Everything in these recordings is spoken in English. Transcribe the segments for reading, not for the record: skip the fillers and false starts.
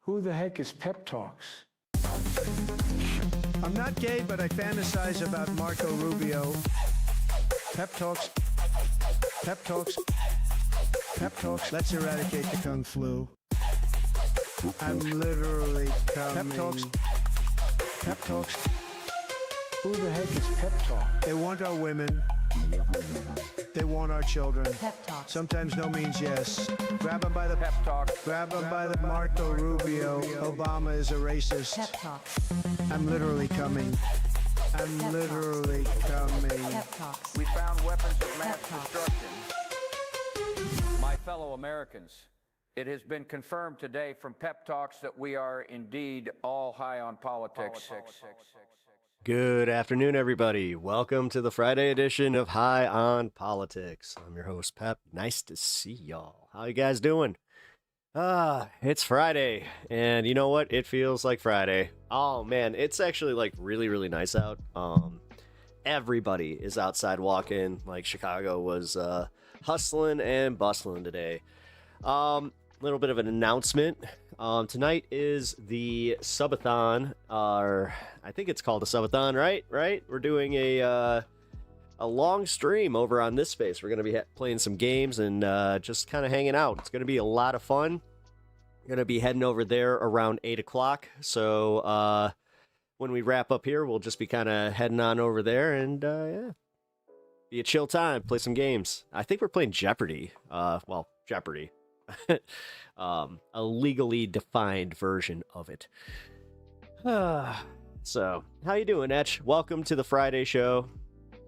Who the heck is Pep Talks? I'm not gay, but I fantasize about Marco Rubio. Pep Talks. Pep Talks. Pep Talks. Let's eradicate the Kung Flu. I'm literally coming. Pep Talks. Pep Talks. Who the heck is Pep Talk? They want our women. They want our children. Pep Talks. Sometimes no means yes. Grab them by the Pep Talk. Grab them by the Marco Rubio. Obama is a racist. Pep Talks. I'm literally coming. I'm Pep literally coming. Pep Talks. We found weapons of mass Pep Talks. destruction. My fellow Americans, it has been confirmed today from Pep Talks that we are indeed all high on politics. Good afternoon, everybody. Welcome to the Friday edition of High on Politics. I'm your host, Pep. Nice to see y'all. How you guys doing? It's Friday, and you know what? It feels like Friday. Oh, man, it's actually, like, really, really nice out. Everybody is outside walking. Like, Chicago was hustling and bustling today. Little bit of an announcement. Tonight is the subathon, or I think it's called a subathon, right? We're doing a long stream over on this space. We're going to be playing some games and just kind of hanging out. It's going to be a lot of fun. We're going to be heading over there around 8 o'clock. So when we wrap up here, we'll just be kind of heading on over there and, yeah, be a chill time, play some games. I think we're playing Jeopardy. Well, Jeopardy. A legally defined version of it. So, how you doing, Etch? Welcome to the Friday show.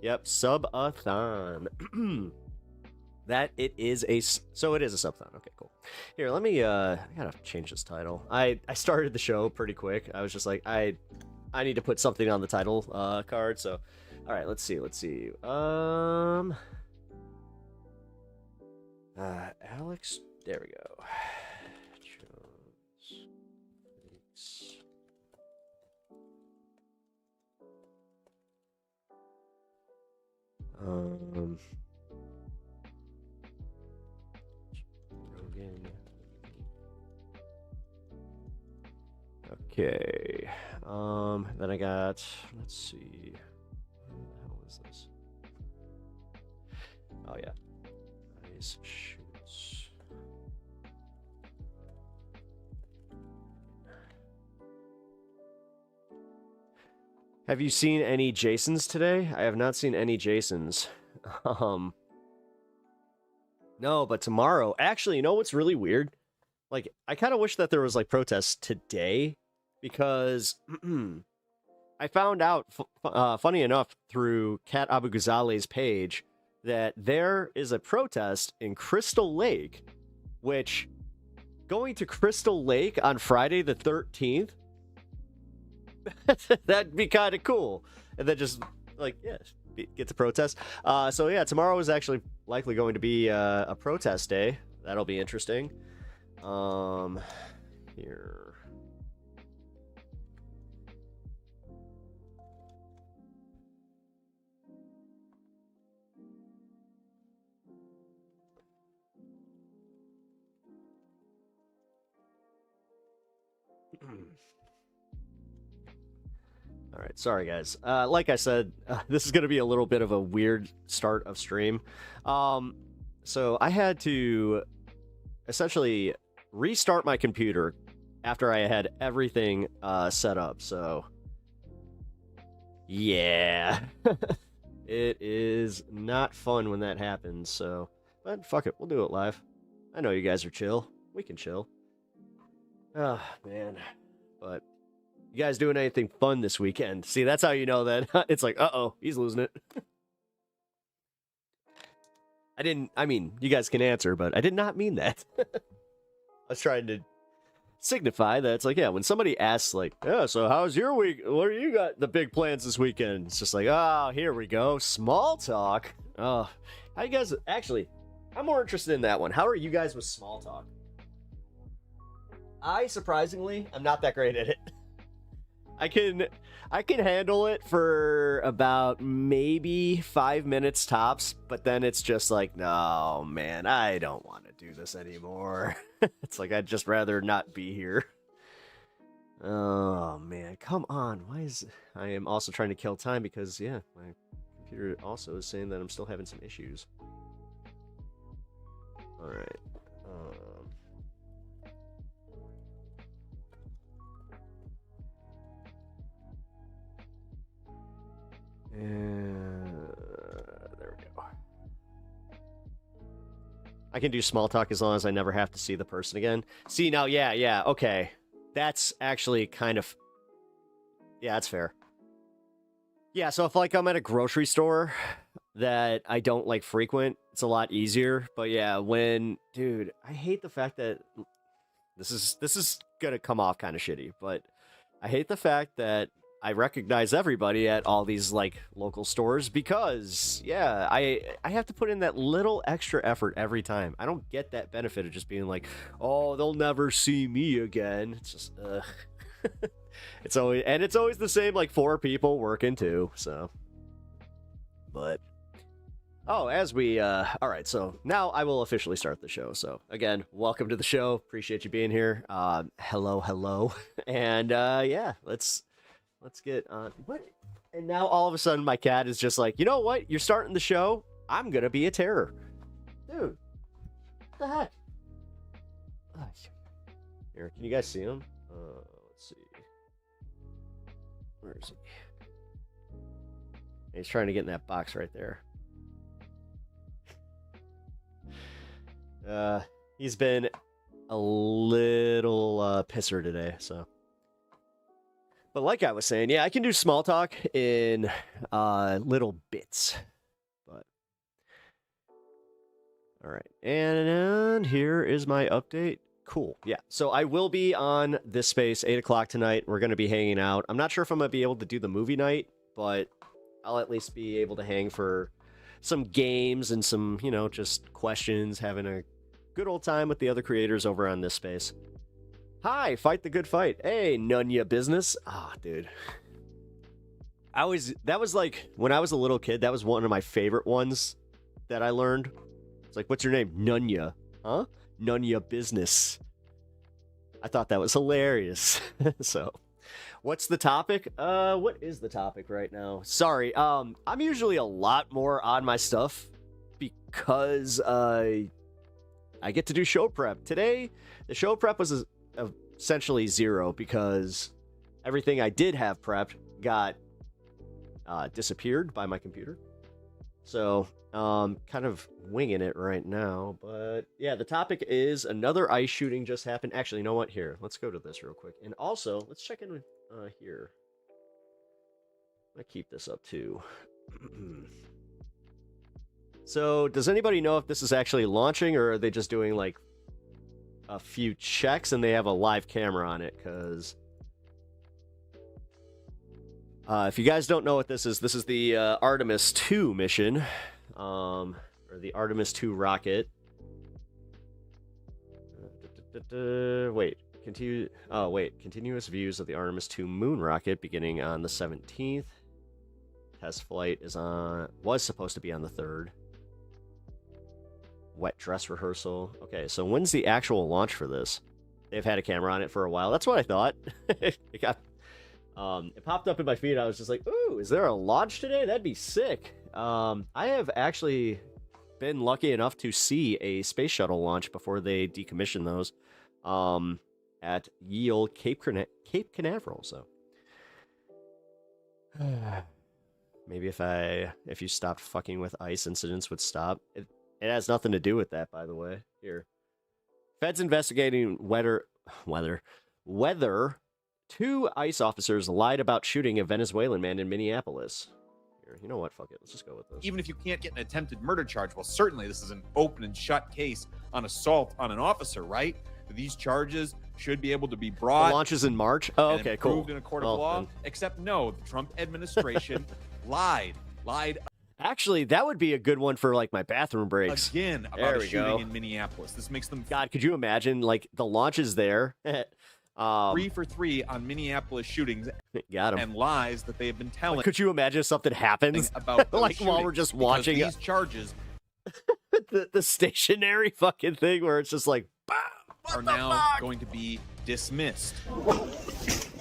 Yep, subathon. It is a subathon. Okay, cool. Here, let me, I gotta change this title. I started the show pretty quick. I was just like, I need to put something on the title card, so, all right, let's see. Alex, there we go. ROGAN. Okay. Then I got, let's see. How is this? Oh yeah. Nice shoots. Have you seen any Jasons today? I have not seen any Jasons. No, but tomorrow, actually, you know what's really weird? Like, I kind of wish that there was, like, protests today, because I found out, funny enough, through Kat Abu Ghazaleh's page, that there is a protest in Crystal Lake, which, going to Crystal Lake on Friday the 13th, that'd be kind of cool. And then just, like, yeah, get to protest. So, yeah, tomorrow is actually likely going to be a protest day. That'll be interesting. Here. All right, sorry guys. Like I said, this is going to be a little bit of a weird start of stream. So I had to essentially restart my computer after I had everything set up. So yeah, it is not fun when that happens. So, but fuck it, we'll do it live. I know you guys are chill. We can chill. Oh man, but. You guys doing anything fun this weekend? See, that's how you know that it's like, uh-oh, he's losing it. I mean, you guys can answer, but I did not mean that. I was trying to signify that it's like, yeah, when somebody asks, like, yeah, so how's your week? What do you got the big plans this weekend? It's just like, oh, here we go. Small talk. Oh, how you guys, actually, I'm more interested in that one. How are you guys with small talk? Surprisingly, I'm not that great at it. I can handle it for about maybe 5 minutes tops, but then it's just like, no, man, I don't want to do this anymore. It's like, I'd just rather not be here. Oh man, come on. Why is I am also trying to kill time because yeah, my computer also is saying that I'm still having some issues. All right. There we go. I can do small talk as long as I never have to see the person again. See, now, yeah, okay. That's actually kind of... Yeah, that's fair. Yeah, so if, like, I'm at a grocery store that I don't, like, frequent, it's a lot easier. But, yeah, when... Dude, I hate the fact that... This is gonna come off kind of shitty, but I hate the fact that I recognize everybody at all these, like, local stores because, yeah, I have to put in that little extra effort every time. I don't get that benefit of just being like, oh, they'll never see me again. It's just, ugh. It's always the same, like, 4 people working, too, so. But, oh, all right, so now I will officially start the show. So, again, welcome to the show. Appreciate you being here. Hello. And, yeah, Let's get on. What? And now all of a sudden my cat is just like, you know what? You're starting the show. I'm going to be a terror. Dude. What the heck? Here, can you guys see him? Let's see. Where is he? He's trying to get in that box right there. He's been a little pisser today, so. But like I was saying, yeah, I can do small talk in little bits. But all right, and here is my update. Cool, yeah. So I will be on this space 8 o'clock tonight. We're going to be hanging out. I'm not sure if I'm going to be able to do the movie night, but I'll at least be able to hang for some games and some, you know, just questions, having a good old time with the other creators over on this space. Hi, fight the good fight. Hey, none ya business. Ah, dude. That was like, when I was a little kid, that was one of my favorite ones that I learned. It's like, what's your name? None ya. Huh? None ya business. I thought that was hilarious. So, what's the topic? What is the topic right now? Sorry, I'm usually a lot more on my stuff because, I get to do show prep. Today, the show prep was essentially 0 because everything I did have prepped got disappeared by my computer. So, kind of winging it right now. But yeah, the topic is another ice shooting just happened. Actually, you know what? Here, let's go to this real quick. And also, let's check in with here. I keep this up too. So, does anybody know if this is actually launching or are they just doing like a few checks and they have a live camera on it? Because if you guys don't know what this is the Artemis 2 mission, or the Artemis 2 rocket. Continuous views of the Artemis 2 moon rocket beginning on the 17th. Test flight was supposed to be on the 3rd. Wet dress rehearsal. Okay, so when's the actual launch for this? They've had a camera on it for a while. That's what I thought. It popped up in my feed. I was just like, ooh, is there a launch today? That'd be sick. I have actually been lucky enough to see a space shuttle launch before they decommission those at ye olde Cape Canaveral. So maybe if you stopped fucking with ice, incidents would stop. It has nothing to do with that, by the way. Here. Feds investigating whether 2 ICE officers lied about shooting a Venezuelan man in Minneapolis. Here, you know what? Fuck it. Let's just go with this. Even if you can't get an attempted murder charge, well, certainly this is an open and shut case on assault on an officer, right? These charges should be able to be brought. The launch is in March? Oh, okay, cool. Proved in a court of law. Then. Except no, the Trump administration lied. Actually, that would be a good one for like my bathroom breaks. Again, about a shooting in Minneapolis. This makes them. God, could you imagine? Like the launch is there. 3 for 3 on Minneapolis shootings. Got 'em. And lies that they have been telling. Like, could you imagine if something happens about like while we're just watching these charges? the stationary fucking thing where it's just like are now going to be dismissed.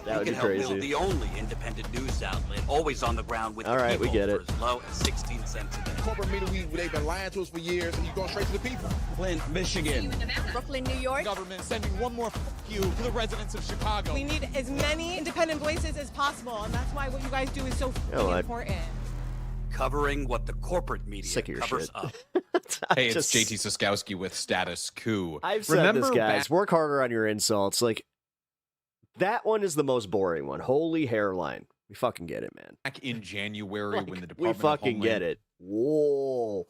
That would we be can help build crazy. the only independent news outlet, always on the ground with All the right, we people get it. for as low as 16 cents a day. Corporate media, they've been lying to us for years, and you're going straight to the people. Flint, Michigan. Brooklyn, New York. Government sending one more you to the residents of Chicago. We need as many independent voices as possible, and that's why what you guys do is so important. Covering what the corporate media Sick of your covers shit. up. Hey, it's JT Siskowski with Status Coup. I've said Remember this, guys. back- Work harder on your insults. Like, that one is the most boring one. Holy hairline. We fucking get it, man. back in January Like, when the we Department fucking of get Homeland it. Whoa.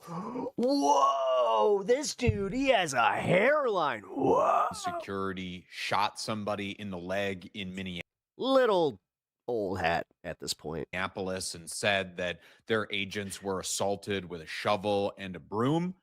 Whoa. This dude, he has a hairline. Whoa. Security shot somebody in the leg in Little old hat at this point. Minneapolis and said that their agents were assaulted with a shovel and a broom.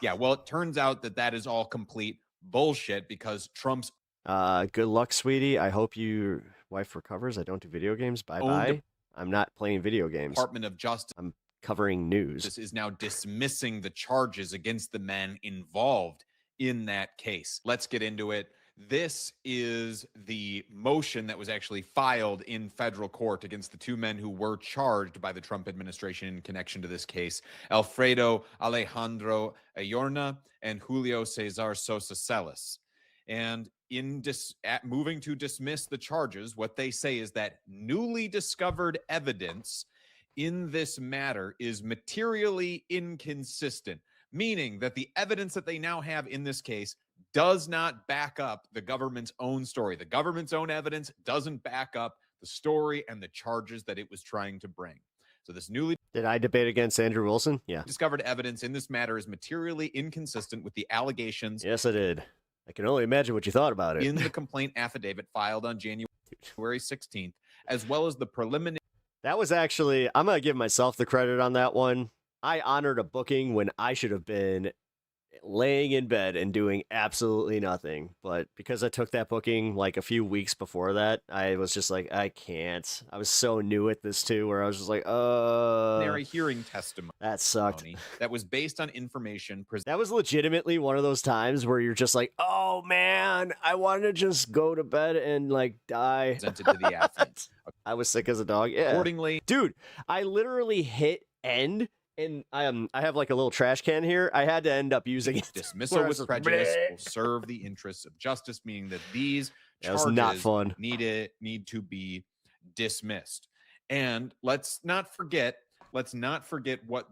Yeah, well, it turns out that that is all complete bullshit because Trump's Good luck, sweetie. I hope your wife recovers. I don't do video games. Bye-bye. I'm not playing video games. Department of Justice I'm covering news. is now dismissing the charges against the men involved in that case. Let's get into it. This is the motion that was actually filed in federal court against the two men who were charged by the Trump administration in connection to this case, Alfredo Alejandro Ayorna and Julio Cesar Sosa Celis. And in moving to dismiss the charges, what they say is that newly discovered evidence in this matter is materially inconsistent, meaning that the evidence that they now have in this case does not back up the government's own story. The government's own evidence doesn't back up the story and the charges that it was trying to bring. So this newly Did I debate against Andrew Wilson? Yeah. discovered evidence in this matter is materially inconsistent with the allegations Yes, I did. I can only imagine what you thought about it. in the complaint affidavit filed on January 16th, as well as the preliminary That was actually, I'm going to give myself the credit on that one. I honored a booking when I should have been laying in bed and doing absolutely nothing. But because I took that booking like a few weeks before that, I was just like, I can't. I was so new at this too, where I was just like, hearing testimony that sucked. that was based on information presented That was legitimately one of those times where you're just like, oh man, I want to just go to bed and like die. to the affidavit. I was sick as a dog. Yeah. Accordingly, Dude, I literally hit end and I have like a little trash can here. I had to end up using it. dismissal Where I was with just, prejudice "Bleh." will serve the interests of justice, meaning that these That charges was not fun. need to be dismissed. And let's not forget what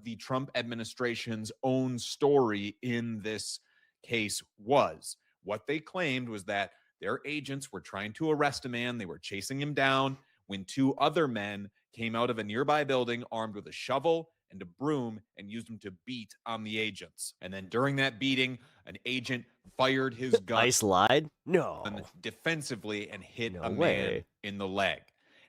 the Trump administration's own story in this case was. What they claimed was that their agents were trying to arrest a man. They were chasing him down when two other men came out of a nearby building armed with a shovel and a broom and used them to beat on the agents. And then during that beating, an agent fired his gun Ice lied? No. defensively and hit No a man way. in the leg.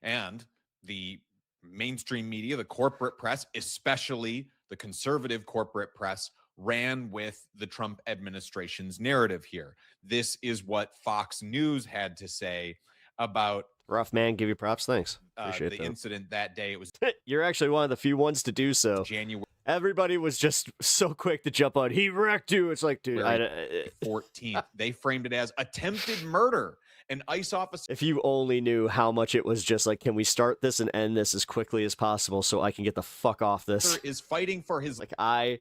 And the mainstream media, the corporate press, especially the conservative corporate press, ran with the Trump administration's narrative here. This is what Fox News had to say about Rough man, give you props. Thanks. Appreciate the that. incident that day. It was You're actually one of the few ones to do so. January Everybody was just so quick to jump on. He wrecked you. It's like, dude, 14th. They framed it as attempted murder. An ICE officer if you only knew how much it was just like, can we start this and end this as quickly as possible so I can get the fuck off this? is fighting for his Like I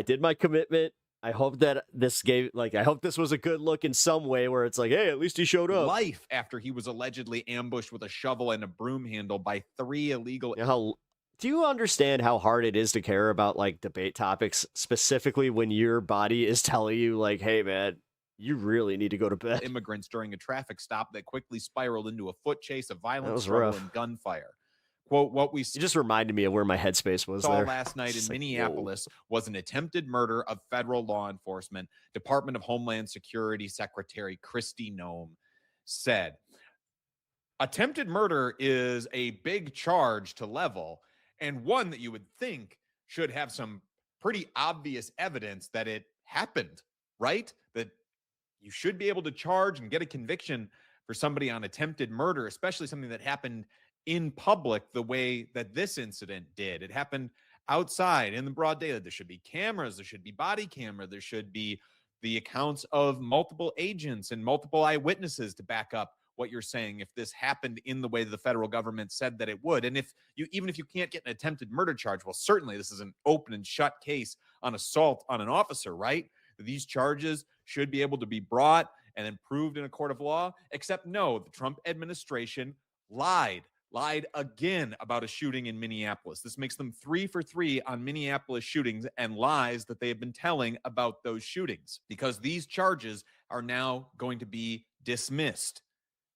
did my commitment. I hope that this I hope this was a good look in some way where it's like, hey, at least he showed up. life after he was allegedly ambushed with a shovel and a broom handle by 3 illegal You know do you understand how hard it is to care about like debate topics, specifically when your body is telling you like, hey man, you really need to go to bed? immigrants during a traffic stop that quickly spiraled into a foot chase, a violent was struggle, rough. and gunfire. Quote, what we It just reminded me of where my headspace was saw there. last night in Just like, Minneapolis was an attempted murder of federal law enforcement. Department of Homeland Security Secretary Kristi Noem said, attempted murder is a big charge to level, and one that you would think should have some pretty obvious evidence that it happened, right? That you should be able to charge and get a conviction for somebody on attempted murder, especially something that happened in public the way that this incident did. It happened outside in the broad daylight. There should be cameras, there should be body camera, there should be the accounts of multiple agents and multiple eyewitnesses to back up what you're saying if this happened in the way the federal government said that it would. And even if you can't get an attempted murder charge, well, certainly this is an open and shut case on assault on an officer, right? These charges should be able to be brought and then proved in a court of law, except no, the Trump administration lied again about a shooting in Minneapolis. This makes them 3 for 3 on Minneapolis shootings and lies that they have been telling about those shootings, because these charges are now going to be dismissed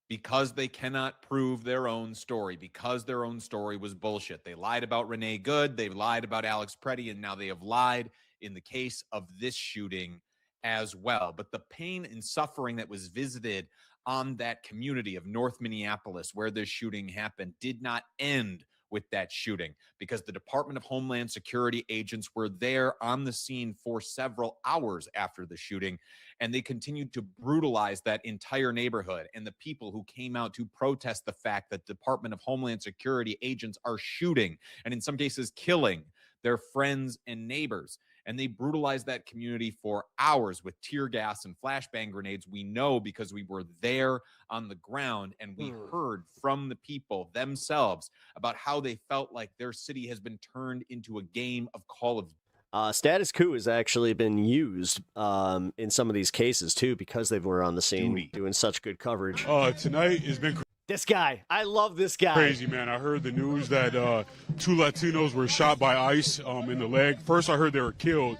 because they cannot prove their own story, because their own story was bullshit. They lied about Renee Good, they lied about Alex Preddy, and now they have lied in the case of this shooting as well. But the pain and suffering that was visited on that community of North Minneapolis where this shooting happened did not end with that shooting, because the Department of Homeland Security agents were there on the scene for several hours after the shooting, and they continued to brutalize that entire neighborhood and the people who came out to protest the fact that Department of Homeland Security agents are shooting and in some cases killing their friends and neighbors. And they brutalized that community for hours with tear gas and flashbang grenades. We know because we were there on the ground and we heard from the people themselves about how they felt like their city has been turned into a game of Call of Status quo has actually been used in some of these cases too, because they were on the scene doing such good coverage. Tonight has been this guy. I love this guy. Crazy, man. I heard the news that 2 Latinos were shot by ICE in the leg. First, I heard they were killed.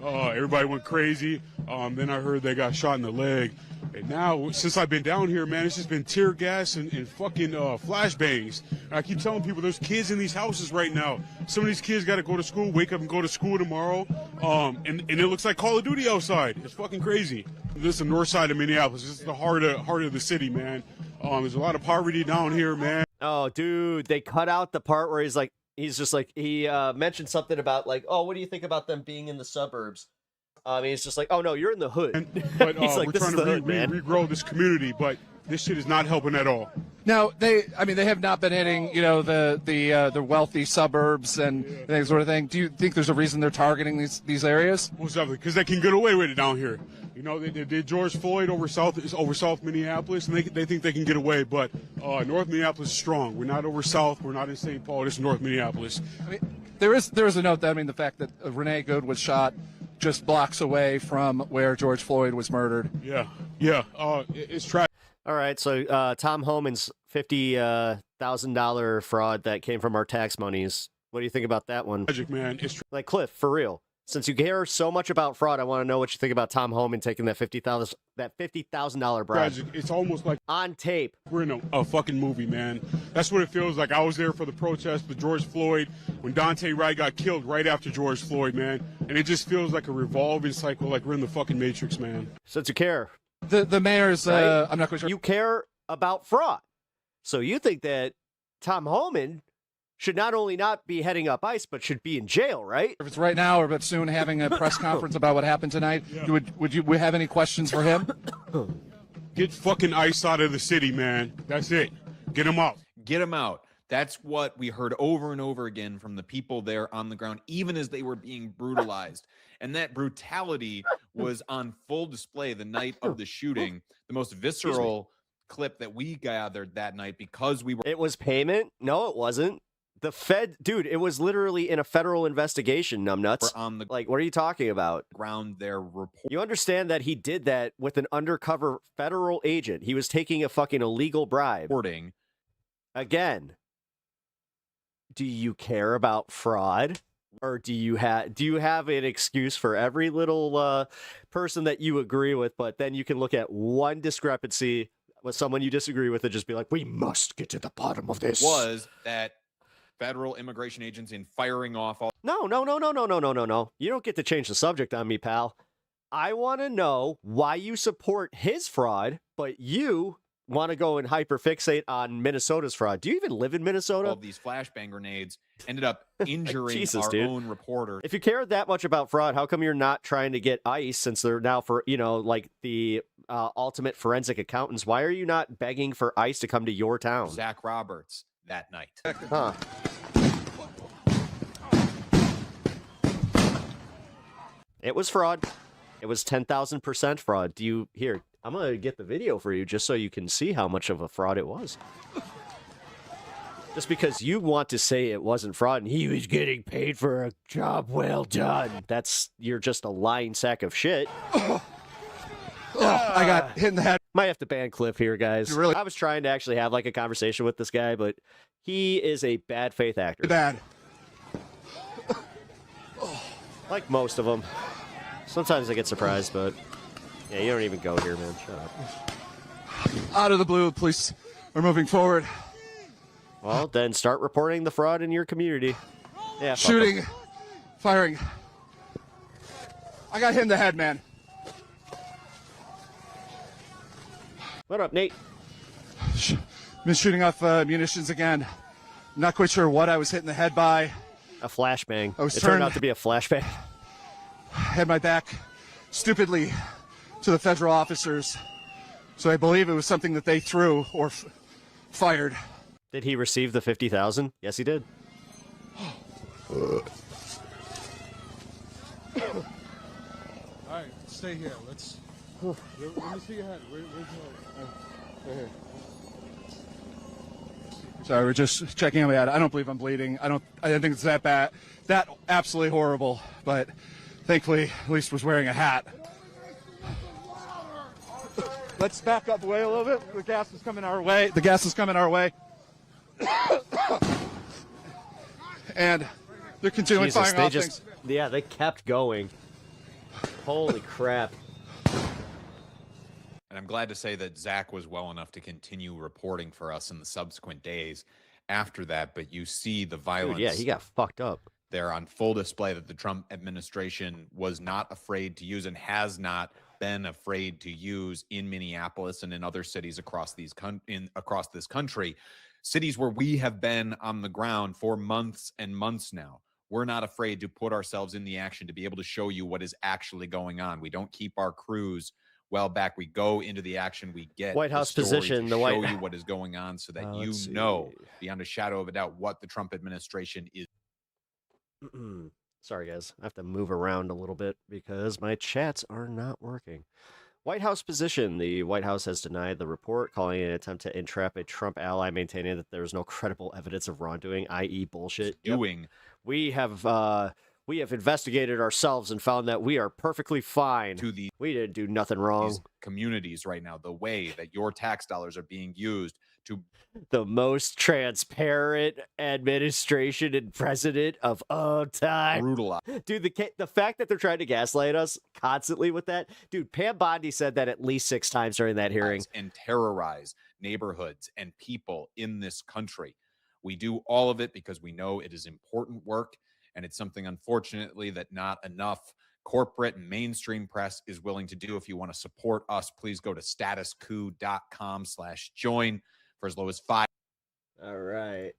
Everybody went crazy. Then I heard they got shot in the leg. And now, since I've been down here, man, it's just been tear gas and fucking flashbangs. And I keep telling people there's kids in these houses right now. Some of these kids got to go to school, wake up and go to school tomorrow. And it looks like Call of Duty outside. It's fucking crazy. This is the north side of Minneapolis. This is the heart of the city, man. There's a lot of poverty down here, man. Oh, dude, they cut out the part where he mentioned something about like, oh, what do you think about them being in the suburbs? He's just like, oh no, you're in the hood. But He's like, we're this trying is to the hood, man. regrow this community, but this shit is not helping at all. Now, they have not been hitting, the wealthy suburbs and that sort of thing. Do you think there's a reason they're targeting these areas? Most definitely, because they can get away with it down here. You know, they did George Floyd over South Minneapolis, and they think they can get away. But North Minneapolis is strong. We're not over South. We're not in St. Paul. This is North Minneapolis. I mean, there is a note that the fact that Renee Good was shot just blocks away from where George Floyd was murdered. Yeah. It's tragic. All right, so Tom Homan's $50,000 fraud that came from our tax monies. What do you think about that one? Tragic, man. Like, Cliff, for real. Since you care so much about fraud, I want to know what you think about Tom Homan taking that $50,000 bribe. Tragic. It's almost like on tape. We're in a fucking movie, man. That's what it feels like. I was there for the protest with George Floyd when Dante Wright got killed right after George Floyd, man. And it just feels like a revolving cycle, like we're in the fucking Matrix, man. Since you care. The mayor's, right? I'm not quite sure. You care about fraud. So you think that Tom Homan should not only not be heading up ICE, but should be in jail, right? If it's right now or but soon having a press conference about what happened tonight, yeah. Would you have any questions for him? Get fucking ICE out of the city, man. That's it. Get him out. Get him out. That's what we heard over and over again from the people there on the ground, even as they were being brutalized. And that brutality was on full display the night of the shooting. The most visceral clip that we gathered that night because we were... It was payment? No, it wasn't. The Fed, dude, it was literally in a federal investigation, numbnuts. On the like, what are you talking about? Ground their report. You understand that he did that with an undercover federal agent. He was taking a fucking illegal bribe. Reporting. Again, do you care about fraud? Or do you have an excuse for every little person that you agree with, but then you can look at one discrepancy with someone you disagree with and just be like, we must get to the bottom of this. Was that federal immigration agents in firing off all... No. You don't get to change the subject on me, pal. I want to know why you support his fraud, but you want to go and hyperfixate on Minnesota's fraud. Do you even live in Minnesota? All these flashbang grenades ended up injuring Jesus, our dude. own reporter. If you care that much about fraud, how come you're not trying to get ICE, since they're now for, like the ultimate forensic accountants? Why are you not begging for ICE to come to your town? Zach Roberts that night. Huh. It was fraud. It was 10,000% fraud. I'm going to get the video for you just so you can see how much of a fraud it was. Just because you want to say it wasn't fraud and he was getting paid for a job well done. You're just a lying sack of shit. Oh, I got hit in the head. Might have to ban Cliff here, guys. Really? I was trying to actually have like a conversation with this guy, but he is a bad faith actor. Bad. Like most of them. Sometimes I get surprised, but yeah, you don't even go here, man. Shut up. Out of the blue, police are moving forward. Well, then start reporting the fraud in your community. Yeah, Shooting, firing. I got hit in the head, man. What up, Nate? Been shooting off munitions again. Not quite sure what I was hit in the head by. A flashbang. It turned out to be a flashbang. Had my back stupidly to the federal officers. So I believe it was something that they threw or fired. Did he receive the 50,000? Yes, he did. All right, stay here. Let me see your head. Where's your head? Sorry, we're just checking on my head. I don't believe I'm bleeding. I didn't think it's that bad. That absolutely horrible. But thankfully, at least was wearing a hat. Let's back up away a little bit. The gas is coming our way. The gas is coming our way. And they're continuing firing off things. Yeah, they kept going. Holy crap. And I'm glad to say that Zach was well enough to continue reporting for us in the subsequent days after that. But you see the violence. Dude, yeah, he got fucked up. There on full display that the Trump administration was not afraid to use and has not been afraid to use in Minneapolis and in other cities across this country. Cities where we have been on the ground for months and months now. We're not afraid to put ourselves in the action to be able to show you what is actually going on. We don't keep our crews well back. We go into the action. We get White House position. To show you what is going on so that you know beyond a shadow of a doubt what the Trump administration is. Sorry, guys. I have to move around a little bit because my chats are not working. White House position. The White House has denied the report, calling it an attempt to entrap a Trump ally, maintaining that there is no credible evidence of wrongdoing, i.e. bullshit. Doing. Yep. We have investigated ourselves and found that we are perfectly fine. We didn't do nothing wrong. Communities right now, the way that your tax dollars are being used to the most transparent administration and president of all time. Brutalize. Dude, the fact that they're trying to gaslight us constantly with that. Dude, Pam Bondi said that at least 6 times during that hearing. And terrorize neighborhoods and people in this country. We do all of it because we know it is important work. And it's something, unfortunately, that not enough corporate and mainstream press is willing to do. If you want to support us, please go to statuscoup.com/join for as low as $5. All right.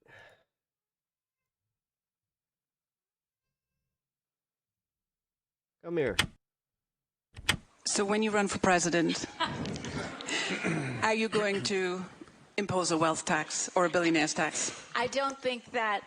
Come here. So when you run for president, are you going to impose a wealth tax or a billionaire's tax? I don't think that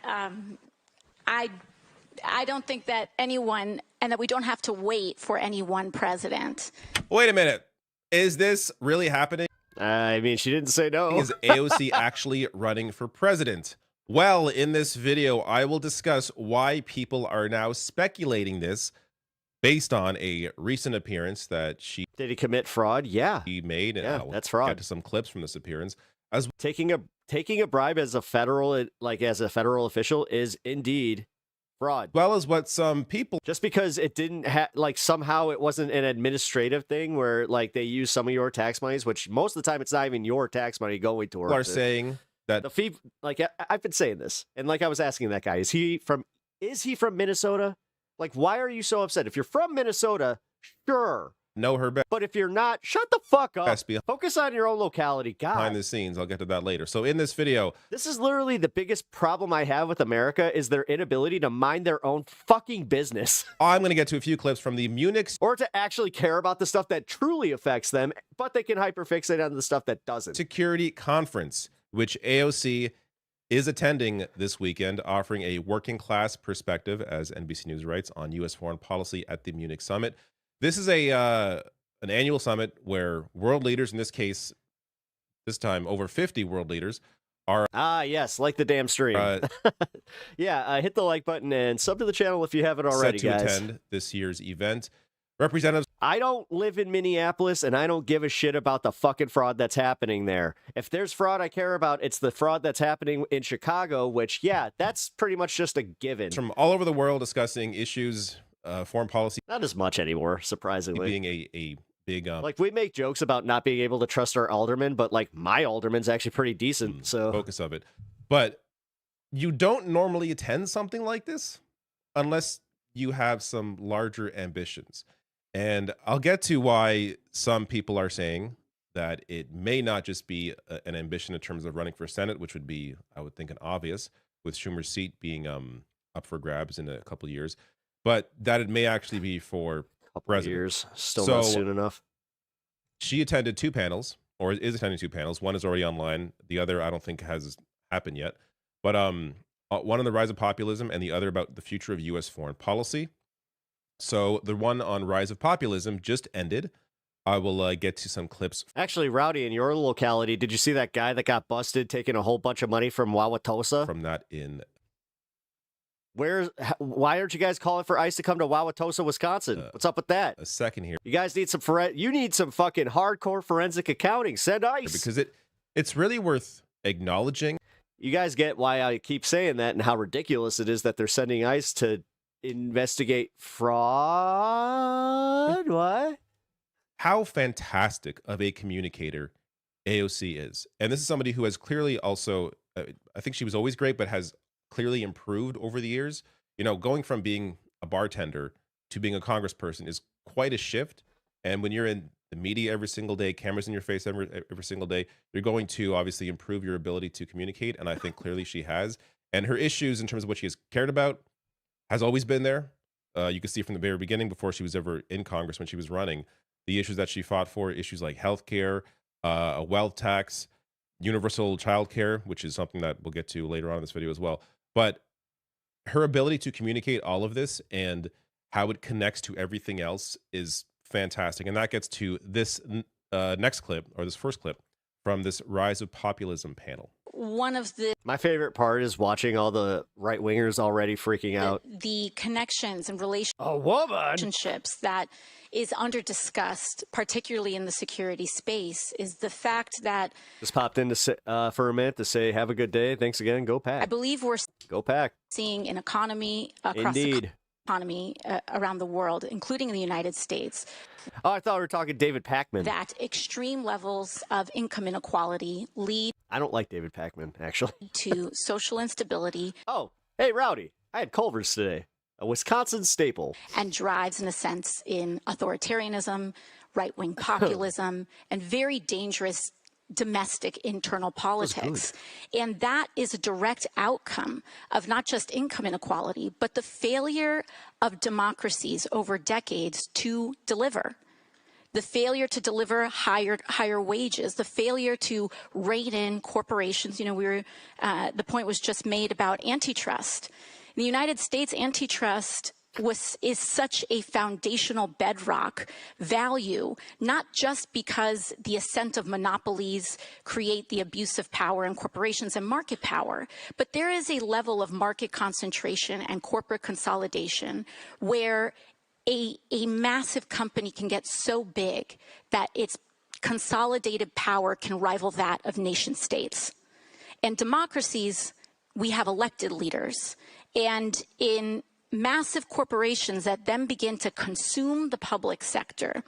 I don't think that anyone, and that we don't have to wait for any one president. Wait a minute. Is this really happening? I mean, she didn't say no. Is AOC actually running for president? Well, in this video, I will discuss why people are now speculating this based on a recent appearance that she... Did he commit fraud? Yeah. He made. Yeah, that's fraud. Get to some clips from this appearance. As taking a bribe as a federal official is indeed fraud. Well as what some people... Just because it didn't somehow it wasn't an administrative thing where they use some of your tax monies, which most of the time it's not even your tax money going towards people are saying that the fee, I've been saying this, and I was asking that guy, is he from Minnesota? Why are you so upset? If you're from Minnesota, sure. Know her best. But if you're not, shut the fuck up. Focus on your own locality. God. Behind the scenes. I'll get to that later. So in this video... This is literally the biggest problem I have with America is their inability to mind their own fucking business. I'm going to get to a few clips from the Munich... Or to actually care about the stuff that truly affects them, but they can hyperfixate on the stuff that doesn't. Security conference, which AOC is attending this weekend, offering a working class perspective, as NBC News writes, on U.S. foreign policy at the Munich summit. This is a an annual summit where world leaders, in this case, this time over 50 world leaders, are yes, like the damn stream. Yeah, hit the like button and sub to the channel if you haven't already, set to guys. attend this year's event. Representatives. I don't live in Minneapolis, and I don't give a shit about the fucking fraud that's happening there. If there's fraud I care about, it's the fraud that's happening in Chicago, which, yeah, that's pretty much just a given. From all over the world discussing issues, foreign policy. Not as much anymore, surprisingly. Being a big... like, we make jokes about not being able to trust our alderman, but, like, my alderman's actually pretty decent, so... Focus of it. But you don't normally attend something like this unless you have some larger ambitions. And I'll get to why some people are saying that it may not just be an ambition in terms of running for Senate, which would be, I would think, an obvious, with Schumer's seat being up for grabs in a couple of years, but that it may actually be for president. Years, still not soon enough. She attended 2 panels, or is attending 2 panels. One is already online. The other, I don't think, has happened yet. But one on the rise of populism and the other about the future of U.S. foreign policy. So the one on rise of populism just ended. I will get to some clips. Actually, Rowdy, in your locality, did you see that guy that got busted taking a whole bunch of money from Wauwatosa? From that in... Why aren't you guys calling for ICE to come to Wauwatosa, Wisconsin? What's up with that? A second here. You guys need some you need some fucking hardcore forensic accounting. Send ICE. Because it's really worth acknowledging. You guys get why I keep saying that and how ridiculous it is that they're sending ICE to investigate fraud? What? How fantastic of a communicator AOC is. And this is somebody who has clearly also, I think she was always great, but has clearly improved over the years. You know, going from being a bartender to being a congressperson is quite a shift. And when you're in the media every single day, cameras in your face every single day, you're going to obviously improve your ability to communicate. And I think clearly she has. And her issues in terms of what she has cared about has always been there. You can see from the very beginning, before she was ever in Congress, when she was running, the issues that she fought for, issues like healthcare, a wealth tax, universal child care, which is something that we'll get to later on in this video as well. But her ability to communicate all of this and how it connects to everything else is fantastic. And that gets to this next clip, or this first clip, from this Rise of Populism panel. My favorite part is watching all the right-wingers already freaking out. The connections and relationships that is under-discussed, particularly in the security space, is the fact that... Just popped in to say, for a minute to say, have a good day. Thanks again. Go Pack. I believe we're Go Pack. seeing an economy across the economy around the world, including in the United States. Oh, I thought we were talking David Pakman. That extreme levels of income inequality lead... I don't like David Pakman, actually. ...to social instability. Oh, hey, Rowdy. I had Culver's today. A Wisconsin staple. And drives, in a sense, in authoritarianism, right-wing populism, and very dangerous domestic internal politics. And that is a direct outcome of not just income inequality, but the failure of democracies over decades to deliver. The failure to deliver higher wages, the failure to rein in corporations. You know, the point was just made about antitrust. In the United States, antitrust is such a foundational bedrock value, not just because the ascent of monopolies create the abuse of power in corporations and market power, but there is a level of market concentration and corporate consolidation where a massive company can get so big that its consolidated power can rival that of nation states. And democracies, we have elected leaders. And in massive corporations that then begin to consume the public sector,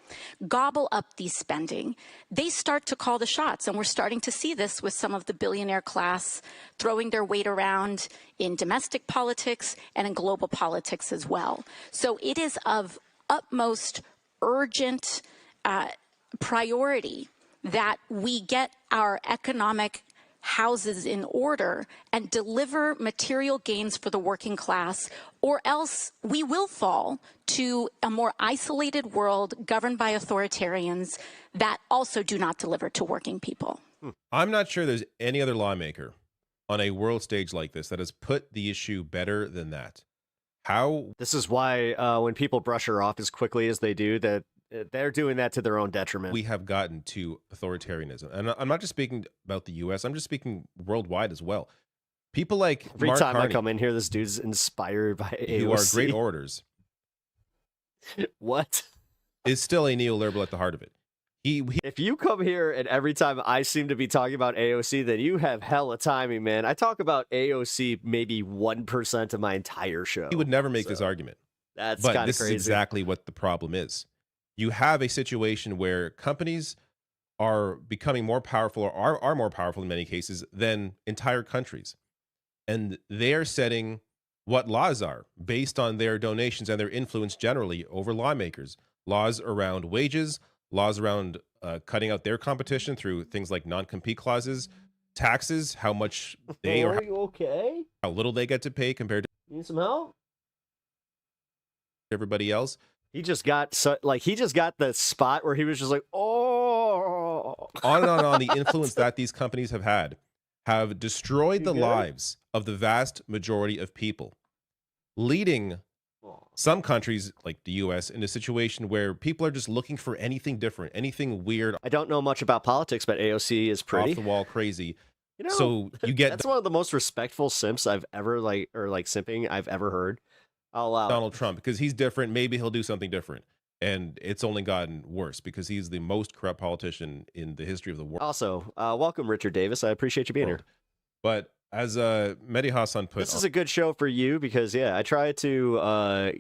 gobble up these spending, they start to call the shots. And we're starting to see this with some of the billionaire class throwing their weight around in domestic politics and in global politics as well. So it is of utmost urgent priority that we get our economic houses in order and deliver material gains for the working class, or else we will fall to a more isolated world governed by authoritarians that also do not deliver to working people. I'm not sure there's any other lawmaker on a world stage like this that has put the issue better than that. How? This is why when people brush her off as quickly as they do, that they're doing that to their own detriment. We have gotten to authoritarianism. And I'm not just speaking about the US, I'm just speaking worldwide as well. People like Every Mark time Carney, I come in here, this dude's inspired by AOC. who are great orators, What? is still a neoliberal at the heart of it. If you come here and every time I seem to be talking about AOC, then you have hella timing, man. I talk about AOC maybe 1% of my entire show. He would never make this argument. That's But kind of this crazy. is exactly what the problem is. You have a situation where companies are becoming more powerful, or are more powerful in many cases, than entire countries. And they are setting what laws are based on their donations and their influence generally over lawmakers. Laws around wages, laws around cutting out their competition through things like non-compete clauses, taxes, how much they Are you okay? how little they get to pay compared to You need some help? everybody else. He just got the spot where he was just like, oh. On and on, the influence that these companies have destroyed the lives of the vast majority of people, leading some countries like the US in a situation where people are just looking for anything different, anything weird. I don't know much about politics, but AOC is pretty off the wall, crazy. You know, so you get that's one of the most respectful simps I've ever simping I've ever heard. I'll allow Donald Trump, because he's different. Maybe he'll do something different. And it's only gotten worse because he's the most corrupt politician in the history of the world. Also, welcome, Richard Davis. I appreciate you being here. But as Mehdi Hassan put, This is a good show for you because, yeah, I try to,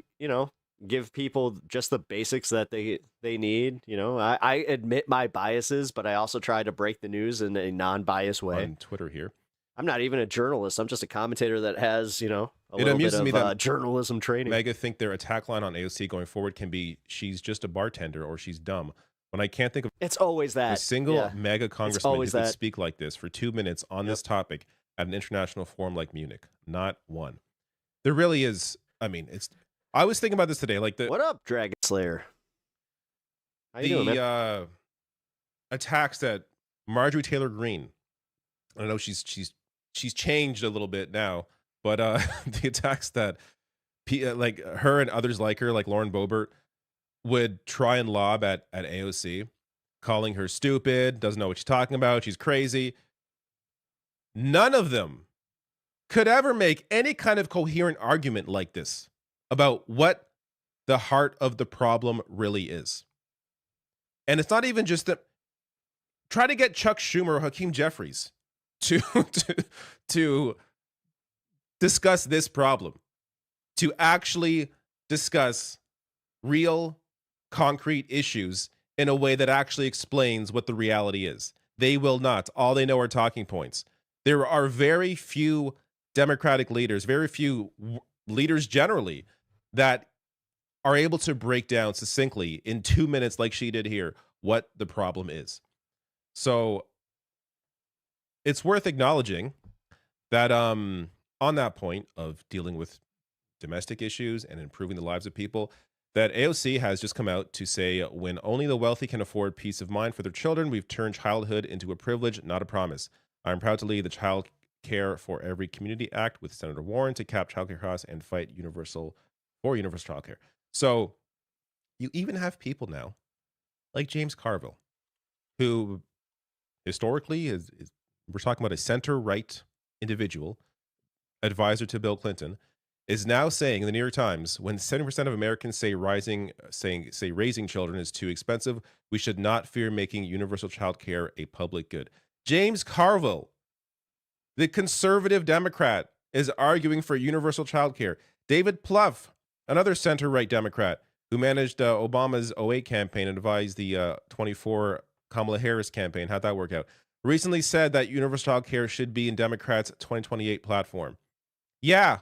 give people just the basics that they need. You know, I admit my biases, but I also try to break the news in a non-biased way. On Twitter here. I'm not even a journalist. I'm just a commentator that has, a It little amuses bit me of that journalism training. Mega think their attack line on AOC going forward can be she's just a bartender or she's dumb. When I can't think of It's always that. a single Yeah. mega congressman who always could that. speak like this for 2 minutes on this topic at an international forum like Munich. Not one. There really is. I mean, I was thinking about this today. Like What up, Dragon Slayer? How you doing, man? Attacks that Marjorie Taylor Greene. I don't know. She's changed a little bit now, but the attacks that like her and others like her, like Lauren Boebert, would try and lob at AOC, calling her stupid, doesn't know what she's talking about, she's crazy. None of them could ever make any kind of coherent argument like this about what the heart of the problem really is. And it's not even just that. Try to get Chuck Schumer or Hakeem Jeffries to discuss this problem, to actually discuss real concrete issues in a way that actually explains what the reality is. They will not. All they know are talking points. There are very few Democratic leaders, very few leaders generally, that are able to break down succinctly in 2 minutes, like she did here, what the problem is. So it's worth acknowledging that on that point of dealing with domestic issues and improving the lives of people, that AOC has just come out to say, when only the wealthy can afford peace of mind for their children, we've turned childhood into a privilege, not a promise. I'm proud to lead the Child Care for Every Community Act with Senator Warren to cap childcare costs and fight universal childcare. So you even have people now like James Carville, who historically is we're talking about a center-right individual, advisor to Bill Clinton, is now saying in the New York Times, when 70% of Americans say raising children is too expensive, we should not fear making universal child care a public good. James Carville, the conservative Democrat, is arguing for universal child care. David Plouffe, another center-right Democrat who managed Obama's 08 campaign and advised the 24 Kamala Harris campaign, how'd that work out, recently said that universal child care should be in Democrats' 2028 platform. Yeah.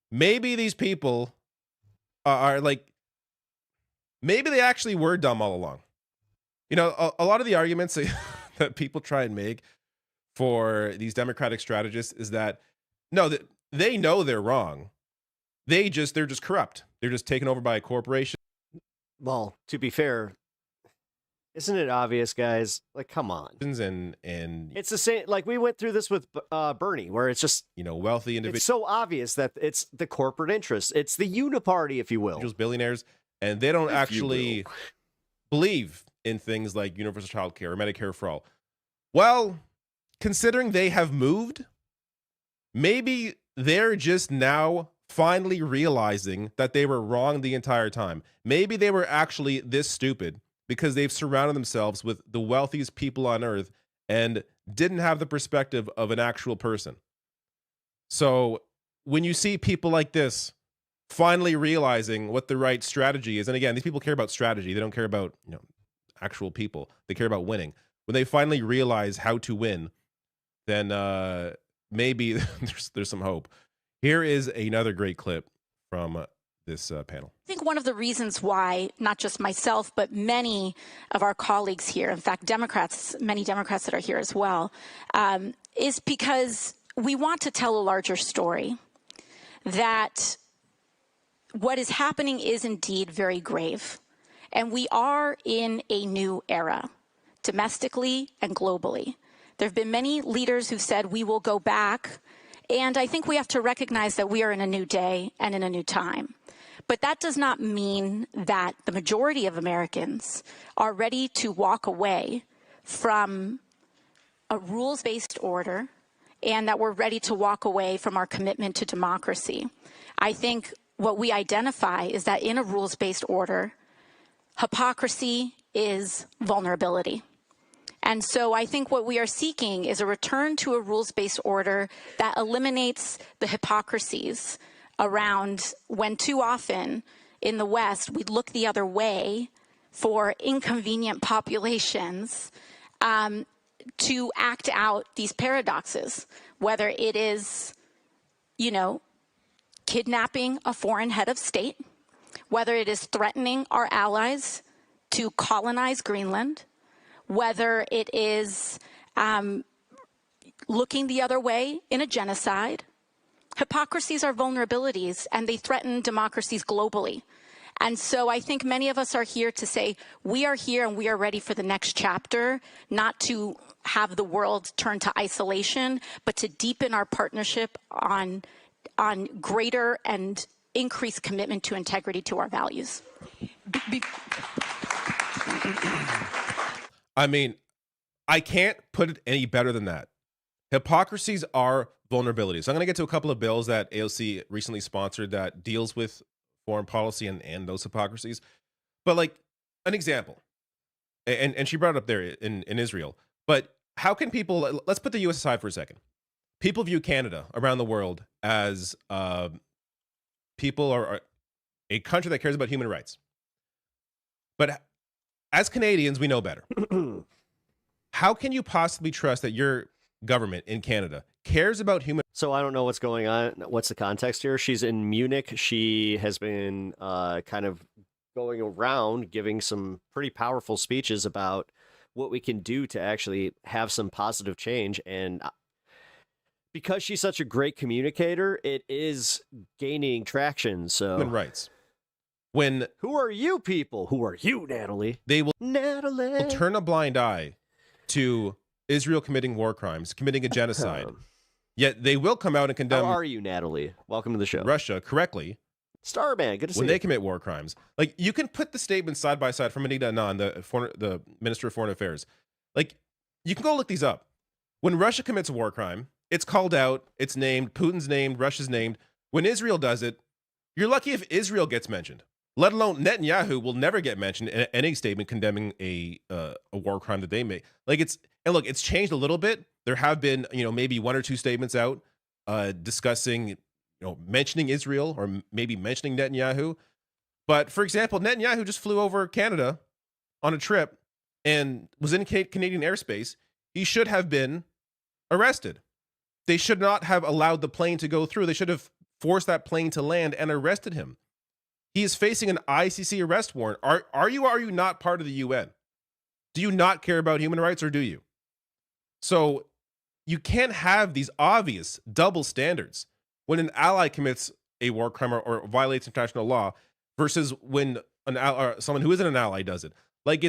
Maybe these people are like, maybe they actually were dumb all along. You know, a lot of the arguments that people try and make for these Democratic strategists is that, no, they know they're wrong. They're just corrupt. They're just taken over by a corporation. Well, to be fair, isn't it obvious, guys? Like, come on. And it's the same. Like, we went through this with Bernie, where it's just, wealthy individuals. It's so obvious that it's the corporate interest. It's the uniparty, if you will. Billionaires and they don't If you actually believe in things like universal child care or Medicare for all. Well, considering they have moved, maybe they're just now finally realizing that they were wrong the entire time. Maybe they were actually this stupid because they've surrounded themselves with the wealthiest people on earth and didn't have the perspective of an actual person. So when you see people like this finally realizing what the right strategy is, and again, these people care about strategy. They don't care about, actual people. They care about winning. When they finally realize how to win, then maybe there's some hope. Here is another great clip from this panel. I think one of the reasons why, not just myself, but many of our colleagues here, in fact, many Democrats that are here as well, is because we want to tell a larger story, that what is happening is indeed very grave. And we are in a new era, domestically and globally. There have been many leaders who said we will go back. And I think we have to recognize that we are in a new day and in a new time. But that does not mean that the majority of Americans are ready to walk away from a rules-based order and that we're ready to walk away from our commitment to democracy. I think what we identify is that in a rules-based order, hypocrisy is vulnerability. And so I think what we are seeking is a return to a rules-based order that eliminates the hypocrisies around when too often in the West we look the other way for inconvenient populations to act out these paradoxes, whether it is, kidnapping a foreign head of state, whether it is threatening our allies to colonize Greenland, whether it is looking the other way in a genocide. Hypocrisies are vulnerabilities, and they threaten democracies globally. And so I think many of us are here to say we are here and we are ready for the next chapter, not to have the world turn to isolation, but to deepen our partnership on greater and increased commitment to integrity to our values. I mean, I can't put it any better than that. Hypocrisies are vulnerabilities. So I'm going to get to a couple of bills that AOC recently sponsored that deals with foreign policy and those hypocrisies. But like an example, and she brought it up there in Israel, but how can people, let's put the US aside for a second. People view Canada around the world as people are a country that cares about human rights. But as Canadians, we know better. How can you possibly trust that your government in Canada cares about human? So I don't know what's going on. What's the context here? She's in Munich. She has been kind of going around giving some pretty powerful speeches about what we can do to actually have some positive change. And because she's such a great communicator, it is gaining traction. So human rights. Who are you people? Who are you, Natalie? They will Natalie turn a blind eye to Israel committing war crimes, committing a genocide. Yet they will come out and condemn. How are you, Natalie? Welcome to the show. Russia correctly. Starman, good to see when you. they commit war crimes. Like, you can put the statements side by side from Anita Anand, the Minister of Foreign Affairs. Like, you can go look these up. When Russia commits a war crime, it's called out, it's named, Putin's named, Russia's named. When Israel does it, you're lucky if Israel gets mentioned. Let alone Netanyahu will never get mentioned in any statement condemning a war crime that they made. Like, it's changed a little bit. There have been, maybe one or two statements out discussing, mentioning Israel or maybe mentioning Netanyahu. But for example, Netanyahu just flew over Canada on a trip and was in Canadian airspace. He should have been arrested. They should not have allowed the plane to go through. They should have forced that plane to land and arrested him. He is facing an ICC arrest warrant. Are you not part of the UN? Do you not care about human rights, or do you? So you can't have these obvious double standards when an ally commits a war crime or violates international law versus when someone who isn't an ally does it. Like,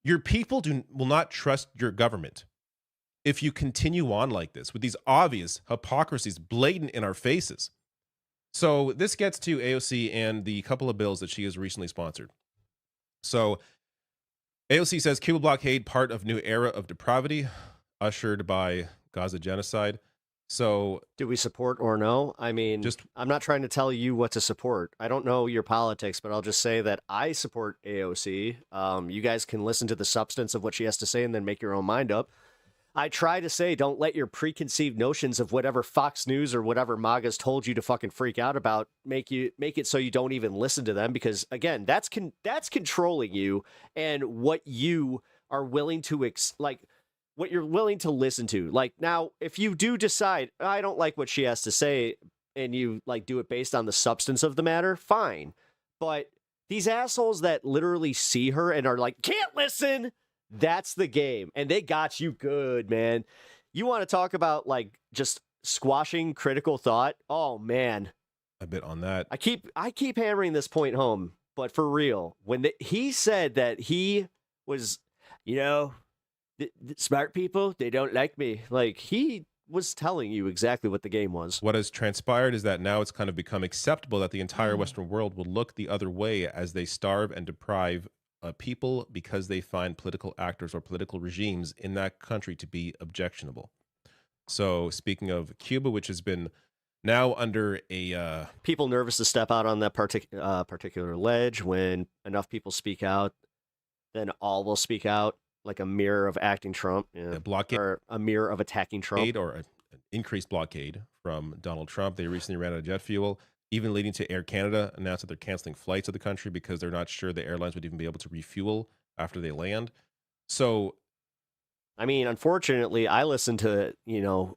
your people will not trust your government if you continue on like this with these obvious hypocrisies blatant in our faces. So this gets to AOC and the couple of bills that she has recently sponsored. So AOC says Cuba blockade part of new era of depravity ushered by Gaza genocide. So do we support or no? I mean, I'm not trying to tell you what to support. I don't know your politics, but I'll just say that I support AOC. You guys can listen to the substance of what she has to say and then make your own mind up. I try to say, don't let your preconceived notions of whatever Fox News or whatever MAGA's told you to fucking freak out about make it so you don't even listen to them, because again, that's controlling you and what you are willing to what you're willing to listen to. Like, now, if you do decide I don't like what she has to say and you like do it based on the substance of the matter, fine. But these assholes that literally see her and are like, can't listen. That's the game. And they got you good, man. You want to talk about like just squashing critical thought? Oh man. A bit on that. I keep hammering this point home, but for real, when he said that he was, the smart people, they don't like me. Like, he was telling you exactly what the game was. What has transpired is that now it's kind of become acceptable that the entire Western world will look the other way as they starve and deprive people because they find political actors or political regimes in that country to be objectionable. So speaking of Cuba, which has been now under a... people nervous to step out on that particular ledge. When enough people speak out, then all will speak out, like a mirror of acting Trump. Yeah. A blockade, or a mirror of attacking Trump. Or an increased blockade from Donald Trump. They recently ran out of jet fuel, even leading to Air Canada announced that they're canceling flights to the country because they're not sure the airlines would even be able to refuel after they land. So, I mean, unfortunately, I listen to,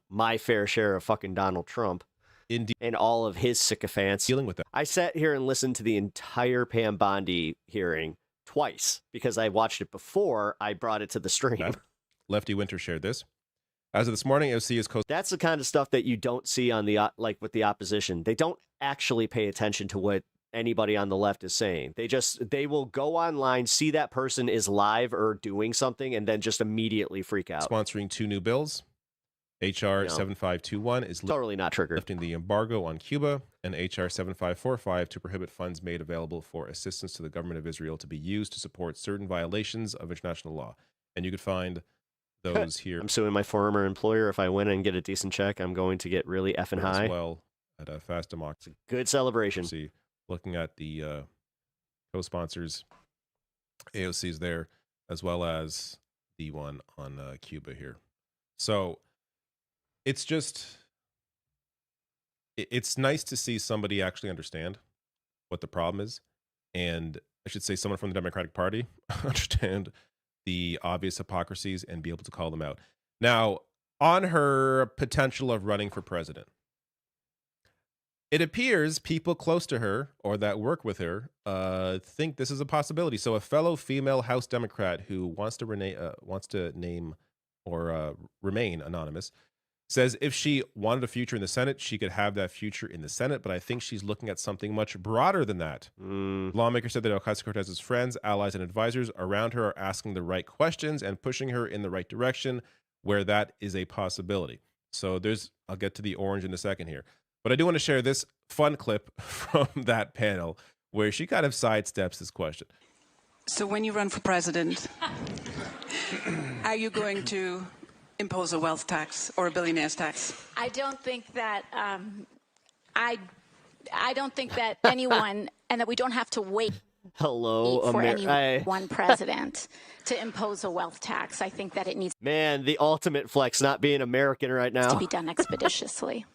my fair share of fucking Donald Trump and all of his sycophants. Dealing with that. I sat here and listened to the entire Pam Bondi hearing twice because I watched it before I brought it to the stream. Lefty Winter shared this. As of this morning, AOC is That's the kind of stuff that you don't see on the with the opposition. They don't actually pay attention to what anybody on the left is saying. They will go online, see that person is live or doing something, and then just immediately freak out. Sponsoring two new bills. HR 7521 is totally not triggered, lifting the embargo on Cuba, and HR 7545 to prohibit funds made available for assistance to the government of Israel to be used to support certain violations of international law. And you could find those here. I'm suing my former employer. If I win and get a decent check, I'm going to get really effing high. As well, at a Fast Democracy. Good celebration. See, looking at the co-sponsors, AOC's there, as well as the one on Cuba here. So it's nice to see somebody actually understand what the problem is, and I should say someone from the Democratic Party understand the obvious hypocrisies and be able to call them out. Now, on her potential of running for president, it appears people close to her or that work with her think this is a possibility. So a fellow female House Democrat who wants to name or remain anonymous says if she wanted a future in the Senate, she could have that future in the Senate, but I think she's looking at something much broader than that. Lawmakers said that Ocasio-Cortez's friends, allies, and advisors around her are asking the right questions and pushing her in the right direction where that is a possibility. So I'll get to the orange in a second here. But I do want to share this fun clip from that panel where she kind of sidesteps this question. So when you run for president, are you going to impose a wealth tax or a billionaire's tax? I don't think that I don't think that anyone, and that we don't have to wait for any one president to impose a wealth tax. I think that it needs the ultimate flex, not being American right now, to be done expeditiously.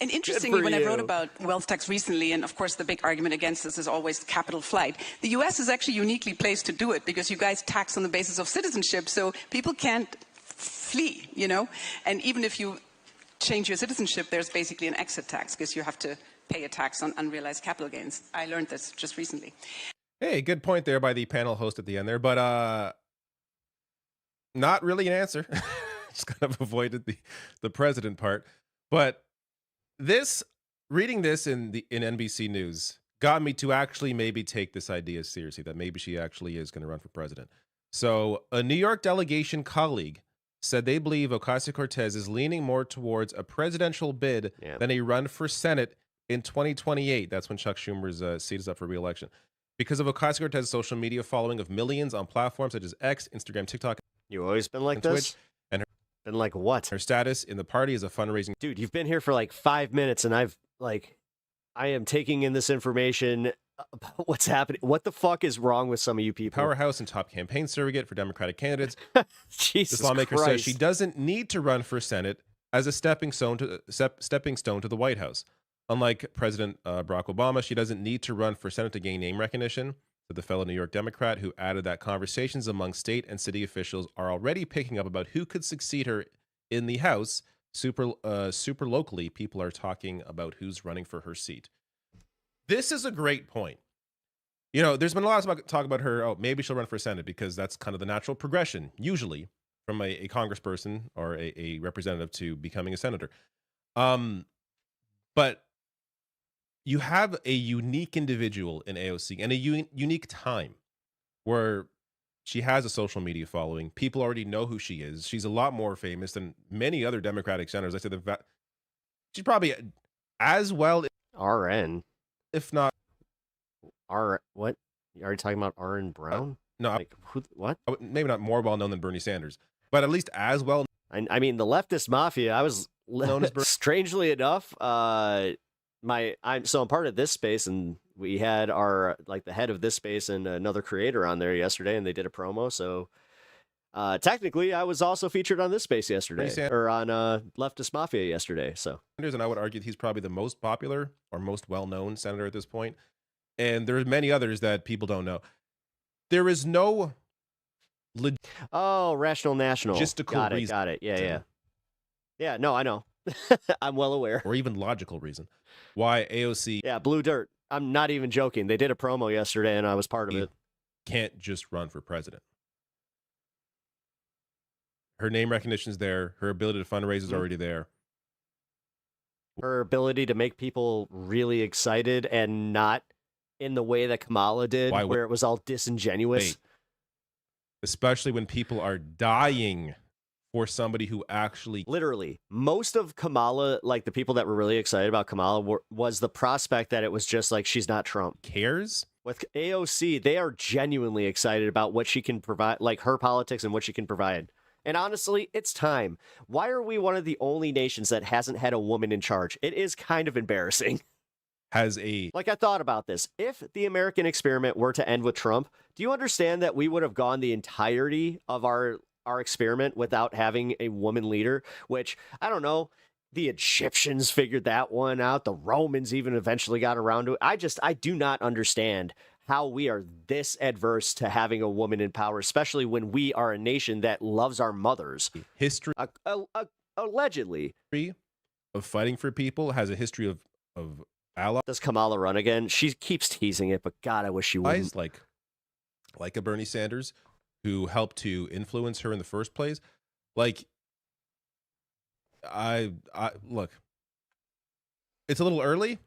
And interestingly, when I wrote about wealth tax recently, and of course the big argument against this is always capital flight, the U.S. is actually uniquely placed to do it because you guys tax on the basis of citizenship, so people can't flee, and even if you change your citizenship, there's basically an exit tax because you have to pay a tax on unrealized capital gains. I learned this just recently. Hey, good point there by the panel host at the end there, but not really an answer. Just kind of avoided the president part. But reading this in NBC News got me to actually maybe take this idea seriously, that maybe she actually is going to run for president. So a New York delegation colleague said they believe Ocasio-Cortez is leaning more towards a presidential bid than a run for Senate in 2028. That's when Chuck Schumer's seat is up for re-election. Because of Ocasio-Cortez's social media following of millions on platforms such as X, Instagram, TikTok, you always been like and this? Twitch, and her, been like what? Her status in the party is a fundraising. Dude, you've been here for like 5 minutes, and I am taking in this information about what's happening. What the fuck is wrong with some of you people? Powerhouse and top campaign surrogate for Democratic candidates. Jesus This lawmaker Christ. says she doesn't need to run for Senate as a stepping stone to the White House. Unlike President Barack Obama, she doesn't need to run for Senate to gain name recognition. To the fellow New York Democrat, who added that conversations among state and city officials are already picking up about who could succeed her in the House. Super locally, people are talking about who's running for her seat. This is a great point. You know, there's been a lot of talk about her. Oh, maybe she'll run for Senate because that's kind of the natural progression, usually, from a congressperson or a representative to becoming a senator. But you have a unique individual in AOC and a unique time where she has a social media following. People already know who she is. She's a lot more famous than many other Democratic senators. I said she's probably as well RN, if not what? Are you talking about RN Brown? No, what? Maybe not more well known than Bernie Sanders, but at least as well. I mean, the leftist mafia. I was known as strangely enough. I'm part of this space, and we had our the head of this space and another creator on there yesterday, and they did a promo. So technically, I was also featured on this space yesterday, or on leftist mafia yesterday. So Sanders, and I would argue he's probably the most popular or most well known senator at this point. And there are many others that people don't know. There is no Rational National. Logistical reason. Got it. Yeah. No, I know. I'm well aware. Or even logical reason why AOC. Yeah, Blue Dirt. I'm not even joking. They did a promo yesterday, and I was part of it. Can't just run for president. Her name recognition is there. Her ability to fundraise is already there. Her ability to make people really excited and not in the way that Kamala did, where it was all disingenuous. Especially when people are dying for somebody who actually... Literally, most of Kamala, the people that were really excited about Kamala was the prospect that it was just she's not Trump. Cares? With AOC, they are genuinely excited about what she can provide, her politics and what she can provide. And honestly, it's time. Why are we one of the only nations that hasn't had a woman in charge? It is kind of embarrassing. I thought about this. If the American experiment were to end with Trump, do you understand that we would have gone the entirety of our experiment without having a woman leader? Which, I don't know, the Egyptians figured that one out. The Romans even eventually got around to it. I do not understand how we are this adverse to having a woman in power, especially when we are a nation that loves our mothers. History. Allegedly. Of fighting for people has a history of allies. Does Kamala run again? She keeps teasing it, but God, I wish she wouldn't. Like a Bernie Sanders, who helped to influence her in the first place. I look, it's a little early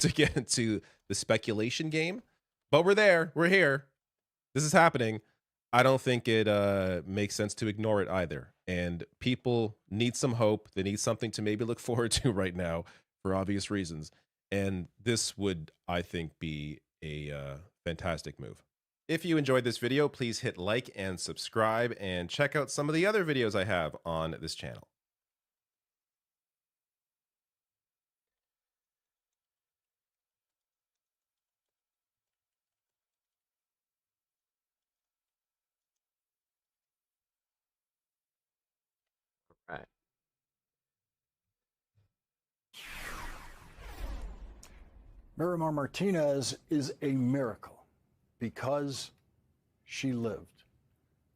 to get into the speculation game, but we're there. We're here. This is happening. I don't think it makes sense to ignore it either. And people need some hope. They need something to maybe look forward to right now for obvious reasons. And this would, I think, be a fantastic move. If you enjoyed this video, please hit like and subscribe and check out some of the other videos I have on this channel. All right. Miramar Martinez is a miracle because she lived.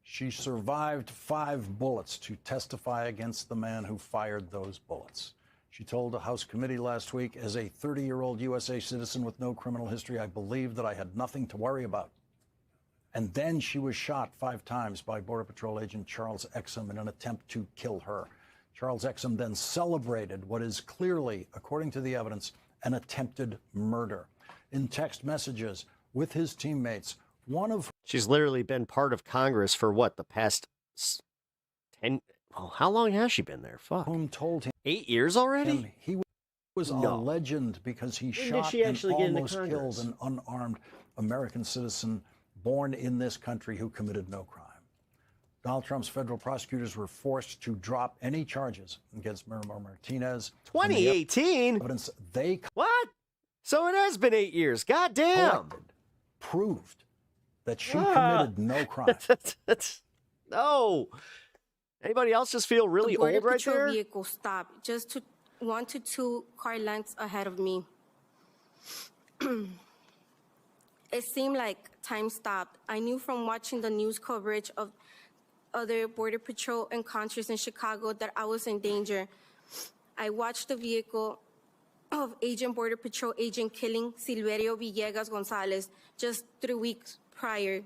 She survived 5 bullets to testify against the man who fired those bullets. She told a House committee last week, as a 30-year-old USA citizen with no criminal history, I believed that I had nothing to worry about. And then she was shot 5 times by Border Patrol agent Charles Exum in an attempt to kill her. Charles Exum then celebrated what is clearly, according to the evidence, an attempted murder. In text messages with his teammates, one of... She's literally been part of Congress for what, the past 10... Well, how long has she been there? Fuck. Whom told him... 8 years already? He Was a legend because he When did shot she and actually get into almost Congress? killed an unarmed American citizen born in this country who committed no crime. Donald Trump's federal prosecutors were forced to drop any charges against Miramar Martinez. 2018? Evidence they What? So it has been 8 years. God damn. Proved that she committed no crime. No. Anybody else just feel really old right Patrol there? vehicle stopped just 1 to 2 car lengths ahead of me. It seemed like time stopped. I knew from watching the news coverage of other Border Patrol encounters in Chicago that I was in danger. I watched the vehicle of Border Patrol agent killing Silverio Villegas Gonzalez just 3 weeks prior.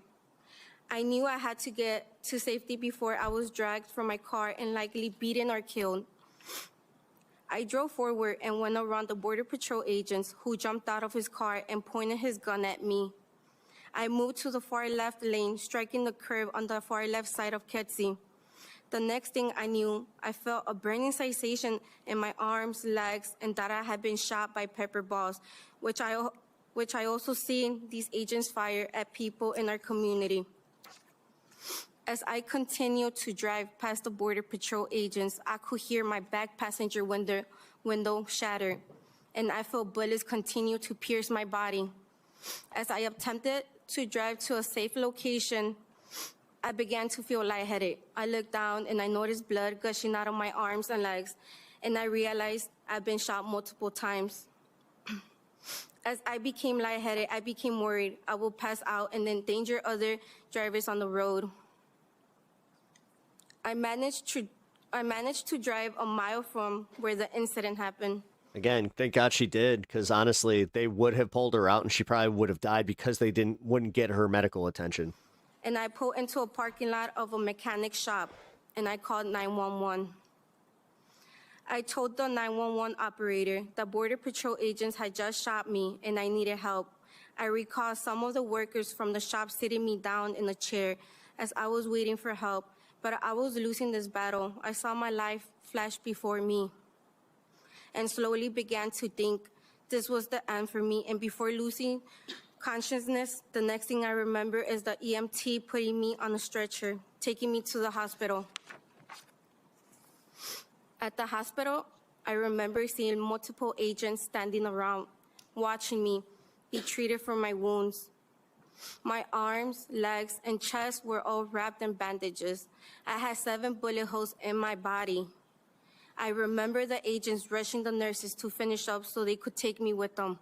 I knew I had to get to safety before I was dragged from my car and likely beaten or killed. I drove forward and went around the Border Patrol agents, who jumped out of his car and pointed his gun at me. I moved to the far left lane, striking the curb on the far left side of Kedzie. The next thing I knew, I felt a burning sensation in my arms, legs, and that I had been shot by pepper balls, which I also seen these agents fire at people in our community. As I continued to drive past the Border Patrol agents, I could hear my back passenger window shatter, and I felt bullets continue to pierce my body. As I attempted to drive to a safe location, I began to feel lightheaded. I looked down and I noticed blood gushing out of my arms and legs, and I realized I'd been shot multiple times. As I became lightheaded, I became worried I would pass out and endanger other drivers on the road. I managed to drive a mile from where the incident happened. Again, thank God she did, because honestly, they would have pulled her out and she probably would have died because they wouldn't get her medical attention. And I pulled into a parking lot of a mechanic shop, and I called 911. I told the 911 operator that Border Patrol agents had just shot me and I needed help. I recall some of the workers from the shop sitting me down in a chair as I was waiting for help, but I was losing this battle. I saw my life flash before me and slowly began to think this was the end for me. And before losing consciousness, the next thing I remember is the EMT putting me on a stretcher, taking me to the hospital. At the hospital, I remember seeing multiple agents standing around, watching me be treated for my wounds. My arms, legs, and chest were all wrapped in bandages. I had 7 bullet holes in my body. I remember the agents rushing the nurses to finish up so they could take me with them.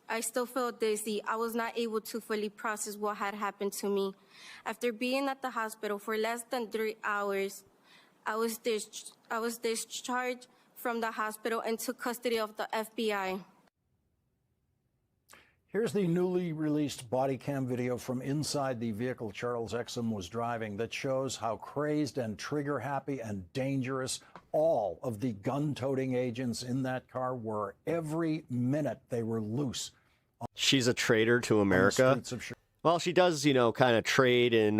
I still felt dizzy. I was not able to fully process what had happened to me. After being at the hospital for less than 3 hours, I was discharged from the hospital and took custody of the FBI. Here's the newly released body cam video from inside the vehicle Charles Exum was driving that shows how crazed and trigger-happy and dangerous all of the gun-toting agents in that car were. Every minute they were loose. She's a traitor to America. Well, she does, kind of trade in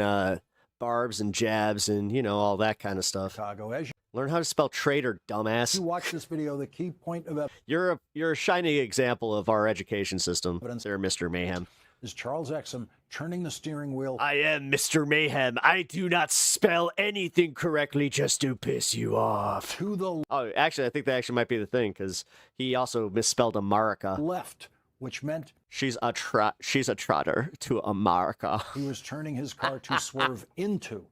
barbs and jabs and, all that kind of stuff. Chicago, as Learn how to spell traitor, dumbass. you watch this video, the key point of You're a shining example of our education system, there, Mr. Mayhem. is Charles Exum turning the steering wheel. I am Mr. Mayhem. I do not spell anything correctly just to piss you off. To the Oh, actually, I think that actually might be the thing, because he also misspelled America. left, which meant She's a trotter to America. he was turning his car to swerve into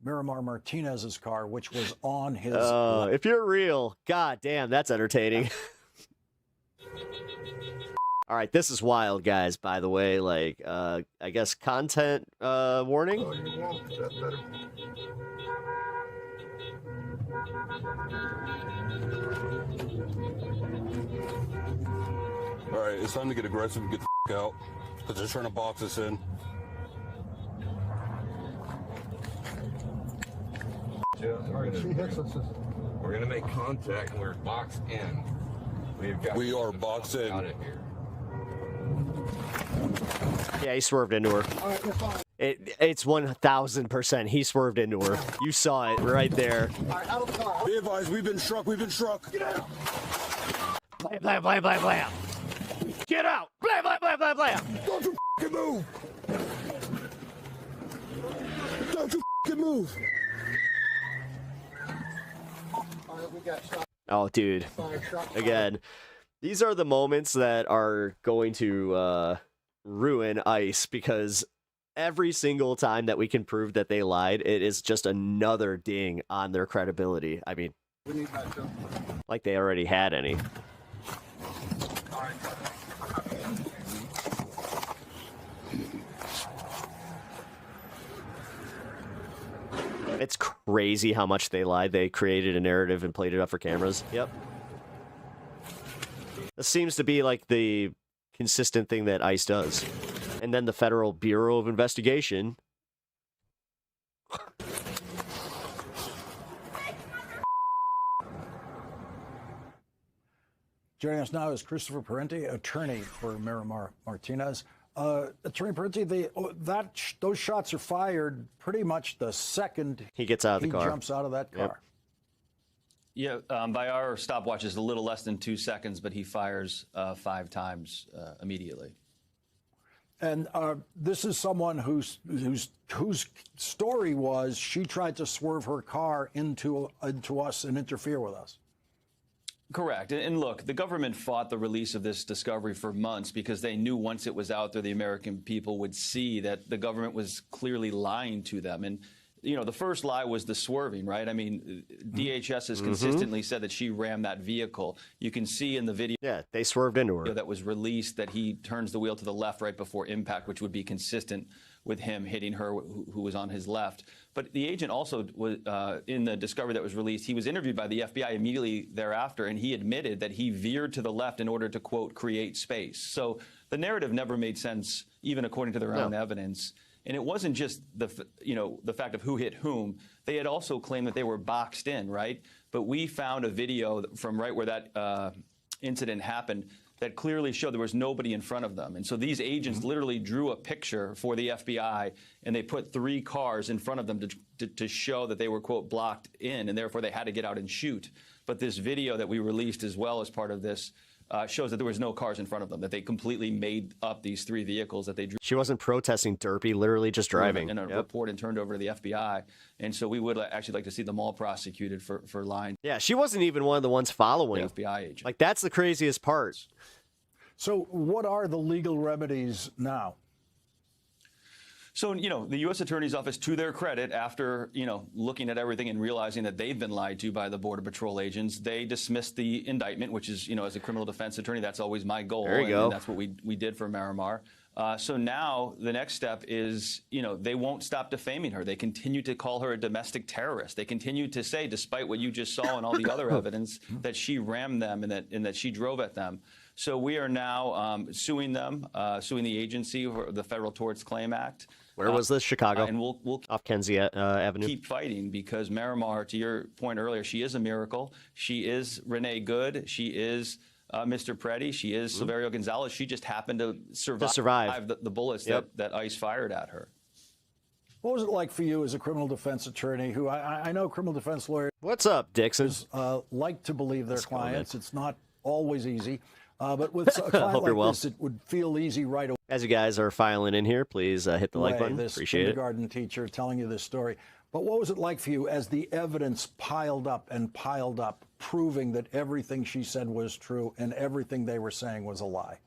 Miramar Martinez's car, which was on his left. If you're real, god damn, that's entertaining. All right, this is wild, guys, by the way. Like, I guess content warning? All right, it's time to get aggressive and get the out, because they're trying to box us in. We're gonna make contact and we're boxed in. We are boxed in. Yeah, he swerved into her. It's 1,000%. He swerved into her. You saw it right there. Be advised, we've been struck. We've been struck. Blam, blam, blam, blam, blam. Get out! Blam, blam, blam, blam, blam. Don't you f***ing move! Don't you f***ing move! Oh, dude. Again, these are the moments that are going to ruin ICE, because every single time that we can prove that they lied, it is just another ding on their credibility. I mean, like they already had any. It's crazy how much they lied. They created a narrative and played it up for cameras. Yep. This seems to be like the consistent thing that ICE does. And then the Federal Bureau of Investigation. Joining us now is Christopher Parenti, attorney for Miramar Martinez. Attorney Parenti, those shots are fired pretty much the second he gets out of the car. He jumps out of that car. Yep. Yeah, by our stopwatch, it's a little less than 2 seconds, but he fires 5 times immediately. And this is someone whose story was she tried to swerve her car into us and interfere with us. Correct. And look, the government fought the release of this discovery for months because they knew once it was out there, the American people would see that the government was clearly lying to them. And, you know, the first lie was the swerving, right? I mean, DHS has consistently said that she rammed that vehicle. You can see in the video. Yeah, they swerved into her. That was released that he turns the wheel to the left right before impact, which would be consistent with him hitting her who was on his left. But the agent also was in the discovery that was released. He was interviewed by the FBI immediately thereafter, and he admitted that he veered to the left in order to, quote, create space. So the narrative never made sense, even according to their own evidence. And it wasn't just the fact of who hit whom. They had also claimed that they were boxed in, right? But we found a video from right where that incident happened that clearly showed there was nobody in front of them. And so these agents literally drew a picture for the FBI, and they put 3 cars in front of them to show that they were, quote, blocked in, and therefore they had to get out and shoot. But this video that we released as well as part of this shows that there was no cars in front of them, that they completely made up these 3 vehicles that they drew. She wasn't protesting derpy, literally just driving. In a report and turned over to the FBI. And so we would actually like to see them all prosecuted for lying. Yeah, she wasn't even one of the ones following. The FBI agent. Like, that's the craziest part. So what are the legal remedies now? So, you know, the U.S. Attorney's Office, to their credit, after, you know, looking at everything and realizing that they've been lied to by the Border Patrol agents, they dismissed the indictment, which is, you know, as a criminal defense attorney, that's always my goal. There you go. And that's what we did for Miramar. So now the next step is, you know, they won't stop defaming her. They continue to call her a domestic terrorist. They continue to say, despite what you just saw and all the other evidence, that she rammed them and that she drove at them. So we are now suing them, suing the agency for the Federal Torts Claim Act. Where was this? Chicago? And we'll off Kenzie Avenue. Keep fighting, because Miramar, to your point earlier, she is a miracle. She is Renee Good. She is Mr. Preddy. She is Silverio Gonzalez. She just happened to survive the bullets that ICE fired at her. What was it like for you as a criminal defense attorney who I know criminal defense lawyers... What's up, Dixon? Like to believe their clients. It's not always easy. But with a client like this, it would feel easy right away. As you guys are filing in here, please hit the like button. Appreciate it. This kindergarten teacher telling you this story. But what was it like for you as the evidence piled up, proving that everything she said was true and everything they were saying was a lie?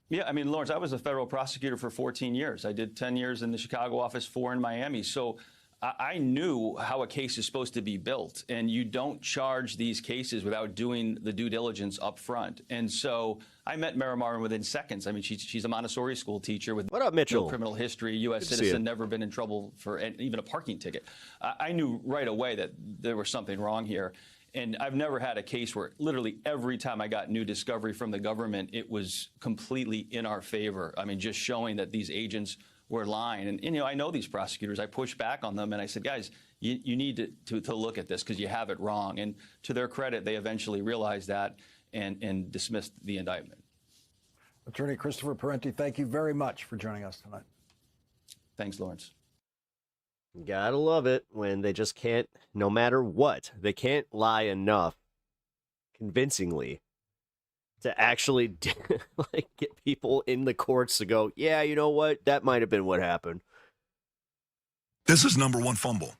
Yeah, I mean, Lawrence, I was a federal prosecutor for 14 years. I did 10 years in the Chicago office, 4 in Miami. So I knew how a case is supposed to be built, and you don't charge these cases without doing the due diligence up front. And so I met Miramar within seconds. I mean, she's a Montessori school teacher with what up, Mitchell? No criminal history, U.S. citizen, never been in trouble for even a parking ticket. I knew right away that there was something wrong here. And I've never had a case where literally every time I got new discovery from the government, it was completely in our favor. I mean, just showing that these agents were lying. And you know, I know these prosecutors. I pushed back on them and I said, guys, you need to look at this because you have it wrong. And to their credit, they eventually realized that and dismissed the indictment. Attorney Christopher Parenti, thank you very much for joining us tonight. Thanks, Lawrence. Gotta love it when they just can't, no matter what, they can't lie enough convincingly to actually like get people in the courts to go, yeah, you know what? That might have been what happened. This is number one fumble.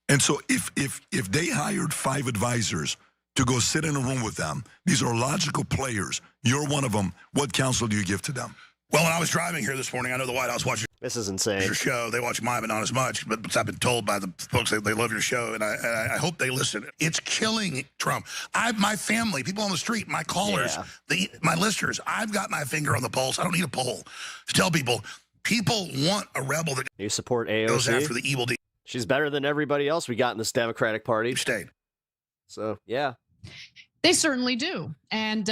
And so if they hired 5 advisors to go sit in a room with them, these are logical players. You're one of them. What counsel do you give to them? Well, when I was driving here this morning, I know the White House watches this is insane. Your show. They watch mine, but not as much. But I've been told by the folks that they love your show, and I hope they listen. It's killing Trump. My family, people on the street, my callers, my listeners. I've got my finger on the pulse. I don't need a poll to tell people. People want a rebel that you support AOC? Goes after the evil deed. She's better than everybody else we got in this Democratic Party. State. So, yeah. They certainly do. And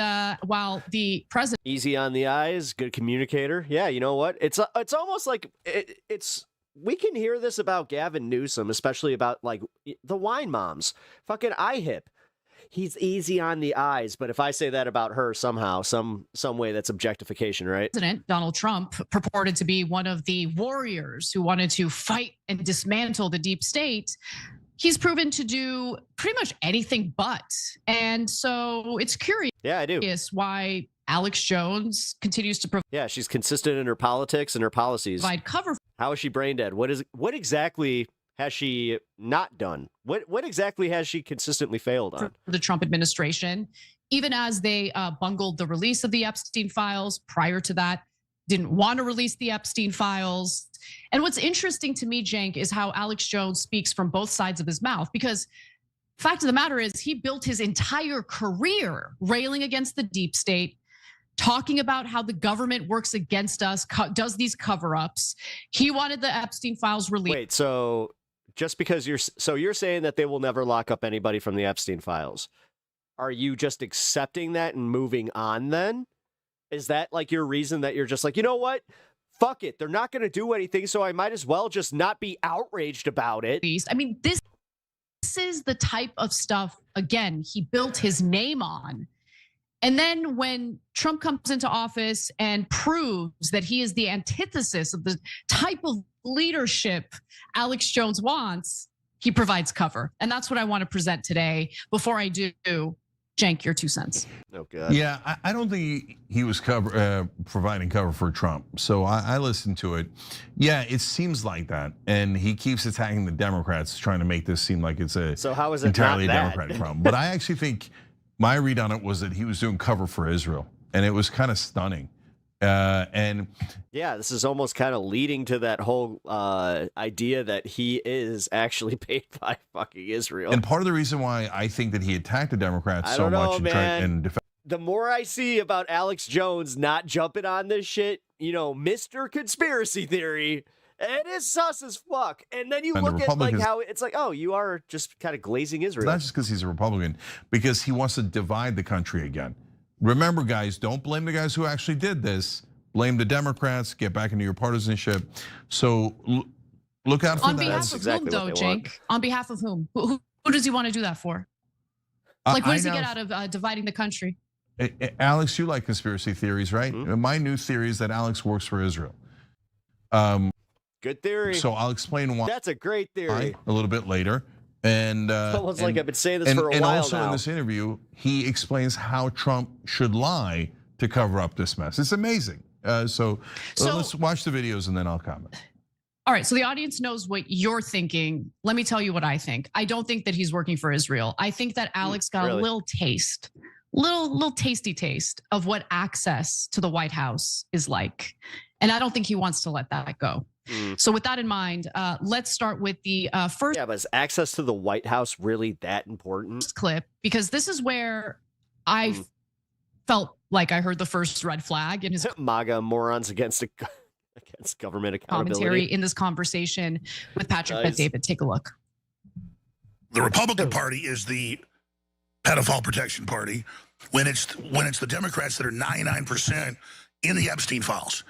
while the president... Easy on the eyes, good communicator. Yeah, you know what? It's almost like it's... We can hear this about Gavin Newsom, especially about, like, the wine moms. Fucking IHIP. He's easy on the eyes, but if I say that about her somehow, some way, that's objectification, right? President Donald Trump purported to be one of the warriors who wanted to fight and dismantle the deep state. He's proven to do pretty much anything but. And so it's curious. Yeah, I do. Why Alex Jones continues to provide. Yeah, she's consistent in her politics and her policies. Provide cover. How is she brain dead? What exactly has she not done? What exactly has she consistently failed on? For the Trump administration, even as they bungled the release of the Epstein files prior to that, didn't want to release the Epstein files. And what's interesting to me, Cenk, is how Alex Jones speaks from both sides of his mouth, because fact of the matter is he built his entire career railing against the deep state, talking about how the government works against us, does these cover-ups. He wanted the Epstein files released. Wait, so just because you're saying that they will never lock up anybody from the Epstein files. Are you just accepting that and moving on then? Is that like your reason that you're just like, you know what? Fuck it. They're not going to do anything, so I might as well just not be outraged about it. I mean, this is the type of stuff, again, he built his name on. And then when Trump comes into office and proves that he is the antithesis of the type of leadership Alex Jones wants, he provides cover. And that's what I want to present today. Before I do, Cenk, your 2 cents. Oh, God. Yeah, I don't think he was providing cover for Trump. So I listened to it. Yeah, it seems like that. And he keeps attacking the Democrats, trying to make this seem like it's how is it entirely not a Democratic problem. But I actually think my read on it was that he was doing cover for Israel. And it was kind of stunning. And yeah, this is almost kind of leading to that whole idea that he is actually paid by fucking Israel. And part of the reason why I think that he attacked the Democrats so much and defended. The more I see about Alex Jones not jumping on this shit, you know, Mr. Conspiracy Theory, it is sus as fuck. And then you look at like how it's like, oh, you are just kind of glazing Israel. Not just because he's a Republican, because he wants to divide the country again. Remember, guys, don't blame the guys who actually did this. Blame the Democrats. Get back into your partisanship. So look out for that. On behalf of whom, though, Cenk? On behalf of whom? Who does he want to do that for? Like, what does he get out of dividing the country? Alex, you like conspiracy theories, right? Mm-hmm. My new theory is that Alex works for Israel. Good theory. So I'll explain why. That's a great theory. A little bit later. And it's almost like I've been saying this for a while now. And also in this interview, he explains how Trump should lie to cover up this mess. It's amazing. So let's watch the videos and then I'll comment. All right, so the audience knows what you're thinking. Let me tell you what I think. I don't think that he's working for Israel. I think that Alex got a little taste, little tasty taste of what access to the White House is like. And I don't think he wants to let that go. So with that in mind, let's start with the first. Yeah, but is access to the White House really that important? Clip, because this is where I felt like I heard the first red flag in his MAGA morons against government accountability commentary in this conversation with Patrick Bet-David. Take a look. The Republican Party is the pedophile protection party when it's the Democrats that are 99% in the Epstein files,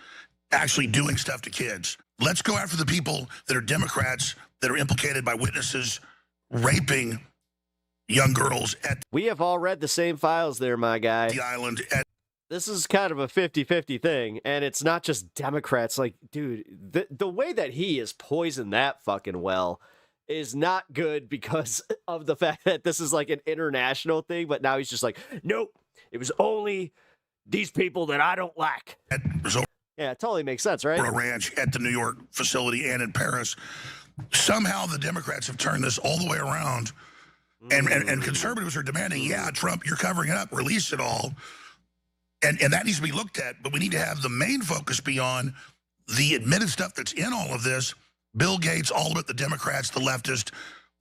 actually doing stuff to kids. Let's go after the people that are Democrats that are implicated by witnesses raping young girls at. We have all read the same files there, my guy. The island. This is kind of a 50-50 thing, and it's not just Democrats. Like, dude, the way that he has poisoned that fucking well is not good because of the fact that this is like an international thing, but now he's just like, nope, it was only these people that I don't like. Yeah, it totally makes sense, right? For a ranch at the New York facility and in Paris. Somehow the Democrats have turned this all the way around, and conservatives are demanding, yeah, Trump, you're covering it up, release it all. And that needs to be looked at, but we need to have the main focus be on the admitted stuff that's in all of this. Bill Gates, all of it, the Democrats, the leftists,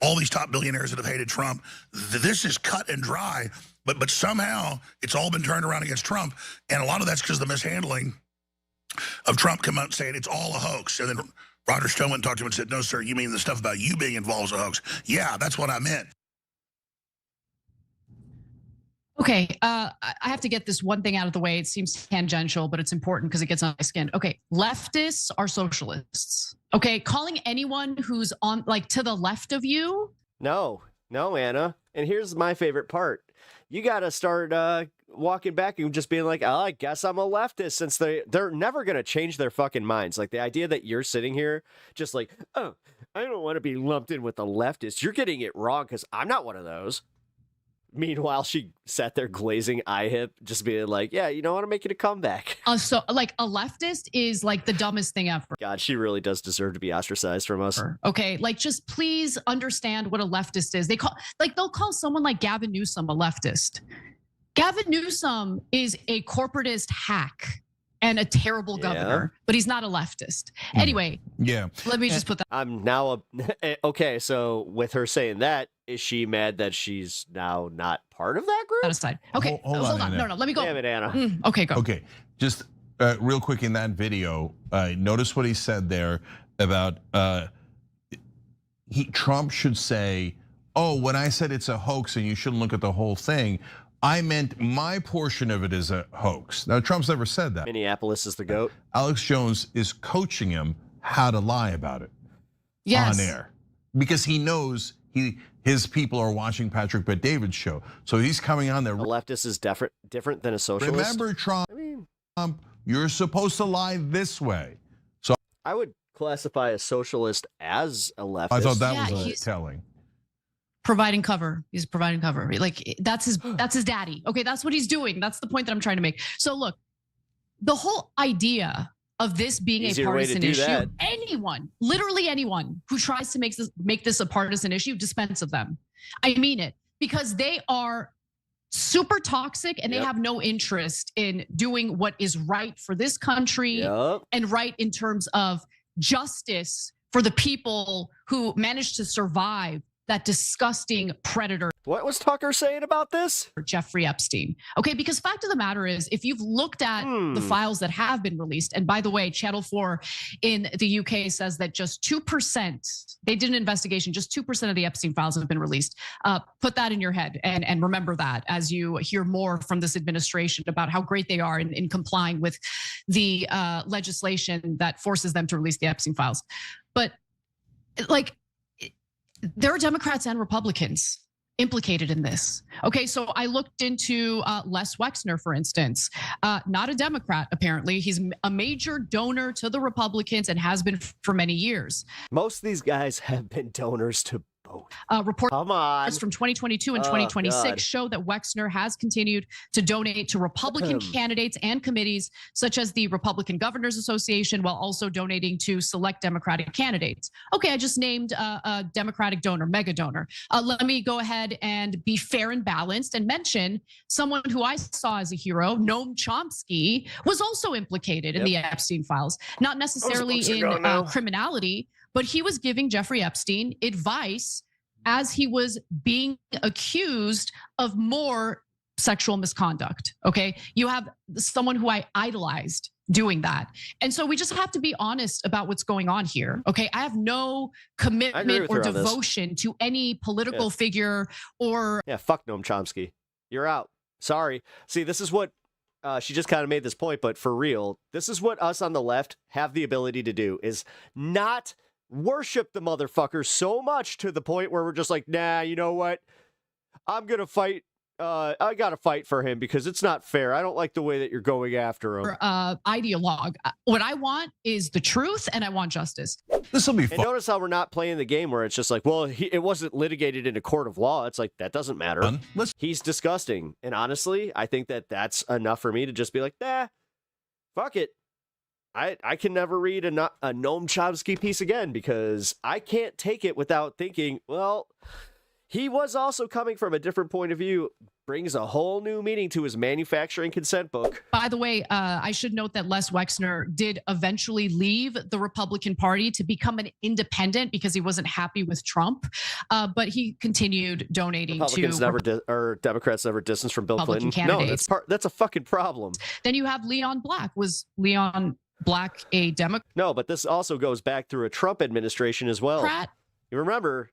all these top billionaires that have hated Trump. This is cut and dry, but somehow it's all been turned around against Trump, and a lot of that's because of the mishandling of Trump coming out saying it's all a hoax. And then Roger Stone went and talked to him and said, no, sir, you mean the stuff about you being involved is a hoax? Yeah, that's what I meant. Okay, I have to get this one thing out of the way. It seems tangential, but it's important because it gets on my skin. Okay, leftists are socialists. Okay, calling anyone who's on like to the left of you. No, Anna. And here's my favorite part. You got to start walking back and just being like, oh, I guess I'm a leftist, since they're never going to change their fucking minds. Like the idea that you're sitting here just like, oh, I don't want to be lumped in with the leftists. You're getting it wrong because I'm not one of those. Meanwhile, she sat there glazing eye hip, just being like, yeah, you know what? I'm making a comeback. So like a leftist is like the dumbest thing ever. God, she really does deserve to be ostracized from us. Okay, like just please understand what a leftist is. They'll call someone like Gavin Newsom a leftist. Gavin Newsom is a corporatist hack and a terrible governor, but he's not a leftist. Anyway, let me just put that. I'm now okay. So with her saying that, is she mad that she's now not part of that group? Aside. Okay, hold on. No, let me go. Damn it, Anna. Okay, go. Okay, just real quick in that video, notice what he said there about Trump should say, oh, when I said it's a hoax and you shouldn't look at the whole thing, I meant my portion of it is a hoax. Now, Trump's never said that. Minneapolis is the GOAT. Alex Jones is coaching him how to lie about it on air, because he knows his people are watching Patrick Bet-David's show. So he's coming on there. A leftist is different than a socialist. Remember, Trump, you're supposed to lie this way. So I would classify a socialist as a leftist. I thought that was telling. Providing cover. He's providing cover. Like that's his daddy. Okay, that's what he's doing. That's the point that I'm trying to make. So look, the whole idea of this being a partisan issue, anyone, literally anyone who tries to make this a partisan issue, dispense of them. I mean it, because they are super toxic and they have no interest in doing what is right for this country and right in terms of justice for the people who managed to survive that disgusting predator. What was Tucker saying about this? Jeffrey Epstein. Okay, because fact of the matter is, if you've looked at the files that have been released, and by the way, Channel 4 in the UK says that just 2%, they did an investigation, just 2% of the Epstein files have been released. Put that in your head and remember that as you hear more from this administration about how great they are in complying with the legislation that forces them to release the Epstein files. But like, there are Democrats and Republicans implicated in this. Okay, so I looked into Les Wexner, for instance, not a Democrat, apparently. He's a major donor to the Republicans and has been for many years. Most of these guys have been donors to both. Reports from 2022 and 2026 show that Wexner has continued to donate to Republican candidates and committees, such as the Republican Governors Association, while also donating to select Democratic candidates. Okay, I just named a Democratic donor, mega donor. Let me go ahead and be fair and balanced and mention someone who I saw as a hero, Noam Chomsky, was also implicated in the Epstein files, not necessarily in criminality, but he was giving Jeffrey Epstein advice as he was being accused of more sexual misconduct. Okay, you have someone who I idolized doing that. And so we just have to be honest about what's going on here. Okay, I have no commitment or devotion to any political figure or. Yeah, fuck Noam Chomsky. You're out. Sorry. See, this is what she just kind of made this point, but for real, this is what us on the left have the ability to do, is not worship the motherfucker so much to the point where we're just like, nah, you know what? I'm going to fight I got to fight for him because it's not fair. I don't like the way that you're going after him. Ideologue. What I want is the truth, and I want justice. This will be fun. And notice how we're not playing the game where it's just like, well, it wasn't litigated in a court of law. It's like, that doesn't matter. He's disgusting. And honestly, I think that that's enough for me to just be like, nah, fuck it. I can never read a Noam Chomsky piece again because I can't take it without thinking, well, he was also coming from a different point of view, brings a whole new meaning to his manufacturing consent book. By the way, I should note that Les Wexner did eventually leave the Republican Party to become an independent because he wasn't happy with Trump, but he continued donating to Democrats never distanced from Bill Republican Clinton. candidates. No, that's a fucking problem. Then you have Leon Black. Was Leon Black a Democrat? No, but this also goes back through a Trump administration as well. You remember,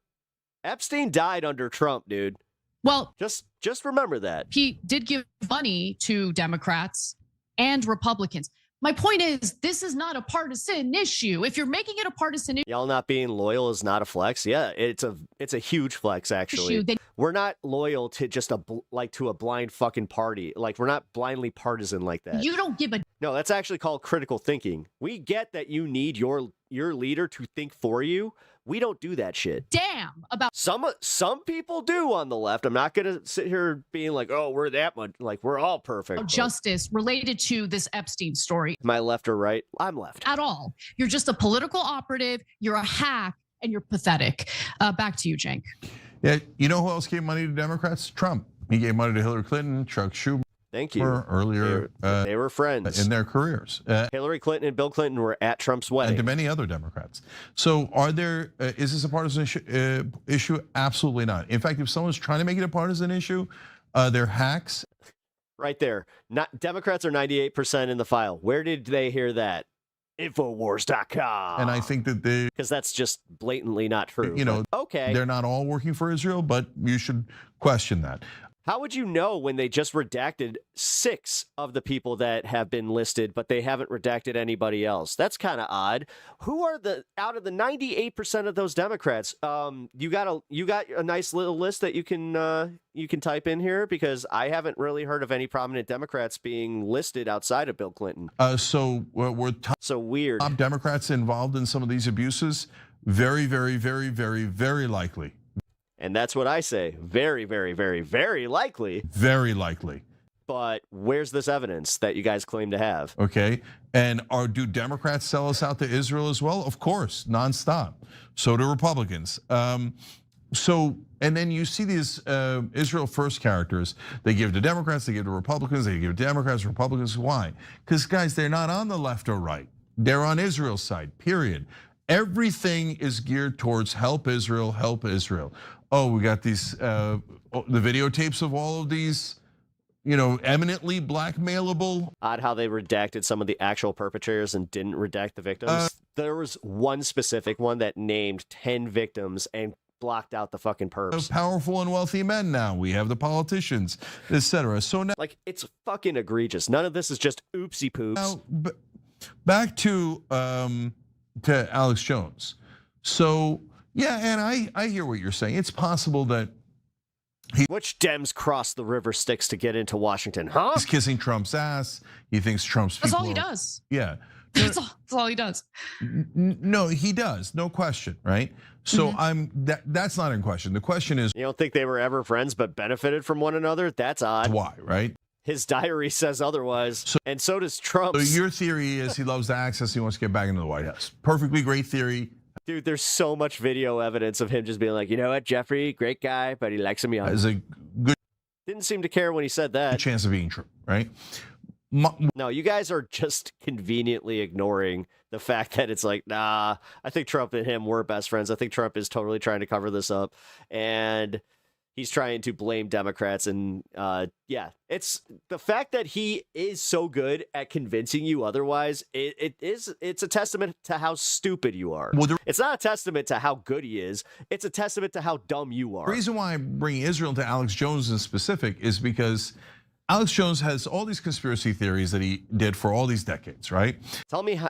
Epstein died under Trump, dude. Well, just remember that. He did give money to Democrats and Republicans. My point is, this is not a partisan issue. If you're making it a partisan issue, y'all not being loyal is not a flex. Yeah, it's a huge flex actually. We're not loyal to just to a blind fucking party. Like, we're not blindly partisan like that. You don't give a... No, that's actually called critical thinking. We get that you need your leader to think for you. We don't do that shit. Damn about some people do on the left. I'm not gonna sit here being like, oh, we're that much, like we're all perfect. Justice related to this Epstein story. Am I left or right? I'm left. At all. You're just a political operative. You're a hack, and you're pathetic. Back to you, Cenk. Yeah, you know who else gave money to Democrats? Trump. He gave money to Hillary Clinton, Chuck Schumer. Thank you. Earlier, they were friends in their careers. Hillary Clinton and Bill Clinton were at Trump's wedding. And to many other Democrats. So is this a partisan issue? Absolutely not. In fact, if someone's trying to make it a partisan issue, they're hacks. Right there. Democrats are 98% in the file. Where did they hear that? Infowars.com. And I think that because that's just blatantly not true. You know, okay. They're not all working for Israel, but you should question that. How would you know when they just redacted 6 of the people that have been listed, but they haven't redacted anybody else? That's kind of odd. Who are out of the 98% of those Democrats? You got a nice little list that you can type in here, because I haven't really heard of any prominent Democrats being listed outside of Bill Clinton. So we're so weird. Top Democrats involved in some of these abuses? Very, very, very, very, very likely. And that's what I say. Very, very, very, very likely. Very likely. But where's this evidence that you guys claim to have? Okay. And do Democrats sell us out to Israel as well? Of course, nonstop. So do Republicans. And then you see these Israel first characters. They give to Democrats, they give to Republicans, they give to Democrats, Republicans. Why? Because, guys, they're not on the left or right. They're on Israel's side, period. Everything is geared towards help Israel, help Israel. Oh, we got these, the videotapes of all of these, eminently blackmailable. Odd how they redacted some of the actual perpetrators and didn't redact the victims. There was one specific one that named 10 victims and blocked out the fucking perps. Powerful and wealthy men now. We have the politicians, etc. So now, like, it's fucking egregious. None of this is just oopsie poops. Now, back to Alex Jones. So, yeah, and I hear what you're saying. It's possible that which Dems cross the river Styx to get into Washington, huh? He's kissing Trump's ass. He thinks Trump's people. That's all he does. Yeah. That's all he does. No, he does. No question, right? So that's not in question. The question is, you don't think they were ever friends but benefited from one another? That's odd. Why, right? His diary says otherwise, and so does Trump's. So your theory is he loves the access. He wants to get back into the White House. Perfectly great theory. Dude, there's so much video evidence of him just being like, you know what, Jeffrey, great guy, but he likes him young. As a good. Didn't seem to care when he said that. Chance of being true, right? No, you guys are just conveniently ignoring the fact that it's like, nah, I think Trump and him were best friends. I think Trump is totally trying to cover this up. And he's trying to blame Democrats. And yeah, it's the fact that he is so good at convincing you otherwise. It's a testament to how stupid you are. Well, it's not a testament to how good he is. It's a testament to how dumb you are. The reason why I bring Israel to Alex Jones in specific is because Alex Jones has all these conspiracy theories that he did for all these decades, right? Tell me how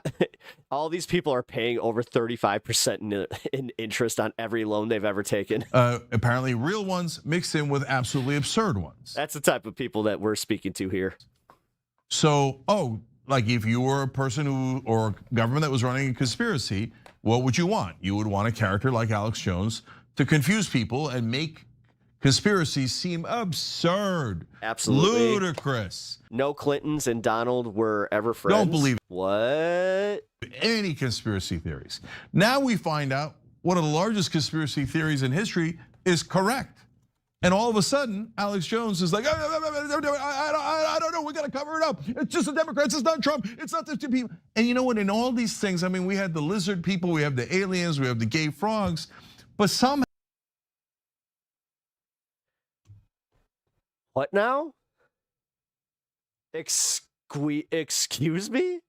all these people are paying over 35% in interest on every loan they've ever taken. Apparently real ones mixed in with absolutely absurd ones. That's the type of people that we're speaking to here. So, like if you were a person or government that was running a conspiracy, what would you want? You would want a character like Alex Jones to confuse people and make conspiracies seem absurd. Absolutely. Ludicrous. No Clintons and Donald were ever friends. Don't believe what? Any conspiracy theories. Now we find out one of the largest conspiracy theories in history is correct. And all of a sudden, Alex Jones is like, I don't know, we gotta cover it up. It's just the Democrats, it's not Trump, it's not the two people. And you know what, in all these things, I mean, we had the lizard people, we have the aliens, we have the gay frogs, but somehow. What now? Excuse me?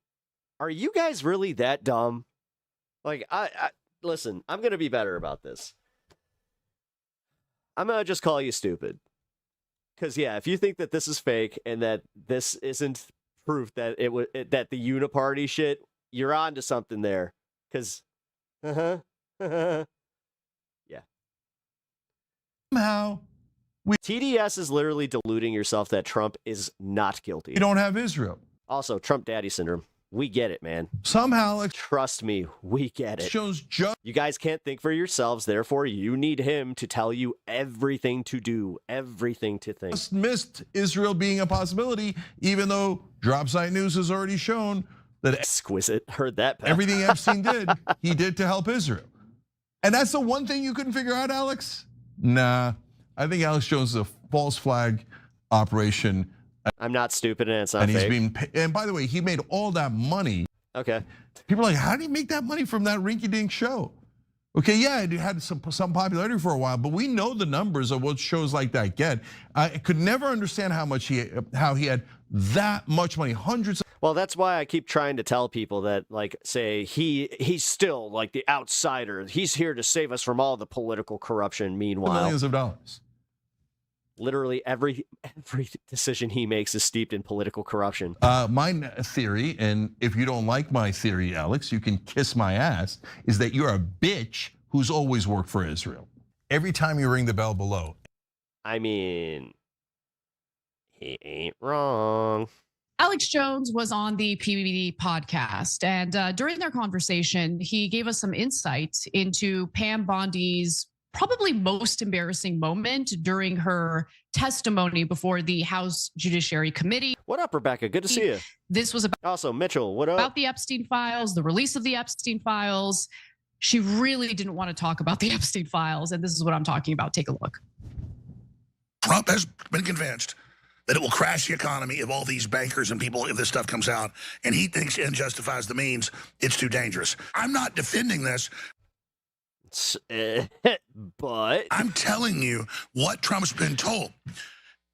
Are you guys really that dumb? Like, I listen, I'm gonna be better about this. I'm gonna just call you stupid. Because yeah, if you think that this is fake and that this isn't proof that that the uniparty shit, you're on to something there. Because, yeah. Somehow, TDS is literally deluding yourself that Trump is not guilty. You don't have Israel. Also, Trump daddy syndrome. We get it, man. Somehow, trust me, we get it. Shows just you guys can't think for yourselves, therefore you need him to tell you everything to do, everything to think. Just missed Israel being a possibility, even though Drop Site News has already shown that exquisite. Heard that, Pat. Everything Epstein did, he did to help Israel. And that's the one thing you couldn't figure out, Alex? Nah, I think Alex Jones is a false flag operation. I'm not stupid and it's not and fake. He's being, and by the way, he made all that money. Okay. People are like, how did he make that money from that rinky-dink show? Okay, yeah, it had some popularity for a while, but we know the numbers of what shows like that get. I could never understand how he had that much money, hundreds. Well, that's why I keep trying to tell people that, like, say he's still like the outsider. He's here to save us from all the political corruption. Meanwhile, millions of dollars. Literally every decision he makes is steeped in political corruption. My theory, and if you don't like my theory, Alex, you can kiss my ass, is that you're a bitch who's always worked for Israel. Every time you ring the bell below. I mean, he ain't wrong. Alex Jones was on the PBD podcast, and during their conversation, he gave us some insights into Pam Bondi's probably most embarrassing moment during her testimony before the House Judiciary Committee. What up, Rebecca? Good to see you. This was about also Mitchell. What up? About the Epstein files, the release of the Epstein files. She really didn't want to talk about the Epstein files, and this is what I'm talking about. Take a look. Trump has been convinced that it will crash the economy if all these bankers and people, if this stuff comes out, and he thinks end justifies the means, it's too dangerous. I'm not defending this. But I'm telling you what Trump's been told.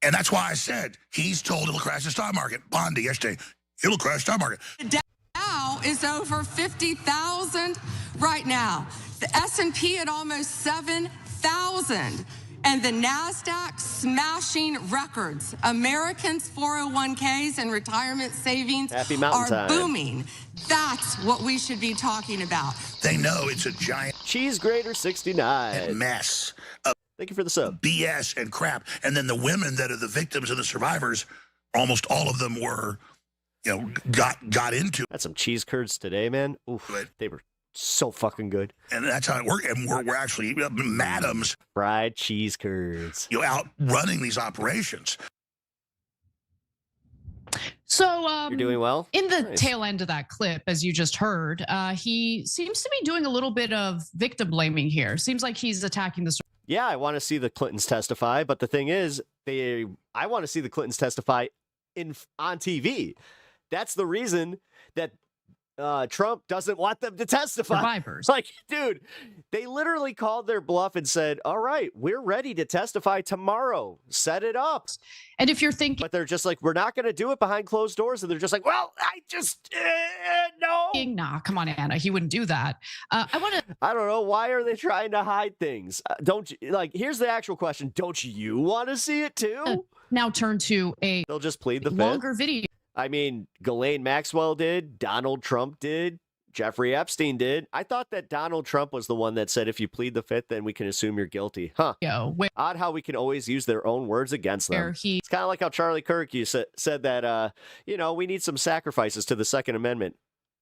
And that's why I said he's told it'll crash the stock market. Bondi yesterday, it'll crash the stock market. The Dow is over 50,000 right now. The S&P at almost 7,000. And the NASDAQ smashing records. Americans' 401ks and retirement savings are booming. That's what we should be talking about. They know it's a giant cheese grater 69 mess. Thank you for the sub. BS and crap. And then the women that are the victims and the survivors, almost all of them were, got into. Had some cheese curds today, man. Oof, they were so fucking good. And that's how it worked. And we're actually madams. Fried cheese curds. Out running these operations. So you're doing well. In the tail end of that clip, as you just heard, he seems to be doing a little bit of victim blaming here. Seems like he's attacking the. Yeah, I want to see the Clintons testify, but the thing is, I want to see the Clintons testify on TV. That's the reason that Trump doesn't want them to testify. Survivors. Like, dude, they literally called their bluff and said, all right, we're ready to testify tomorrow. Set it up. And if you're thinking, but they're just like, we're not going to do it behind closed doors. And they're just like, well, I just, no. Nah, come on, Anna. He wouldn't do that. I don't know. Why are they trying to hide things? Don't you, like, here's the actual question. Don't you want to see it too? now turn to a They'll just plead the longer fifth. video. I mean, Ghislaine Maxwell did, Donald Trump did, Jeffrey Epstein did. I thought that Donald Trump was the one that said, if you plead the fifth, then we can assume you're guilty. Huh. Odd how we can always use their own words against them. It's kind of like how Charlie Kirk said that, we need some sacrifices to the Second Amendment.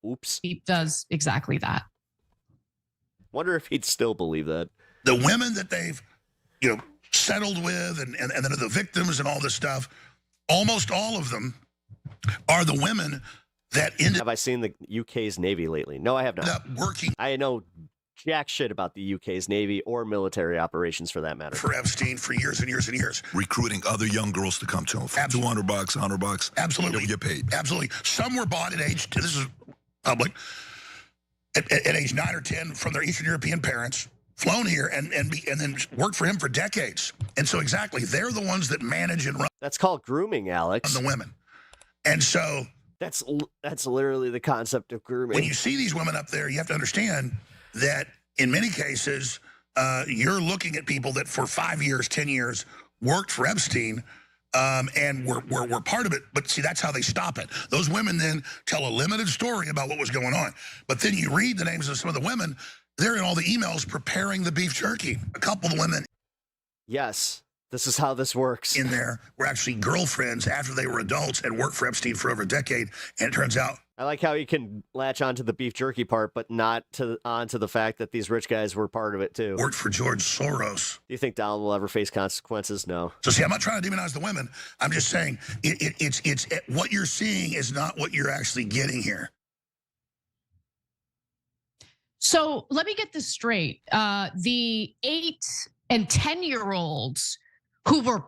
Oops. He does exactly that. Wonder if he'd still believe that. The women that they've, settled with and then are the victims and all this stuff, almost all of them are the women that ended. Have I seen the UK's Navy lately? No, I have not. Working. I know jack shit about the UK's Navy or military operations for that matter. For Epstein for years and years and years. Recruiting other young girls to come to him for $200, $100. Absolutely. They'll get paid. Absolutely. Some were bought at age, this is public, at age 9 or 10 from their Eastern European parents, flown here and then worked for him for decades. And so exactly, they're the ones that manage and run. That's called grooming, Alex. On the women. And so that's literally the concept of grooming. When you see these women up there, you have to understand that in many cases, you're looking at people that for 5 years, 10 years worked for Epstein and were part of it. But see, that's how they stop it. Those women then tell a limited story about what was going on. But then you read the names of some of the women, they're in all the emails preparing the beef jerky. A couple of the women. Yes. This is how this works. In there were actually girlfriends after they were adults and worked for Epstein for over a decade. And it turns out. I like how you can latch onto the beef jerky part, but not onto the fact that these rich guys were part of it too. Worked for George Soros. Do you think Donald will ever face consequences? No. So see, I'm not trying to demonize the women. I'm just saying it's what you're seeing is not what you're actually getting here. So let me get this straight. The 8 and 10-year-olds who were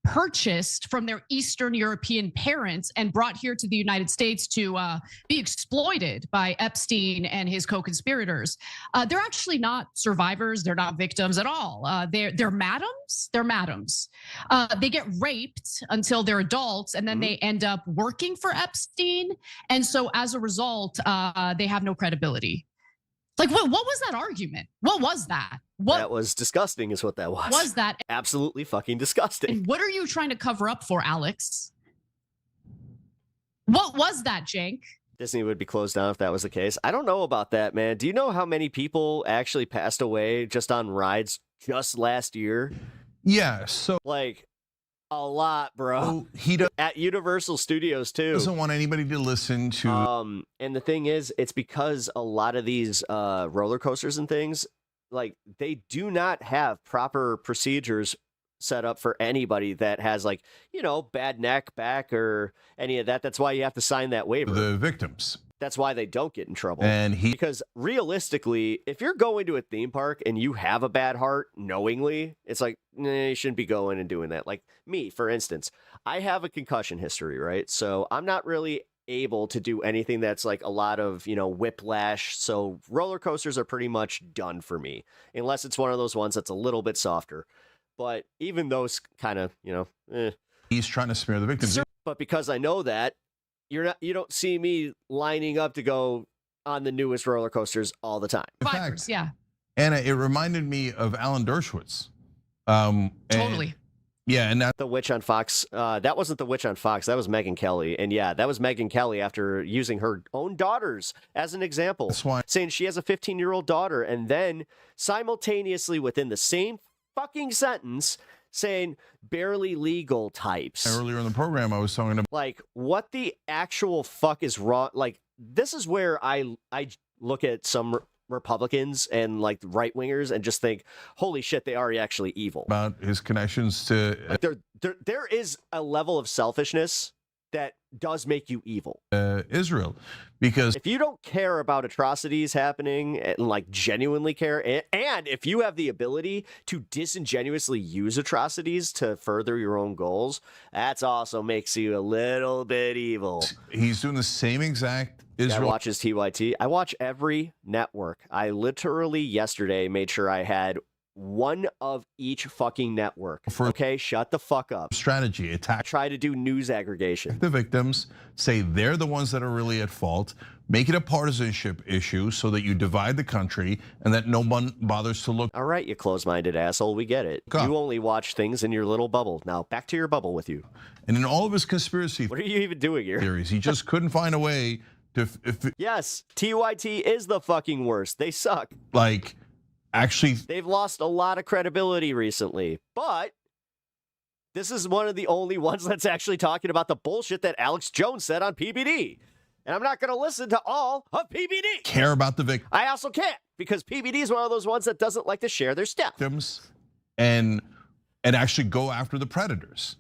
purchased from their Eastern European parents and brought here to the United States to be exploited by Epstein and his co-conspirators. They're actually not survivors. They're not victims at all. They're madams. They're madams. They get raped until they're adults, and then they end up working for Epstein. And so as a result, they have no credibility. Like, what was that argument? What was that? That was disgusting is what that was. Was that absolutely fucking disgusting? And what are you trying to cover up for, Alex? What was that, Jank? Disney would be closed down if that was the case. I don't know about that, man. Do you know how many people actually passed away just on rides just last year? Yeah, so like a lot, bro. He does at Universal Studios too. Doesn't want anybody to listen to. And the thing is, it's because a lot of these roller coasters and things, like they do not have proper procedures set up for anybody that has like, bad neck, back, or any of that. That's why you have to sign that waiver. The victims. That's why they don't get in trouble. Because realistically, if you're going to a theme park and you have a bad heart knowingly, it's like, you shouldn't be going and doing that. Like me, for instance, I have a concussion history, right? So I'm not really able to do anything that's like a lot of, whiplash. So roller coasters are pretty much done for me, unless it's one of those ones that's a little bit softer. But even those kind of, He's trying to smear the victims. But because I know that, you don't see me lining up to go on the newest roller coasters all the time. Survivors, yeah. Anna, it reminded me of Alan Dershowitz. Totally. Yeah, and the witch on Fox. That wasn't the witch on Fox. That was Megyn Kelly. And yeah, that was Megyn Kelly after using her own daughters as an example. That's why. Saying she has a 15-year-old daughter, and then simultaneously within the same fucking sentence saying barely legal types. Earlier in the program, I was talking about like what the actual fuck is wrong. Like this is where I look at some Republicans and like right wingers and just think, holy shit, they are actually evil. About his connections to like there is a level of selfishness that does make you evil. Israel, because if you don't care about atrocities happening and like genuinely care, and if you have the ability to disingenuously use atrocities to further your own goals, that's also makes you a little bit evil. He's doing the same exact Israel. I watches TYT. I watch every network. I literally yesterday made sure I had one of each fucking network. Okay, shut the fuck up. Strategy, attack. Try to do news aggregation. The victims, say they're the ones that are really at fault. Make it a partisanship issue so that you divide the country and that no one bothers to look. All right, you close-minded asshole, we get it. You only watch things in your little bubble. Now, back to your bubble with you. And in all of his conspiracy what are you even doing here? theories, he just couldn't find a way to. Yes, TYT is the fucking worst. They suck. Like, actually. They've lost a lot of credibility recently, but this is one of the only ones that's actually talking about the bullshit that Alex Jones said on PBD. And I'm not going to listen to all of PBD. Care about the victims. I also can't, because PBD is one of those ones that doesn't like to share their stuff. And actually go after the predators.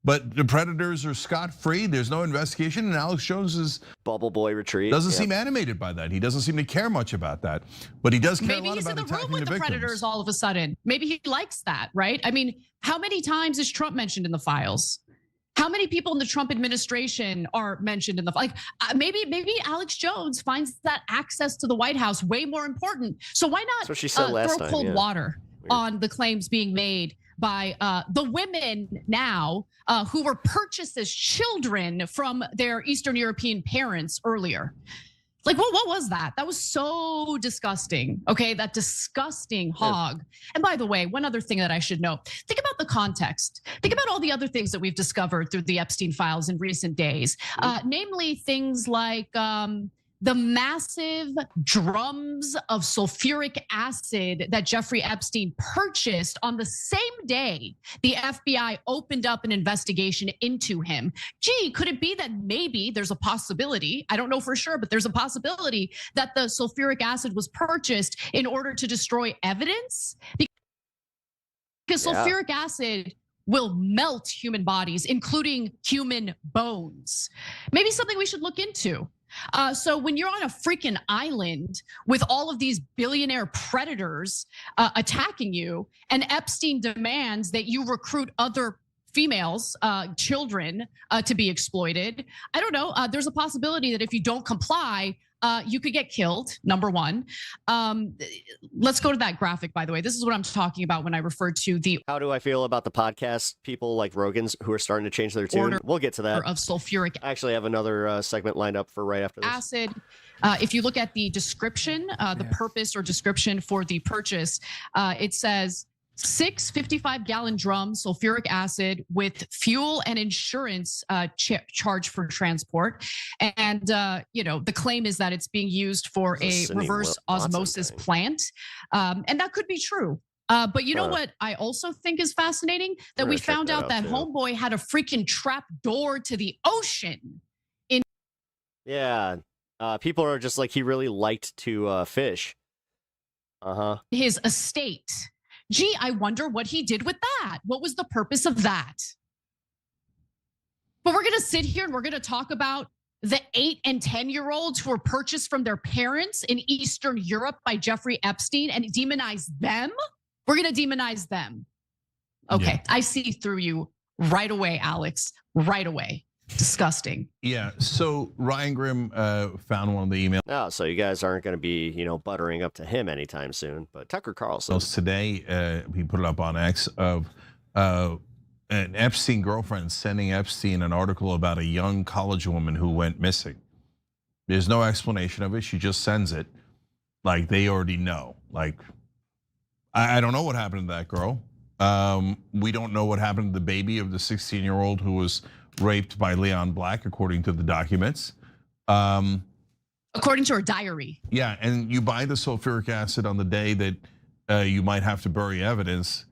But the predators are scot-free. There's no investigation. And Alex Jones is bubble boy retreat. Doesn't seem animated by that. He doesn't seem to care much about that. But he does care a lot about attacking the victims. Maybe he's in the room with the predators all of a sudden. Maybe he likes that, right? I mean, how many times is Trump mentioned in the files? How many people in the Trump administration are mentioned in the maybe Alex Jones finds that access to the White House way more important. So why not That's what she said last throw time, cold yeah. water on the claims being made by the women now who were purchased as children from their Eastern European parents earlier? Like, what was that? That was so disgusting. Okay, that disgusting hog. And by the way, one other thing that I should know, think about the context. Think about all the other things that we've discovered through the Epstein files in recent days. Namely things like the massive drums of sulfuric acid that Jeffrey Epstein purchased on the same day the FBI opened up an investigation into him. Gee, could it be that maybe there's a possibility, I don't know for sure, but there's a possibility that the sulfuric acid was purchased in order to destroy evidence? Because sulfuric acid will melt human bodies, including human bones. Maybe something we should look into. So when you're on a freaking island with all of these billionaire predators attacking you, and Epstein demands that you recruit other females, children, to be exploited, I don't know. There's a possibility that if you don't comply, you could get killed, number one. Let's go to that graphic, by the way. This is what I'm talking about when I refer to the... How do I feel about the podcast people like Rogan's who are starting to change their tune? We'll get to that. Of sulfuric. I actually have another segment lined up for right after this. Acid. If you look at the description, the purpose or description for the purchase, it says 6 55-gallon drums, sulfuric acid with fuel and insurance charge for transport. And, the claim is that it's being used for a reverse osmosis plant. And that could be true. But you know what I also think is fascinating? That we found out that homeboy had a freaking trap door to the ocean. Yeah. People are just like, he really liked to fish. His estate. Gee, I wonder what he did with that. What was the purpose of that? But we're going to sit here and we're going to talk about the 8 and 10-year-olds who were purchased from their parents in Eastern Europe by Jeffrey Epstein and demonize them? We're going to demonize them. Okay, I see through you right away, Alex, right away. Disgusting. Yeah, so Ryan Grimm found one of the emails. Oh, so you guys aren't going to be, buttering up to him anytime soon. But Tucker Carlson. Today, he put it up on X of an Epstein girlfriend sending Epstein an article about a young college woman who went missing. There's no explanation of it. She just sends it like they already know. Like, I don't know what happened to that girl. We don't know what happened to the baby of the 16-year-old who was raped by Leon Black, according to the documents. According to her diary. Yeah, and you buy the sulfuric acid on the day that you might have to bury evidence.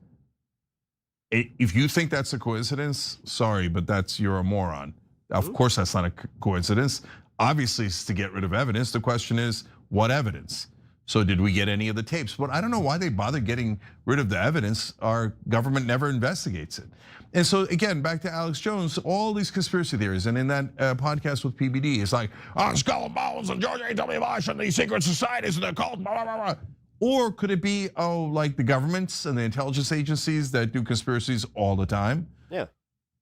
If you think that's a coincidence, sorry, but you're a moron. Of course, that's not a coincidence. Obviously, it's to get rid of evidence. The question is, what evidence? So did we get any of the tapes? But I don't know why they bother getting rid of the evidence. Our government never investigates it. And so again, back to Alex Jones, all these conspiracy theories. And in that podcast with PBD, it's like, Skull and Bones and George H.W. Bush and these secret societies and the cult, blah, blah, blah, blah. Or could it be, like the governments and the intelligence agencies that do conspiracies all the time? Yeah.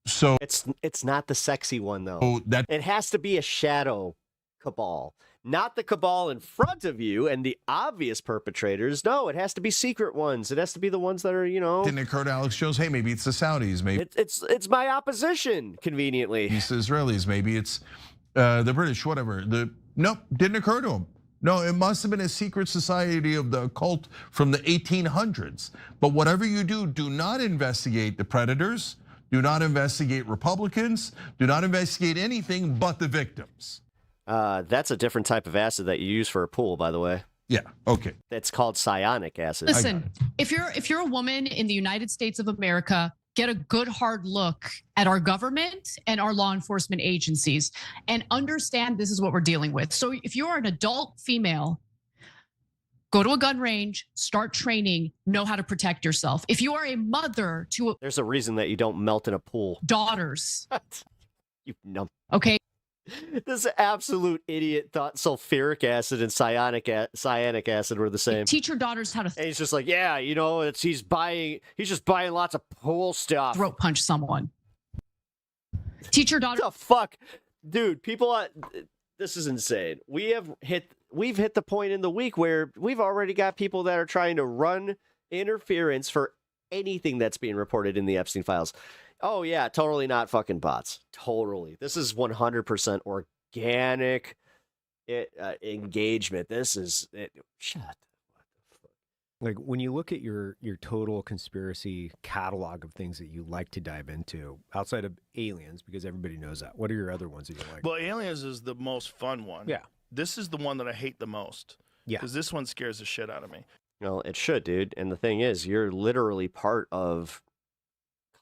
So it's not the sexy one though. It has to be a shadow cabal. Not the cabal in front of you and the obvious perpetrators. No, it has to be secret ones. It has to be the ones that are, Didn't occur to Alex Jones, hey, maybe it's the Saudis, maybe it's my opposition, conveniently. it's the Israelis, maybe it's the British, whatever. Nope, didn't occur to him. No, it must have been a secret society of the occult from the 1800s. But whatever you do, do not investigate the predators, do not investigate Republicans, do not investigate anything but the victims. That's a different type of acid that you use for a pool, by the way. Yeah, okay. It's called cyanic acid. Listen, if you're a woman in the United States of America, get a good hard look at our government and our law enforcement agencies and understand this is what we're dealing with. So if you're an adult female, go to a gun range, start training, know how to protect yourself. If you are a mother to there's a reason that you don't melt in a pool. Daughters. You numb. Okay. This absolute idiot thought sulfuric acid and cyanic acid were the same. Teach your daughters how to. And he's just like, yeah, he's just buying lots of pool stuff. Throat punch someone. Teach your daughter. What the fuck, dude? This is insane. We've hit the point in the week where we've already got people that are trying to run interference for anything that's being reported in the Epstein files. Oh, yeah, totally not fucking bots. Totally. This is 100% organic engagement. This is it. Shut. Like when you look at your total conspiracy catalog of things that you like to dive into outside of aliens, because everybody knows that. What are your other ones that you like? Well, aliens is the most fun one. Yeah. This is the one that I hate the most. Yeah. Because this one scares the shit out of me. Well, it should, dude. And the thing is, you're literally part of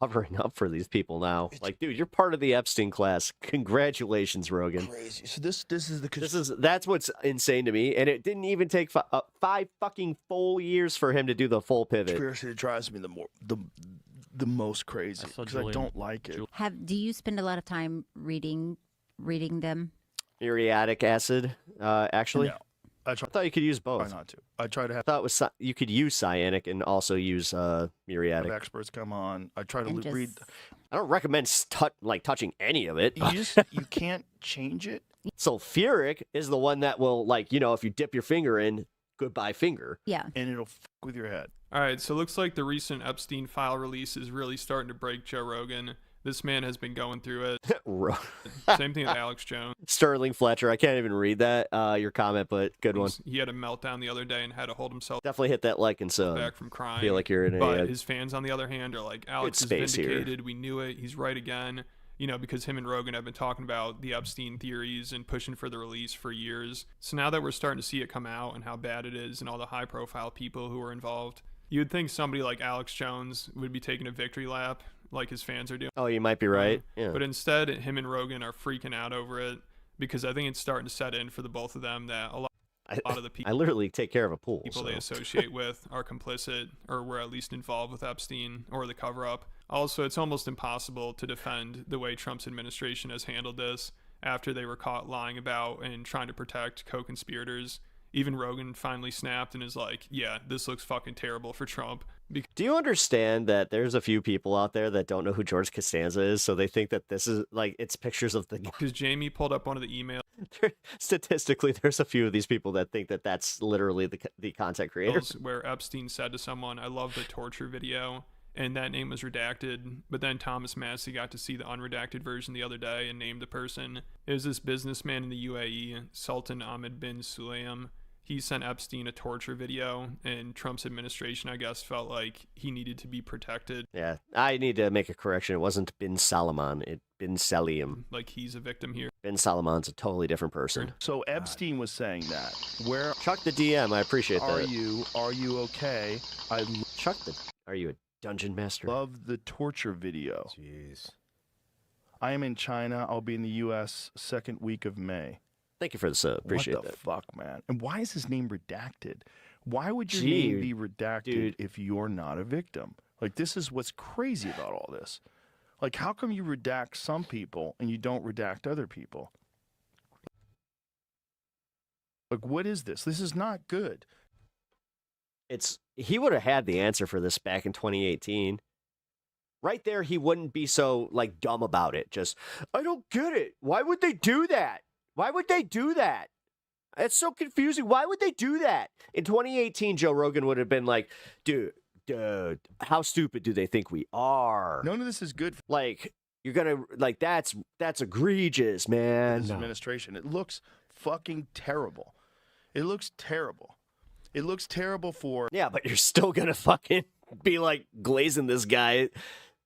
covering up for these people now. Like, dude, you're part of the Epstein class. Congratulations, Rogan. Crazy. So this is that's what's insane to me. And it didn't even take 5 fucking full years for him to do the full pivot. Conspiracy that drives me the most crazy because I don't like it. Do you spend a lot of time reading them? Muriatic acid, actually. No. I thought you could use both. Try not to. I try to have. I thought it was you could use cyanic and also use muriatic. Have experts come on. I try to read. I don't recommend touching any of it. You can't change it. Sulfuric is the one that will, if you dip your finger in, goodbye finger. Yeah. And it'll fuck with your head. All right, so it looks like the recent Epstein file release is really starting to break Joe Rogan. This man has been going through it. Same thing with Alex Jones. Sterling Fletcher. I can't even read that, your comment, but good one. He had a meltdown the other day and had to hold himself Definitely hit that like and sub. back from crying. Feel like you're in But his fans, on the other hand, are like, Alex is vindicated. Here. We knew it. He's right again. Because him and Rogan have been talking about the Epstein theories and pushing for the release for years. So now that we're starting to see it come out and how bad it is and all the high-profile people who are involved, you would think somebody like Alex Jones would be taking a victory lap like his fans are doing. Oh, you might be right. Yeah. But instead, him and Rogan are freaking out over it because I think it's starting to set in for the both of them that a lot of the people I literally take care of a pool. They associate with are complicit or were at least involved with Epstein or the cover-up. Also, it's almost impossible to defend the way Trump's administration has handled this after they were caught lying about and trying to protect co-conspirators. Even Rogan finally snapped and is like, yeah, this looks fucking terrible for Trump. Do you understand that there's a few people out there that don't know who George Costanza is, so they think that this is it's pictures of the... Because Jamie pulled up one of the emails. Statistically, there's a few of these people that think that that's literally the content creator. Where Epstein said to someone, I love the torture video, and that name was redacted. But then Thomas Massey got to see the unredacted version the other day and named the person. It was this businessman in the UAE, Sultan Ahmed bin Sulayem. He sent Epstein a torture video, and Trump's administration, I guess, felt like he needed to be protected. Yeah, I need to make a correction. It wasn't bin Salman, it bin Salim. Like he's a victim here. Bin Salman's a totally different person. So Epstein was saying that. Chuck the DM, I appreciate that. Are you okay? Are you a dungeon master? Love the torture video. Jeez. I am in China. I'll be in the U.S. second week of May. Thank you for the sub. Appreciate that. What the fuck, man? And why is his name redacted? Why would your name be redacted if you're not a victim? Like, this is what's crazy about all this. Like, how come you redact some people and you don't redact other people? Like, what is this? This is not good. He would have had the answer for this back in 2018. Right there, he wouldn't be so, dumb about it. Just, I don't get it. Why would they do that? Why would they do that? It's so confusing. Why would they do that? In 2018, Joe Rogan would have been like, dude, how stupid do they think we are? None of this is good. Like, you're gonna like that's egregious, man. This administration. It looks fucking terrible. It looks terrible. It looks terrible for but you're still gonna fucking be like glazing this guy,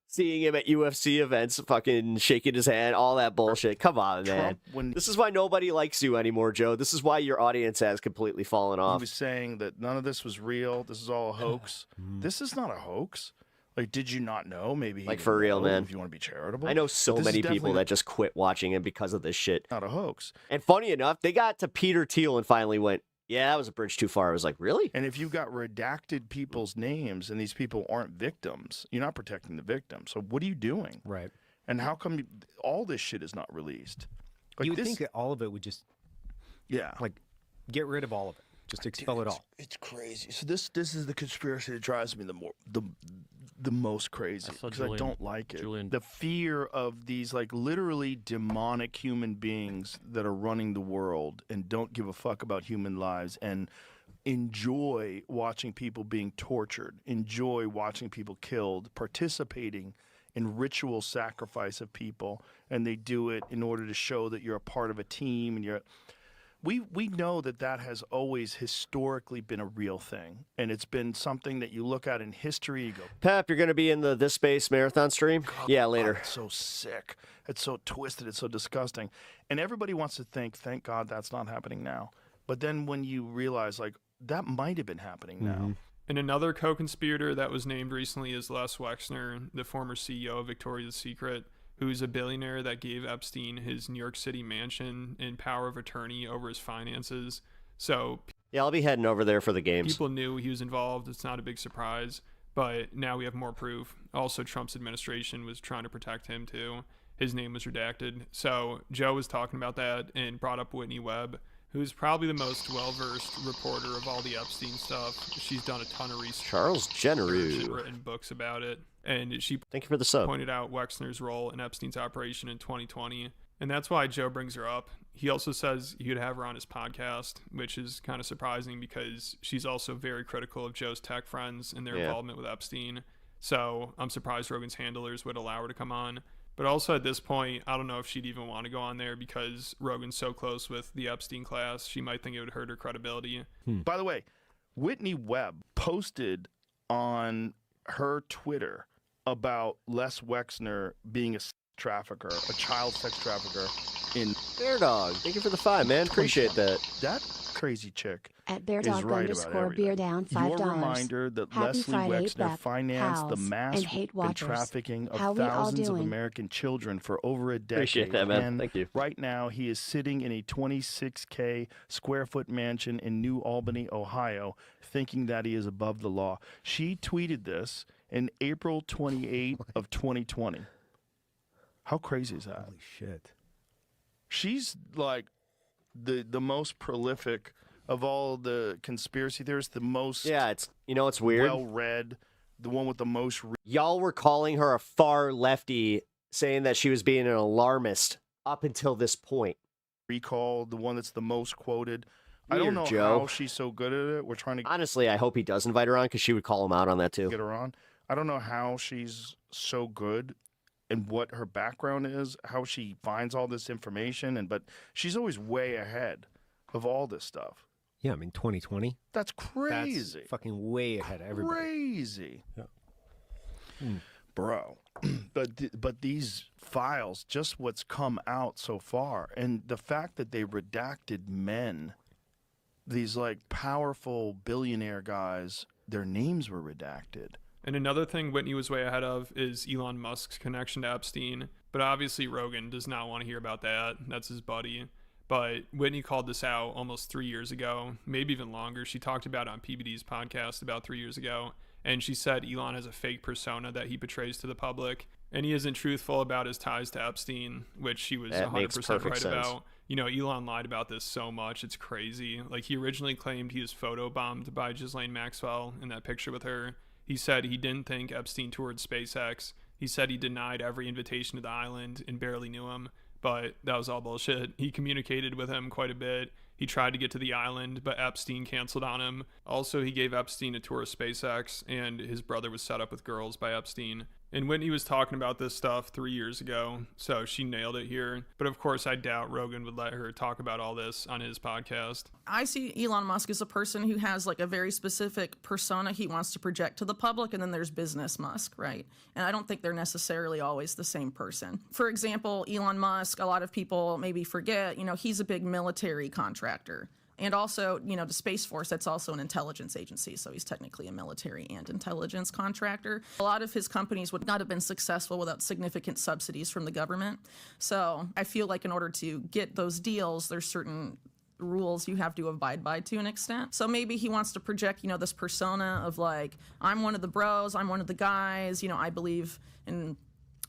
seeing him at UFC events, fucking shaking his hand, all that bullshit. Come on, man. This is why nobody likes you anymore, Joe. This is why your audience has completely fallen off. He was saying that none of this was real. This is all a hoax. This is not a hoax. Like, did you not know? Maybe like for real, man. If you want to be charitable, I know so many people that just quit watching him because of this shit. Not a hoax. And funny enough, they got to Peter Thiel and finally went, yeah, that was a bridge too far. I was like, really? And if you've got redacted people's names and these people aren't victims, you're not protecting the victim. So what are you doing? Right. And how come all this shit is not released? Like you would think that all of it would just, like, get rid of all of it. Just expel it all. It's crazy. So this is the conspiracy that drives me the most crazy because I don't like it. The fear of these like literally demonic human beings that are running the world and don't give a fuck about human lives and enjoy watching people being tortured, enjoy watching people killed, participating in ritual sacrifice of people, and they do it in order to show that you're a part of a team and you're. We know that has always historically been a real thing, and it's been something that you look at in history. You go, Pep, you're going to be in the This Space Marathon stream? Yeah, later. It's so sick. It's so twisted. It's so disgusting. And everybody wants to think, thank God that's not happening now. But then when you realize, like, that might have been happening now. And another co-conspirator that was named recently is Les Wexner, the former CEO of Victoria's Secret, who's a billionaire that gave Epstein his New York City mansion and power of attorney over his finances. So yeah, I'll be heading over there for the games. People knew he was involved. It's not a big surprise, but now we have more proof. Also, Trump's administration was trying to protect him too. His name was redacted. So Joe was talking about that and brought up Whitney Webb, who's probably the most well-versed reporter of all the Epstein stuff. She's done a ton of research. Charles Jenneru. And written books about it. And she Thank you for the sub. Pointed out Wexner's role in Epstein's operation in 2020. And that's why Joe brings her up. He also says he would have her on his podcast, which is kind of surprising because she's also very critical of Joe's tech friends and their involvement with Epstein. So I'm surprised Rogan's handlers would allow her to come on. But also at this point, I don't know if she'd even want to go on there because Rogan's so close with the Epstein class. She might think it would hurt her credibility. By the way, Whitney Webb posted on her Twitter about Les Wexner being a trafficker, a child sex trafficker in Bear Dog. Thank you for the 5, man. Appreciate that. That crazy chick at Bear is Dog right about everything. Beer Down $5. Your reminder that Happy Leslie Friday, Wexner Beth, financed the pals, mass and hate and watchers. trafficking of How we all thousands of doing? American children for over a decade. Appreciate that, man. And Thank you. right now, he is sitting in a 26K square foot mansion in New Albany, Ohio, thinking that he is above the law. She tweeted this in April 28 of 2020. How crazy is that? Holy shit. She's like the most prolific of all the conspiracy theorists, the most it's it's weird. Well read, the one with the most Y'all were calling her a far lefty, saying that she was being an alarmist up until this point. recall, the one that's the most quoted. I don't Weird, know Joe. how she's so good at it. We're trying to Honestly, I hope he does invite her on because she would call him out on that too. get her on. I don't know how she's so good and what her background is, how she finds all this information, but she's always way ahead of all this stuff. Yeah, I mean 2020. That's crazy. That's fucking way ahead of everybody. Crazy. Yeah. Bro. But these files, just what's come out so far, and the fact that they redacted men, these like powerful billionaire guys, their names were redacted. And another thing Whitney was way ahead of is Elon Musk's connection to Epstein. But obviously Rogan does not want to hear about that. That's his buddy. But Whitney called this out almost 3 years ago, maybe even longer. She talked about it on PBD's podcast about 3 years ago. And she said Elon has a fake persona that he portrays to the public. And he isn't truthful about his ties to Epstein, which she was 100% right about. You know, Elon lied about this so much. It's crazy. Like, he originally claimed he was photobombed by Ghislaine Maxwell in that picture with her. He said he didn't think Epstein toured SpaceX. He said he denied every invitation to the island and barely knew him. but that was all bullshit. He communicated with him quite a bit. He tried to get to the island, but Epstein canceled on him. Also, he gave Epstein a tour of SpaceX, and his brother was set up with girls by Epstein. And Whitney was talking about this stuff 3 years ago, so she nailed it here. But of course, I doubt Rogan would let her talk about all this on his podcast. I see Elon Musk as a person who has like a very specific persona he wants to project to the public, and then there's business Musk, right? And I don't think they're necessarily always the same person. For example, Elon Musk, a lot of people maybe forget, he's a big military contractor. And also, the Space Force, that's also an intelligence agency, so he's technically a military and intelligence contractor. A lot of his companies would not have been successful without significant subsidies from the government. So I feel like in order to get those deals, there's certain rules you have to abide by to an extent. So maybe he wants to project, this persona of like, I'm one of the bros, I'm one of the guys, I believe in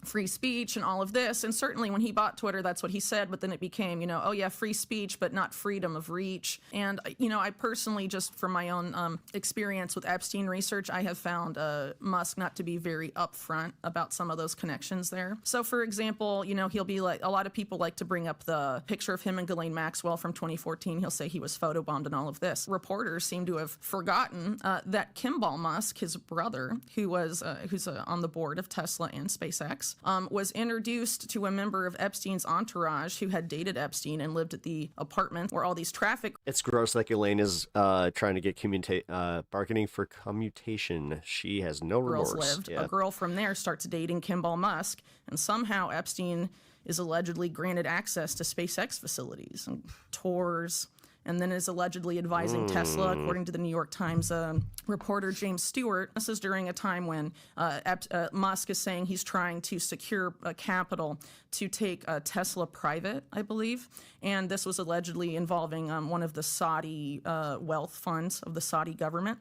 free speech and all of this. And certainly when he bought Twitter, that's what he said, but then it became, oh yeah, free speech, but not freedom of reach. And, I personally, just from my own experience with Epstein research, I have found Musk not to be very upfront about some of those connections there. So for example, he'll be like, a lot of people like to bring up the picture of him and Ghislaine Maxwell from 2014. He'll say he was photobombed and all of this. Reporters seem to have forgotten that Kimball Musk, his brother, who's on the board of Tesla and SpaceX, was introduced to a member of Epstein's entourage who had dated Epstein and lived at the apartment where all these traffic. It's gross like Elaine is trying to get bargaining for commutation. She has no remorse. Girls lived. Yeah. A girl from there starts dating Kimball Musk, and somehow Epstein is allegedly granted access to SpaceX facilities and tours, and then is allegedly advising Tesla, according to the New York Times reporter James Stewart. This is during a time when Musk is saying he's trying to secure capital to take Tesla private, I believe. And this was allegedly involving one of the Saudi wealth funds of the Saudi government.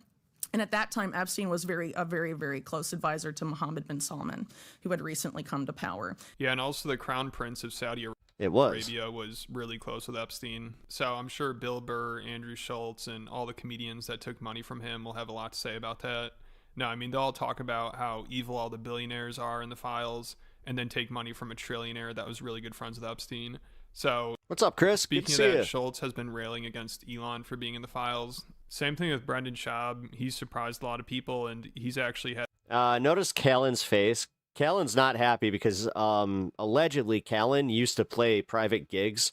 And at that time, Epstein was a very, very close advisor to Mohammed bin Salman, who had recently come to power. Yeah, and also the Crown Prince of Saudi Arabia was really close with Epstein. So I'm sure Bill Burr, Andrew Schultz, and all the comedians that took money from him will have a lot to say about that. No, I mean, they'll all talk about how evil all the billionaires are in the files, and then take money from a trillionaire that was really good friends with Epstein. So what's up, Chris? Speaking of that, Schultz has been railing against Elon for being in the files. Same thing with Brendan Schaub. He's surprised a lot of people, and he's actually had... Notice Callan's face. Callan's not happy because allegedly Callan used to play private gigs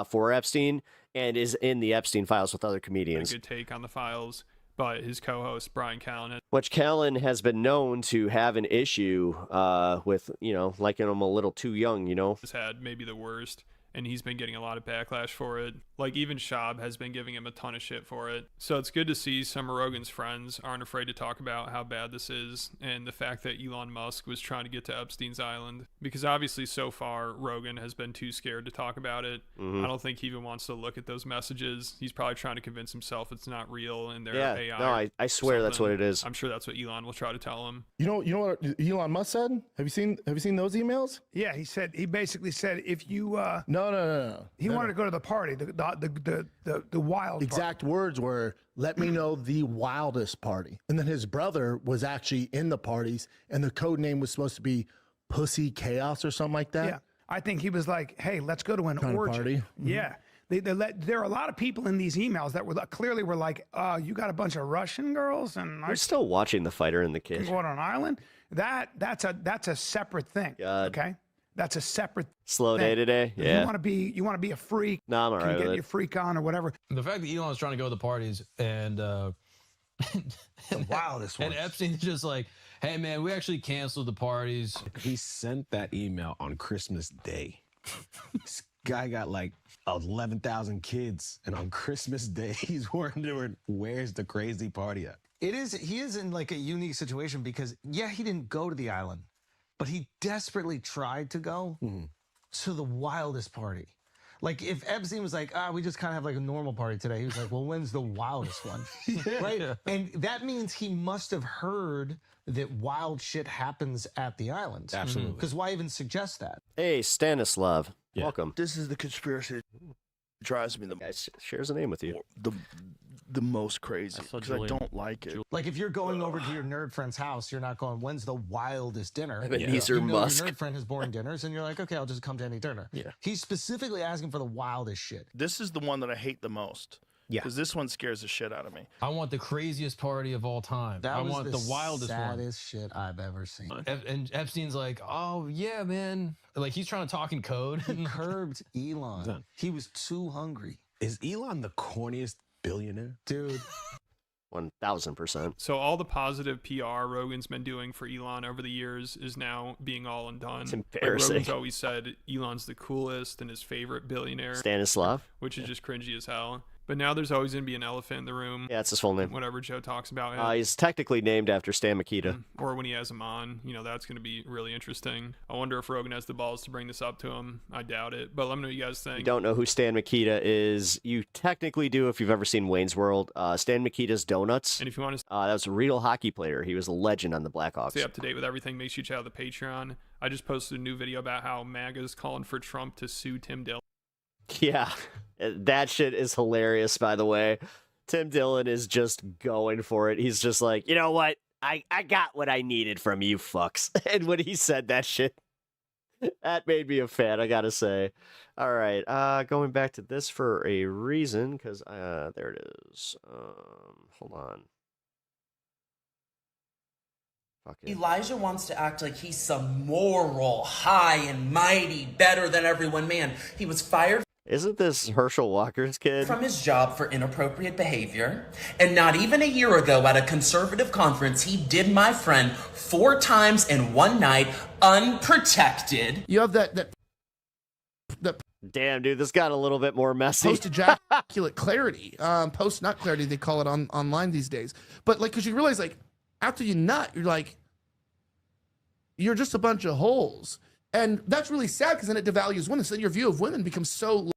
for Epstein and is in the Epstein files with other comedians. A good take on the files, but his co-host Brian Callan, which Callan has been known to have an issue with, liking him a little too young, has had maybe the worst. And he's been getting a lot of backlash for it. Like, even Schaub has been giving him a ton of shit for it. So it's good to see some of Rogan's friends aren't afraid to talk about how bad this is, and the fact that Elon Musk was trying to get to Epstein's island. Because obviously so far, Rogan has been too scared to talk about it. I don't think he even wants to look at those messages. He's probably trying to convince himself it's not real and they're AI. No, I swear that's what it is. I'm sure that's what Elon will try to tell him. You know what Elon Musk said? Have you seen those emails? Yeah, he basically said if you No. He wanted to go to the party, the wild exact party. words were, let me know the wildest party. And then his brother was actually in the parties, and the code name was supposed to be Pussy Chaos or something like that. Yeah, I think he was like, hey, let's go to an kind orgy. Of party. Yeah. There are a lot of people in these emails that were clearly were like, you got a bunch of Russian girls, and I'm still watching The Fighter and the Kid. Go on an island. That's a separate thing. Okay. That's a separate slow thing. day today. Yeah. You want to be a freak. No, I'm all right with get it. your freak on or whatever. The fact that Elon's trying to go to the parties and the wildest and ones. Epstein's just like, hey man, we actually canceled the parties. He sent that email on Christmas Day. This guy got like 11,000 kids, and on Christmas Day he's wondering where's the crazy party at. He is in like a unique situation because he didn't go to the island, but he desperately tried to go to the wildest party. Like if Epstein was like, we just kind of have like a normal party today. He was like, well, when's the wildest one? Right? And that means he must have heard that wild shit happens at the island. Absolutely. Because why even suggest that? Hey, Stanislav. Welcome. This is the conspiracy that drives me the most. Shares a name with you. the most crazy because I don't like it. Like if you're going over to your nerd friend's house, you're not going, when's the wildest dinner? Ebenezer You know Musk. your nerd friend has boring dinners, and you're like, okay, I'll just come to any dinner. Yeah. He's specifically asking for the wildest shit. This is the one that I hate the most. Yeah. Because this one scares the shit out of me. I want the craziest party of all time. That I was want the wildest one. saddest shit I've ever seen. And Epstein's like, oh, yeah, man. Like, he's trying to talk in code. He curbed Elon. He was too hungry. Is Elon the corniest billionaire? Dude. 1000%. So all the positive PR Rogan's been doing for Elon over the years is now being all undone. It's embarrassing. Rogan's always said Elon's the coolest and his favorite billionaire. Stanislav. Which is just cringy as hell. But now there's always going to be an elephant in the room. Yeah, that's his full name. Whenever Joe talks about him. He's technically named after Stan Mikita. Or when he has him on, that's going to be really interesting. I wonder if Rogan has the balls to bring this up to him. I doubt it. But let me know what you guys think. You don't know who Stan Mikita is. You technically do if you've ever seen Wayne's World. Stan Mikita's Donuts. And if you want to that was a real hockey player. He was a legend on the Blackhawks. stay up to date with everything, make sure you check out the Patreon. I just posted a new video about how MAGA's calling for Trump to sue Tim Dillon. Yeah, that shit is hilarious, by the way. Tim Dillon is just going for it. He's just like, you know what? I got what I needed from you fucks. And when he said that shit, that made me a fan, I gotta say. All right, going back to this for a reason, because there it is. Hold on. Elijah wants to act like he's some moral, high and mighty, better than everyone man. He was fired Isn't this Herschel Walker's kid? from his job for inappropriate behavior. And not even a year ago at a conservative conference, he did my friend 4 times in one night, unprotected. You have that Damn, dude, this got a little bit more messy. post-ejaculate clarity. Post-nut clarity, they call it online these days. But like, because you realize, like, after you nut, you're like, you're just a bunch of holes. And that's really sad because then it devalues women. So then your view of women becomes so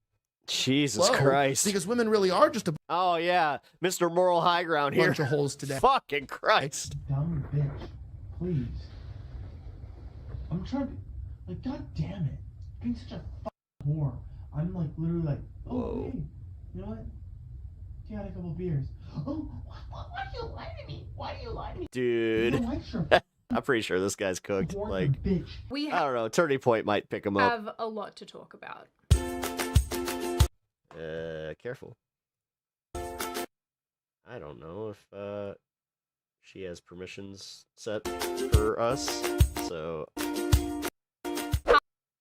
Jesus low Christ. because women really are just a Oh, yeah. Mr. Moral High Ground here. bunch of holes today. Fucking Christ. Dumb bitch, please. I'm trying to, like, god damn it. Being such a fucking whore. I'm like, literally like, oh, hey, you know what? You had a couple beers. Oh, why do you lie to me? Why do you lie to me? Dude. You don't like your I'm pretty sure this guy's cooked. Like, We I don't know. Turning Point might pick him up. have a lot to talk about. Careful. I don't know if she has permissions set for us. So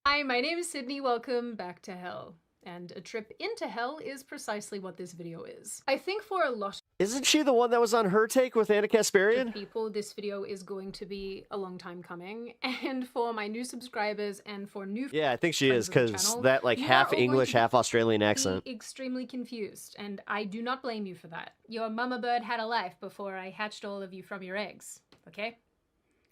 Hi, my name is Sydney. Welcome back to hell. And a trip into hell is precisely what this video is. I think for a lot isn't she the one that was on Her Take with Anna Kasparian? of people, this video is going to be a long time coming. And for my new subscribers and for new Yeah, I think she friends is, of the because channel, that like you half are all going English, to half Australian be accent. extremely confused, and I do not blame you for that. Your mama bird had a life before I hatched all of you from your eggs, okay?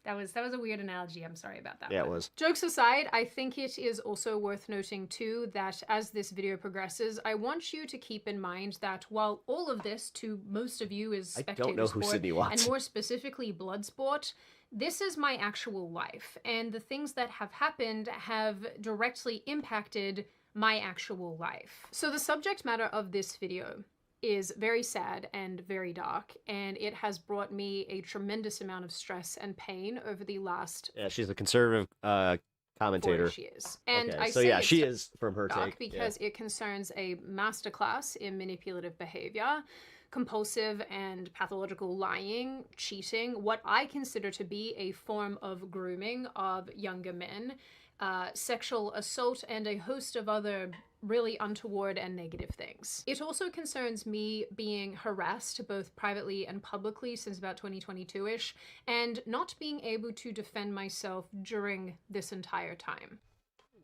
That was a weird analogy. I'm sorry about that. Yeah, it one. was. Jokes aside, I think it is also worth noting too that as this video progresses, I want you to keep in mind that while all of this to most of you is I spectator don't know who sport, Sydney wants. and more specifically blood sport, this is my actual life, and the things that have happened have directly impacted my actual life. So the subject matter of this video is very sad and very dark, and it has brought me a tremendous amount of stress and pain over the last Yeah, she's a conservative commentator. she is. And Okay, I so say yeah, it's she is from Her dark Take. because it concerns a masterclass in manipulative behavior, compulsive and pathological lying, cheating, what I consider to be a form of grooming of younger men, sexual assault, and a host of other really untoward and negative things. It also concerns me being harassed both privately and publicly since about 2022-ish, and not being able to defend myself during this entire time.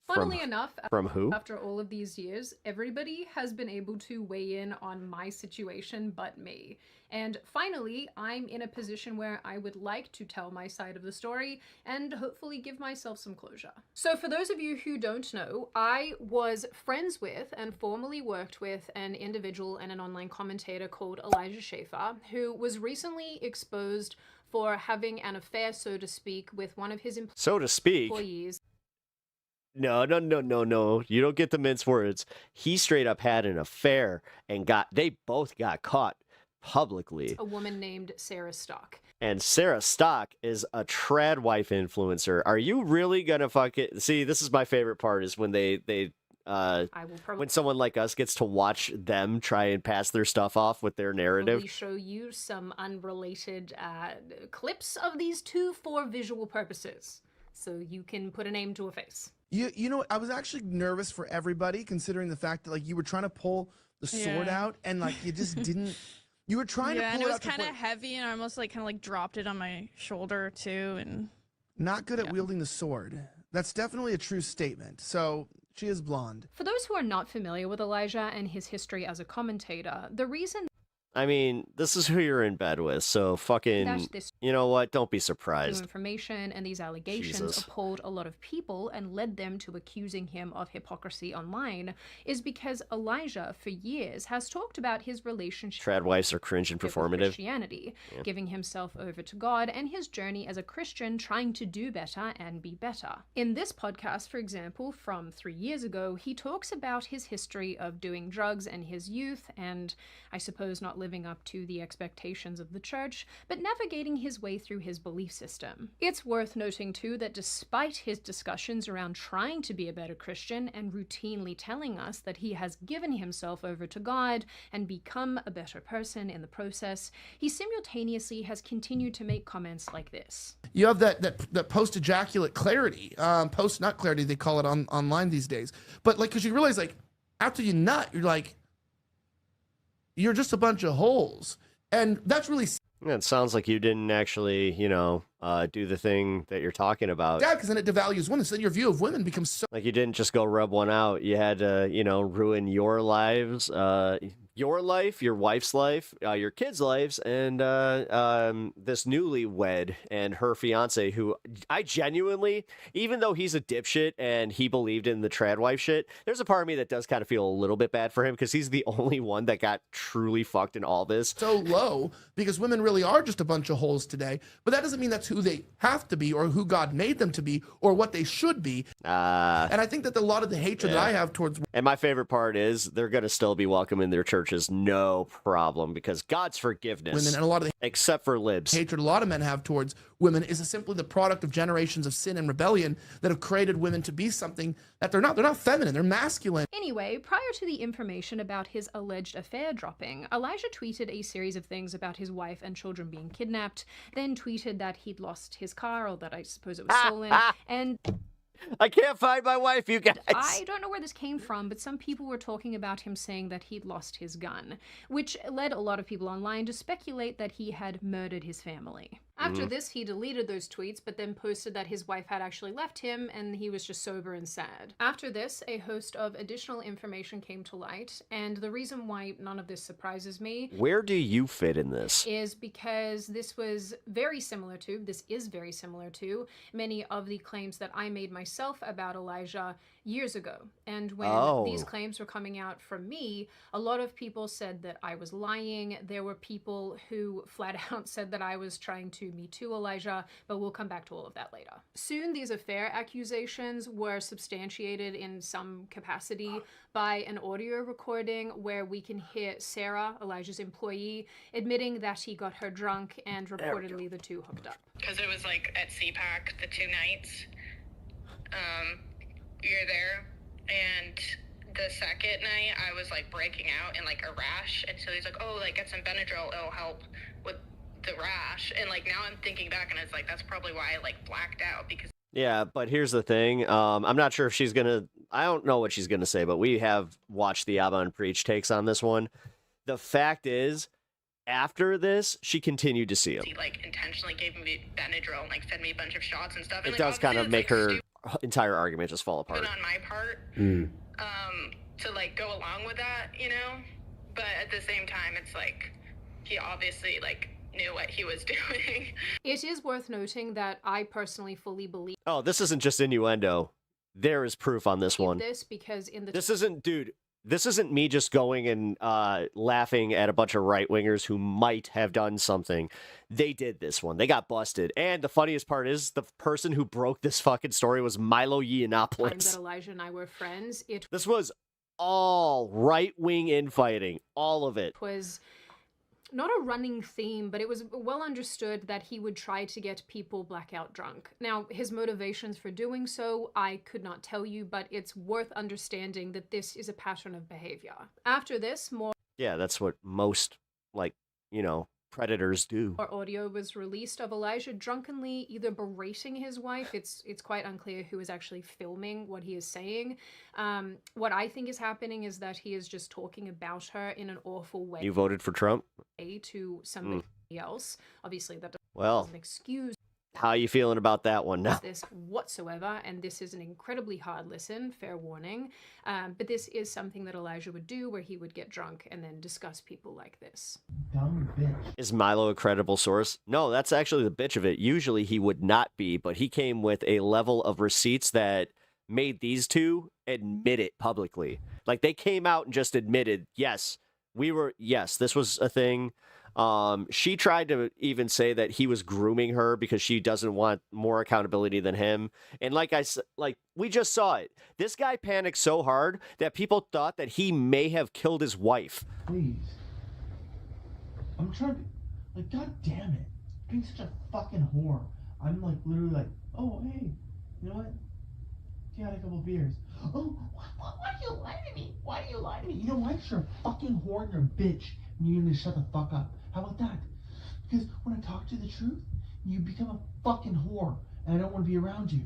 Funnily enough, from who? after all of these years, everybody has been able to weigh in on my situation but me. And finally, I'm in a position where I would like to tell my side of the story and hopefully give myself some closure. So for those of you who don't know, I was friends with and formerly worked with an individual and an online commentator called Elijah Schaefer, who was recently exposed for having an affair, so to speak, with one of his So to speak. employees. No. You don't get the mince words. He straight up had an affair and they both got caught. publicly. A woman named Sarah Stock. And Sarah Stock is a trad wife influencer. Are you really gonna see? This is my favorite part is when when someone like us gets to watch them try and pass their stuff off with their narrative. Show you some unrelated clips of these two for visual purposes, so you can put a name to a face. You know, I was actually nervous for everybody, considering the fact that like you were trying to pull the sword out and like you just didn't. You were trying to pull and it it was out. kind of heavy, and I almost like dropped it on my shoulder too, and not good at wielding the sword. That's definitely a true statement. So she is blonde. For those who are not familiar with Elijah and his history as a commentator, the reason I mean, this is who you're in bed with, so fucking, you know what? Don't be new surprised. information and these allegations Jesus. appalled a lot of people and led them to accusing him of hypocrisy online is because Elijah, for years, has talked about his relationship Trad wives are cringe and with performative. Christianity, Yeah. giving himself over to God and his journey as a Christian trying to do better and be better. In this podcast, for example, from 3 years ago, he talks about his history of doing drugs and his youth and, I suppose, not living up to the expectations of the church, but navigating his way through his belief system. It's worth noting too that despite his discussions around trying to be a better Christian and routinely telling us that he has given himself over to God and become a better person in the process, he simultaneously has continued to make comments like this. You have that post-ejaculate clarity, post-nut clarity, they call it online these days. But like, because you realize like after you nut, you're like, you're just a bunch of holes. And that's really Yeah, it sounds like you didn't actually, do the thing that you're talking about. yeah, because then it devalues women. So then your view of women becomes so Like you didn't just go rub one out. You had to, ruin your lives, your life, your wife's life, your kids' lives, and this newlywed and her fiance, who I genuinely, even though he's a dipshit and he believed in the trad wife shit, there's a part of me that does kind of feel a little bit bad for him because he's the only one that got truly fucked in all this. so low because women really are just a bunch of holes today. But that doesn't mean that's who they have to be or who God made them to be or what they should be. And I think that a lot of the hatred that I have towards And my favorite part is they're going to still be welcome in their churches, no problem, because God's forgiveness. women and a lot of the except for libs. hatred a lot of men have towards women is simply the product of generations of sin and rebellion that have created women to be something that they're not. They're not feminine, they're masculine. Anyway, prior to the information about his alleged affair dropping, Elijah tweeted a series of things about his wife and children being kidnapped, then tweeted that he'd lost his car, or that I suppose it was stolen, and I can't find my wife, you guys. I don't know where this came from, but some people were talking about him saying that he'd lost his gun, which led a lot of people online to speculate that he had murdered his family. After this, he deleted those tweets, but then posted that his wife had actually left him and he was just sober and sad. After this, a host of additional information came to light, and the reason why none of this surprises me Where do you fit in this? is because this is very similar to many of the claims that I made myself about Elijah years ago. And when these claims were coming out from me, a lot of people said that I was lying. There were people who flat out said that I was trying to Me Too Elijah, but we'll come back to all of that later. Soon, these affair accusations were substantiated in some capacity by an audio recording where we can hear Sarah, Elijah's employee, admitting that he got her drunk and reportedly the two hooked up. Because it was like at CPAC, the 2 nights. You're there, and the second night I was like breaking out in like a rash, and so he's like, oh, like get some Benadryl, it'll help with the rash. And like now I'm thinking back and it's like that's probably why I like blacked out, because Yeah, but here's the thing. I'm not sure if she's I don't know what she's gonna say, but we have watched the Abba and Preach takes on this one. The fact is, after this, she continued to see him. he like intentionally gave me Benadryl and like fed me a bunch of shots and stuff. And, It like, does kind of obviously make it's, like, her entire argument just fall stupid apart. on my part to like go along with that, but at the same time it's like he obviously like knew what he was doing. It is worth noting that I personally fully believe Oh, this isn't just innuendo. There is proof on this one. this because in the This isn't me just going and laughing at a bunch of right-wingers who might have done something. They did this one. They got busted. And the funniest part is the person who broke this fucking story was Milo time Yiannopoulos. that Elijah and I were friends, it This was all right-wing infighting. All of it. was not a running theme, but it was well understood that he would try to get people blackout drunk. Now, his motivations for doing so, I could not tell you, but it's worth understanding that this is a pattern of behavior. After this, more Yeah, that's what most, like, you know, predators do. audio was released of Elijah drunkenly either berating his wife. It's quite unclear who is actually filming what he is saying. What I think is happening is that he is just talking about her in an awful way. You voted for Trump? To somebody else. Obviously, that Well, doesn't excuse how you feeling about that one now? this whatsoever, and this is an incredibly hard listen, fair warning. But this is something that Elijah would do, where he would get drunk and then discuss people like this. Dumb bitch. Is Milo a credible source? No, that's actually the bitch of it. Usually he would not be, but he came with a level of receipts that made these two admit it publicly. Like, they came out and just admitted, yes, this was a thing. She tried to even say that he was grooming her because she doesn't want more accountability than him. And like we just saw it. This guy panicked so hard that people thought that he may have killed his wife. Please. I'm trying to, like, god damn it. Being such a fucking whore. I'm like literally like, oh hey, you know what? You had a couple beers. Oh, why do you lie to me? Why do you lie to me? You know why? 'Cause you're a fucking whore and you're a bitch. And you need to shut the fuck up. How about that? Because when I talk to you the truth, you become a fucking whore. And I don't want to be around you.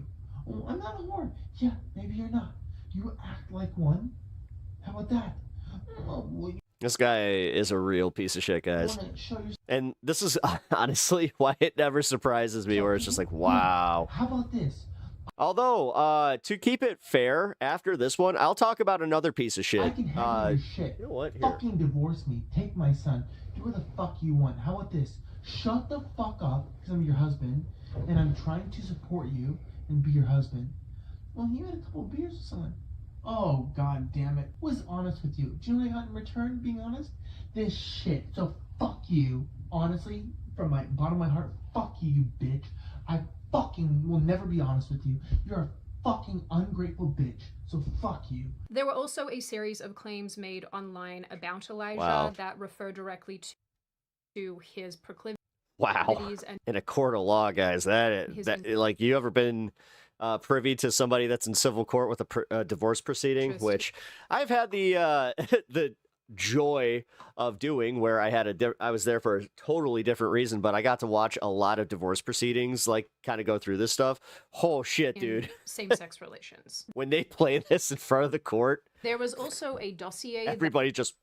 Oh, I'm not a whore. Yeah, maybe you're not. You act like one. How about that? Oh, well, This guy is a real piece of shit, guys. And this is honestly why it never surprises me, where it's just like, wow. How about this? Although, to keep it fair, after this one, I'll talk about another piece of shit. I can handle your shit. You know what? Here. Fucking divorce me. Take my son. Do what the fuck you want. How about this? Shut the fuck up, because I'm your husband, and I'm trying to support you and be your husband. Well, you had a couple of beers with someone. Oh, god damn it. Was honest with you. Do you know what I got in return, being honest? This shit. So fuck you. Honestly, from my bottom of my heart, fuck you, you bitch. I fucking will never be honest with you. You're a fucking ungrateful bitch. So fuck you. There were also a series of claims made online about Elijah Wow. that refer directly to his proclivities. Wow. And In a court of law, guys, that like, you ever been privy to somebody that's in civil court with a divorce proceeding, which I've had the the joy of doing, where I was there for a totally different reason, but I got to watch a lot of divorce proceedings, like, kind of go through this stuff. Oh shit, dude. Same-sex relations. When they play this in front of the court, There was also a dossier everybody just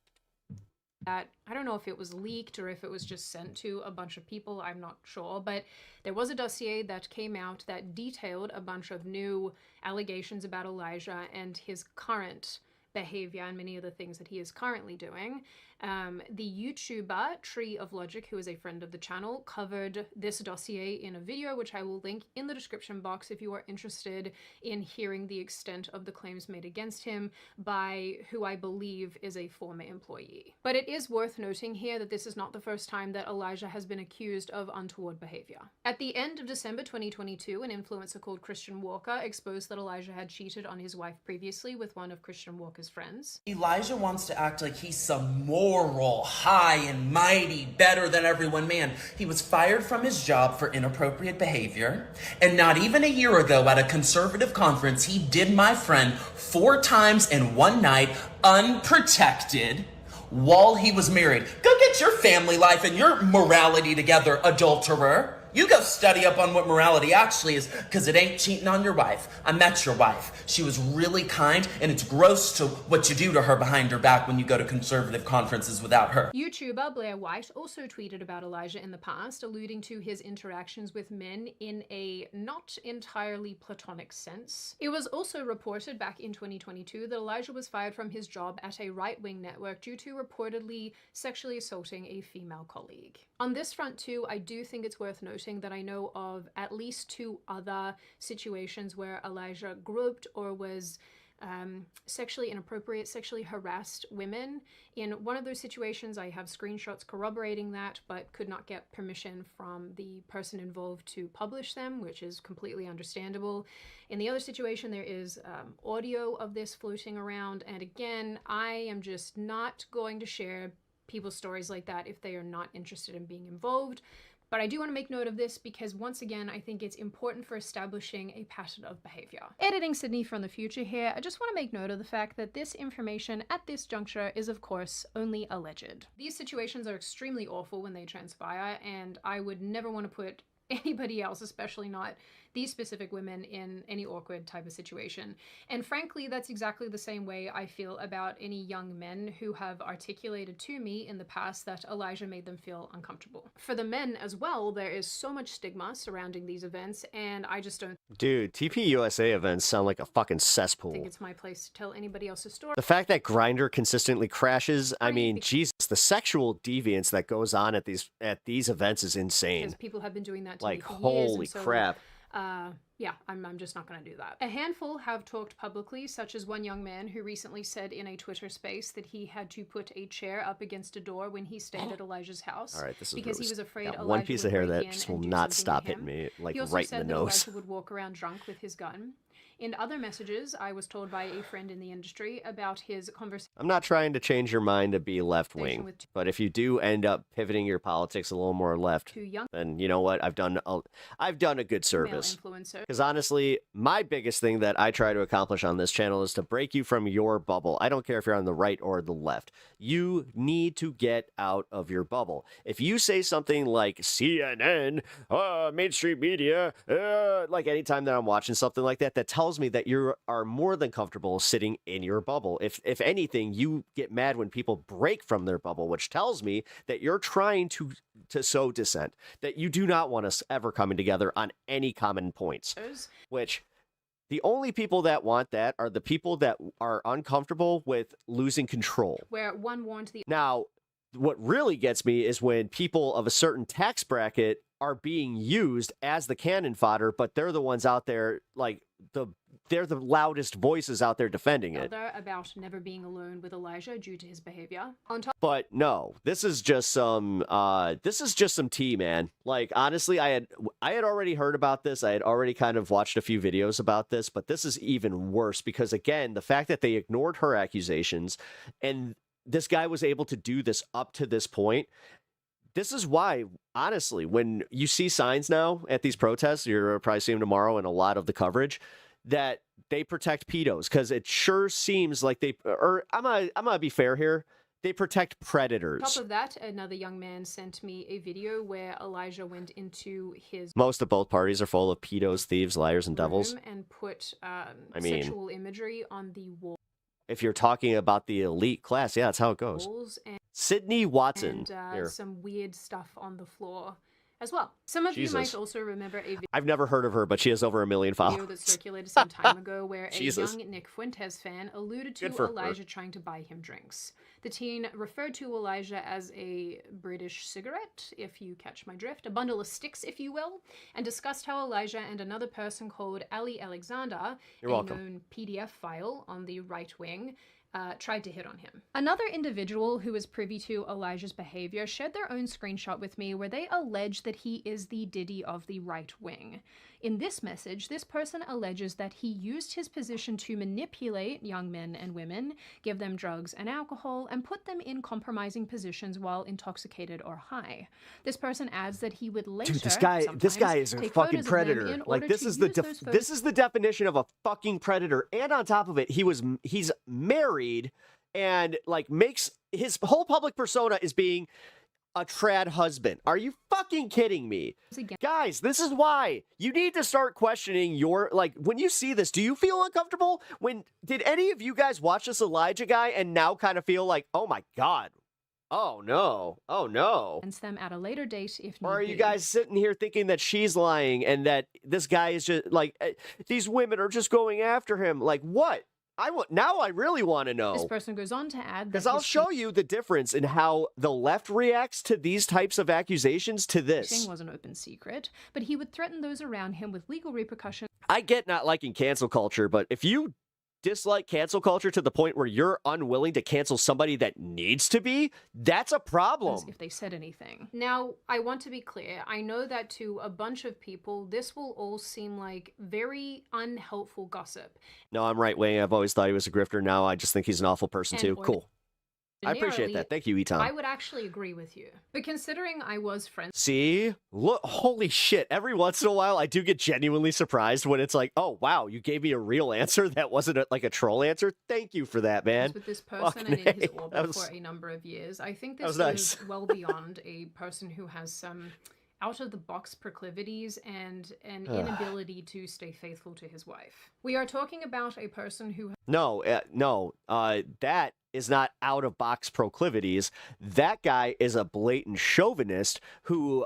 that I don't know if it was leaked or if it was just sent to a bunch of people, I'm not sure, but there was a dossier that came out that detailed a bunch of new allegations about Elijah and his current behavior and many of the things that he is currently doing. The YouTuber Tree of Logic, who is a friend of the channel, covered this dossier in a video, which I will link in the description box if you are interested in hearing the extent of the claims made against him by who I believe is a former employee. But it is worth noting here that this is not the first time that Elijah has been accused of untoward behavior. At the end of December 2022, an influencer called Christian Walker exposed that Elijah had cheated on his wife previously with one of Christian Walker's friends. Elijah wants to act like he's some moral, high and mighty, better than everyone man. He was fired from his job for inappropriate behavior. And not even a year ago at a conservative conference, he did my friend 4 times in one night, unprotected, while he was married. Go get your family life and your morality together, adulterer. You go study up on what morality actually is, because it ain't cheating on your wife. I met your wife. She was really kind, and it's gross to what you do to her behind her back when you go to conservative conferences without her. YouTuber Blair White also tweeted about Elijah in the past, alluding to his interactions with men in a not entirely platonic sense. It was also reported back in 2022 that Elijah was fired from his job at a right-wing network due to reportedly sexually assaulting a female colleague. On this front too, I do think it's worth noting that I know of at least 2 other situations where Elijah groped or was sexually inappropriate, sexually harassed women. In one of those situations, I have screenshots corroborating that, but could not get permission from the person involved to publish them, which is completely understandable. In the other situation, there is audio of this floating around, and again, I am just not going to share people's stories like that if they are not interested in being involved. But I do want to make note of this because, once again, I think it's important for establishing a pattern of behavior. Editing Sydney from the future here, I just want to make note of the fact that this information at this juncture is, of course, only alleged. These situations are extremely awful when they transpire, and I would never want to put anybody else, especially not these specific women, in any awkward type of situation. And frankly, that's exactly the same way I feel about any young men who have articulated to me in the past that Elijah made them feel uncomfortable. For the men as well, there is so much stigma surrounding these events, and I just don't Dude, TPUSA events sound like a fucking cesspool. think it's my place to tell anybody else's story. The fact that Grindr consistently crashes, I mean, Jesus, the sexual deviance that goes on at these events is insane. Because people have been doing that to Like, me for years. holy and so, crap. Yeah, I'm just not going to do that. A handful have talked publicly, such as one young man who recently said in a Twitter space that he had to put a chair up against a door when he stayed at Elijah's house. All right, this is because really, he was afraid got Elijah one piece of would hair break that in just and will do not something stop to him. hitting me, like, He also right in said the that nose. Elijah would walk around drunk with his gun. In other messages, I was told by a friend in the industry about his conversation. I'm not trying to change your mind to be left wing, with but if you do end up pivoting your politics a little more left, Too young. then you know what? I've done a good service. influencer. Because honestly, my biggest thing that I try to accomplish on this channel is to break you from your bubble. I don't care if you're on the right or the left. You need to get out of your bubble. If you say something like CNN, mainstream media, like anytime that I'm watching something like that, that tells me that you are more than comfortable sitting in your bubble. If anything, you get mad when people break from their bubble, which tells me that you're trying to sow dissent, that you do not want us ever coming together on any common points, which the only people that want that are the people that are uncomfortable with losing control. Where one warned the Now, what really gets me is when people of a certain tax bracket are being used as the cannon fodder, but they're the ones out there, like, they're the loudest voices out there defending it. other about never being alone with Elijah due to his behavior. On top But no, this is just some tea, man. Like, honestly, I had already heard about this. I had already kind of watched a few videos about this, but this is even worse because, again, the fact that they ignored her accusations and this guy was able to do this up to this point. This is why, honestly, when you see signs now at these protests, you're probably seeing them tomorrow in a lot of the coverage, that they protect pedos, because it sure seems like I'm gonna be fair here, they protect predators. On top of that, another young man sent me a video where Elijah went into his Most of both parties are full of pedos, thieves, liars, and devils. room and put I mean, sexual imagery on the walls if you're talking about the elite class, yeah, that's how it goes. and, Sydney Watson. Here. some weird stuff on the floor as well. Some of Jesus. you might also remember a video I've never heard of her, but she has over 1 million that followers. circulated some time ago where a Jesus. young Nick Fuentes fan alluded to Good for her. Elijah trying to buy him drinks. The teen referred to Elijah as a British cigarette, if you catch my drift, a bundle of sticks, if you will, and discussed how Elijah and another person called Ali Alexander, You're a welcome. known PDF file on the right wing, tried to hit on him. Another individual who was privy to Elijah's behavior shared their own screenshot with me where they allege that he is the Diddy of the right wing. In this message, this person alleges that he used his position to manipulate young men and women, give them drugs and alcohol, and put them in compromising positions while intoxicated or high. This person adds that he would later, Dude, this guy is a take fucking photos of them predator. in Like, order this to is the use those photos this is the definition of a fucking predator. And on top of it, he's married and like makes his whole public persona is being a trad husband. Are you fucking kidding me? Guys, this is why you need to start questioning your, like, when you see this, do you feel uncomfortable? Did any of you guys watch this Elijah guy and now kind of feel like, oh my God, oh no, oh no? Them at a later date if Or are need you be. guys sitting here thinking that she's lying and that this guy is just like, these women are just going after him? Like, what? Now I really want to know. This person goes on to add that Because I'll show you the difference in how the left reacts to these types of accusations to this. cheating was an open secret, but he would threaten those around him with legal repercussions I get not liking cancel culture, but if you dislike cancel culture to the point where you're unwilling to cancel somebody that needs to be, that's a problem. if they said anything. Now, I want to be clear. I know that to a bunch of people, this will all seem like very unhelpful gossip. No, I'm right wing. I've always thought he was a grifter. Now I just think he's an awful person too. or- Cool. I appreciate that. Thank you, Eton. I would actually agree with you. But considering I was friends... See? Look, holy shit. Every once in a while, I do get genuinely surprised when it's like, oh, wow, you gave me a real answer that wasn't like a troll answer. Thank you for that, man. ...with this person and in his orbit for a number of years. I think this nice. is well beyond a person who has some out-of-the-box proclivities and an inability to stay faithful to his wife. We are talking about a person who... No, that is not out-of-box proclivities. That guy is a blatant chauvinist who...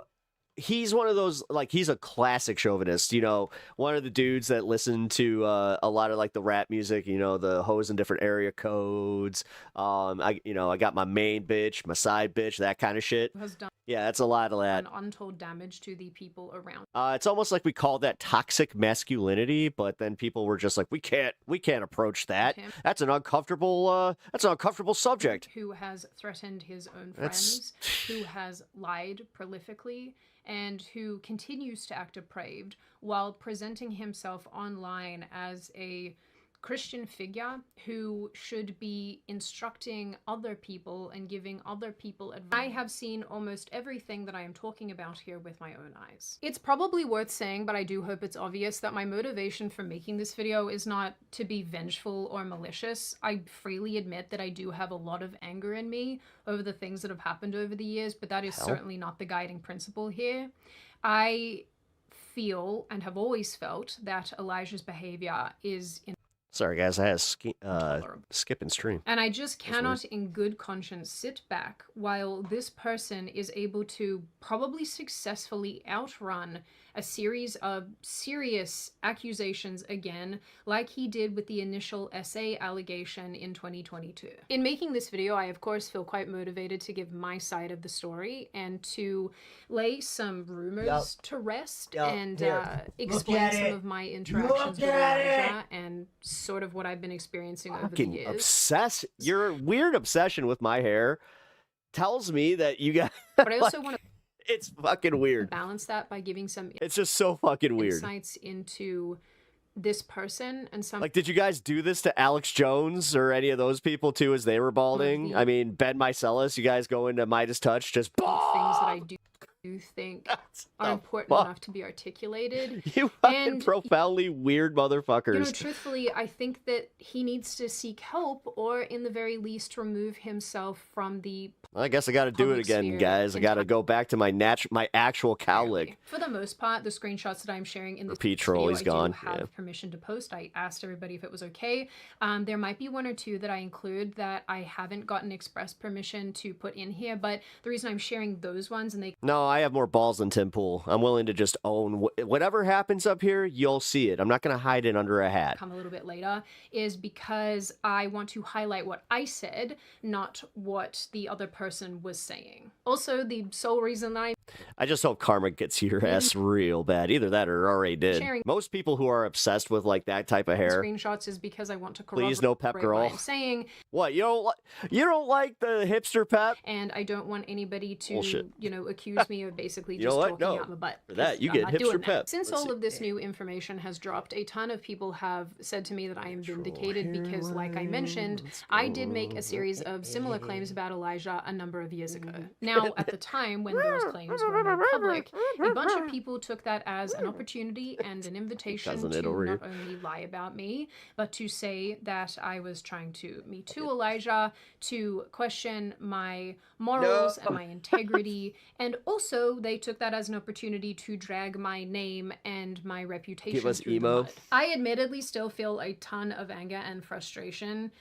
He's one of those, like, he's a classic chauvinist, you know, one of the dudes that listen to a lot of, like, the rap music, you know, the hoes in different area codes. I got my main bitch, my side bitch, that kind of shit. Has done Yeah, that's a lot of that. untold damage to the people around. It's almost like we call that toxic masculinity, but then people were just like, we can't approach that. That's an uncomfortable subject. Who has threatened his own friends, who has lied prolifically, and who continues to act depraved while presenting himself online as a Christian figure who should be instructing other people and giving other people advice. I have seen almost everything that I am talking about here with my own eyes. It's probably worth saying, but I do hope it's obvious, that my motivation for making this video is not to be vengeful or malicious. I freely admit that I do have a lot of anger in me over the things that have happened over the years, but that is certainly not the guiding principle here. I feel and have always felt that Elijah's behavior is Sorry, guys, I had a skip and stream. And I just cannot in good conscience sit back while this person is able to probably successfully outrun a series of serious accusations again, like he did with the initial SA allegation in 2022. In making this video, I of course feel quite motivated to give my side of the story and to lay some rumors to rest and explain some of my interactions with Elijah and sort of what I've been experiencing over the years. Your weird obsession with my hair tells me that you got... But I also want to... It's fucking weird. Balance that by giving some... It's just so fucking weird. ...insights into this person and some... Like, did you guys do this to Alex Jones or any of those people too as they were balding? I mean, Ben Mycelis, you guys go into Midas Touch, just... Things that I do think are important enough to be articulated. You fucking profoundly weird motherfuckers. You know, truthfully, I think that he needs to seek help or in the very least remove himself from the... I guess I got to do it again, guys. I got to go back to my actual cowlick. For the most part, the screenshots that I'm sharing in this Repeat troll, video, he's gone. I do have permission to post. I asked everybody if it was okay. There might be one or two that I include that I haven't gotten express permission to put in here, but the reason I'm sharing those ones and they... No, I have more balls than Tim Pool. I'm willing to just own whatever happens up here, you'll see it. I'm not going to hide it under a hat. Come a little bit later is because I want to highlight what I said, not what the other person was saying. Also, the sole reason I just hope karma gets your ass real bad. Either that or already did. Most people who are obsessed with like that type of hair screenshots is because I want to corroborate please no pep girl. what I'm saying. What, you don't like the hipster pep? And I don't want anybody to Bullshit. You know, accuse me of basically just talking out my butt. For that, you I'm get not hipster doing pep. that. Since all of this new information has dropped, a ton of people have said to me that I am vindicated because, like I mentioned, I did make a series of similar claims about Elijah a number of years ago. Now, at the time when those claims were made public, a bunch of people took that as an opportunity and an invitation to not only lie about me, but to say that I was trying to Me Too Elijah, to question my morals and my integrity, and also they took that as an opportunity to drag my name and my reputation Give us through emo. the mud. I admittedly still feel a ton of anger and frustration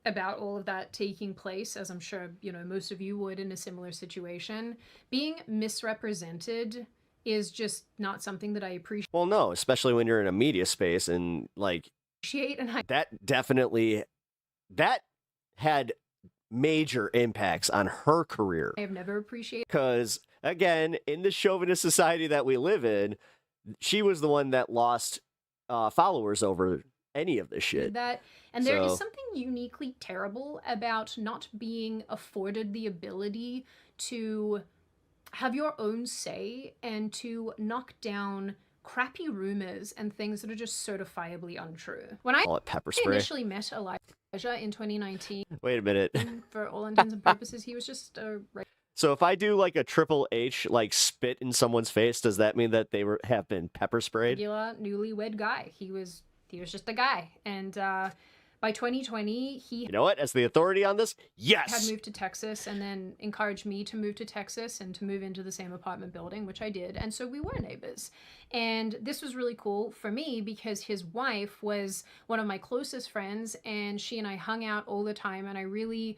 about all of that taking place, as I'm sure, you know, most of you would in a similar situation. Being misrepresented is just not something that I appreciate. Well, no, especially when you're in a media space and like that had major impacts on her career. I have never appreciated because again, in the chauvinist society that we live in, she was the one that lost followers over any of this shit. That, and there is something uniquely terrible about not being afforded the ability to have your own say and to knock down crappy rumors and things that are just certifiably untrue. When I Call it pepper spray. initially met Elijah in 2019, Wait a minute. for all intents and purposes, he was just a So if I do like a Triple H, like spit in someone's face, does that mean that they have been pepper sprayed? regular newlywed guy. He was just a guy, and by 2020 he You know what? As the authority on this, had yes. moved to Texas and then encouraged me to move to Texas and to move into the same apartment building, which I did. And so we were neighbors. And this was really cool for me because his wife was one of my closest friends, and she and I hung out all the time, and I really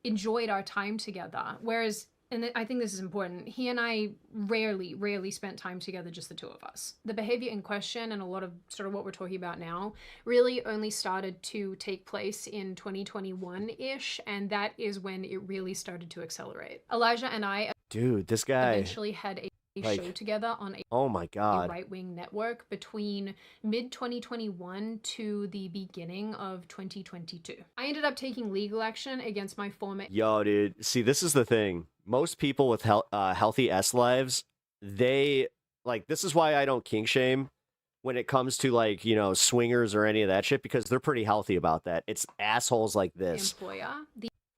enjoyed our time together. Whereas, and I think this is important, he and I rarely spent time together, just the two of us. The behavior in question and a lot of sort of what we're talking about now really only started to take place in 2021-ish, and that is when it really started to accelerate. Elijah and I Dude, this guy. eventually had a show together on Oh my a God. right-wing network between mid-2021 to the beginning of 2022. I ended up taking legal action against my former Yo, dude. See, this is the thing. Most people with healthy S lives, they like, this is why I don't kink shame when it comes to like, you know, swingers or any of that shit, because they're pretty healthy about that. It's assholes like this employer.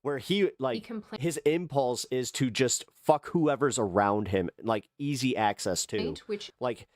where he like his impulse is to just fuck whoever's around him, like easy access to, which like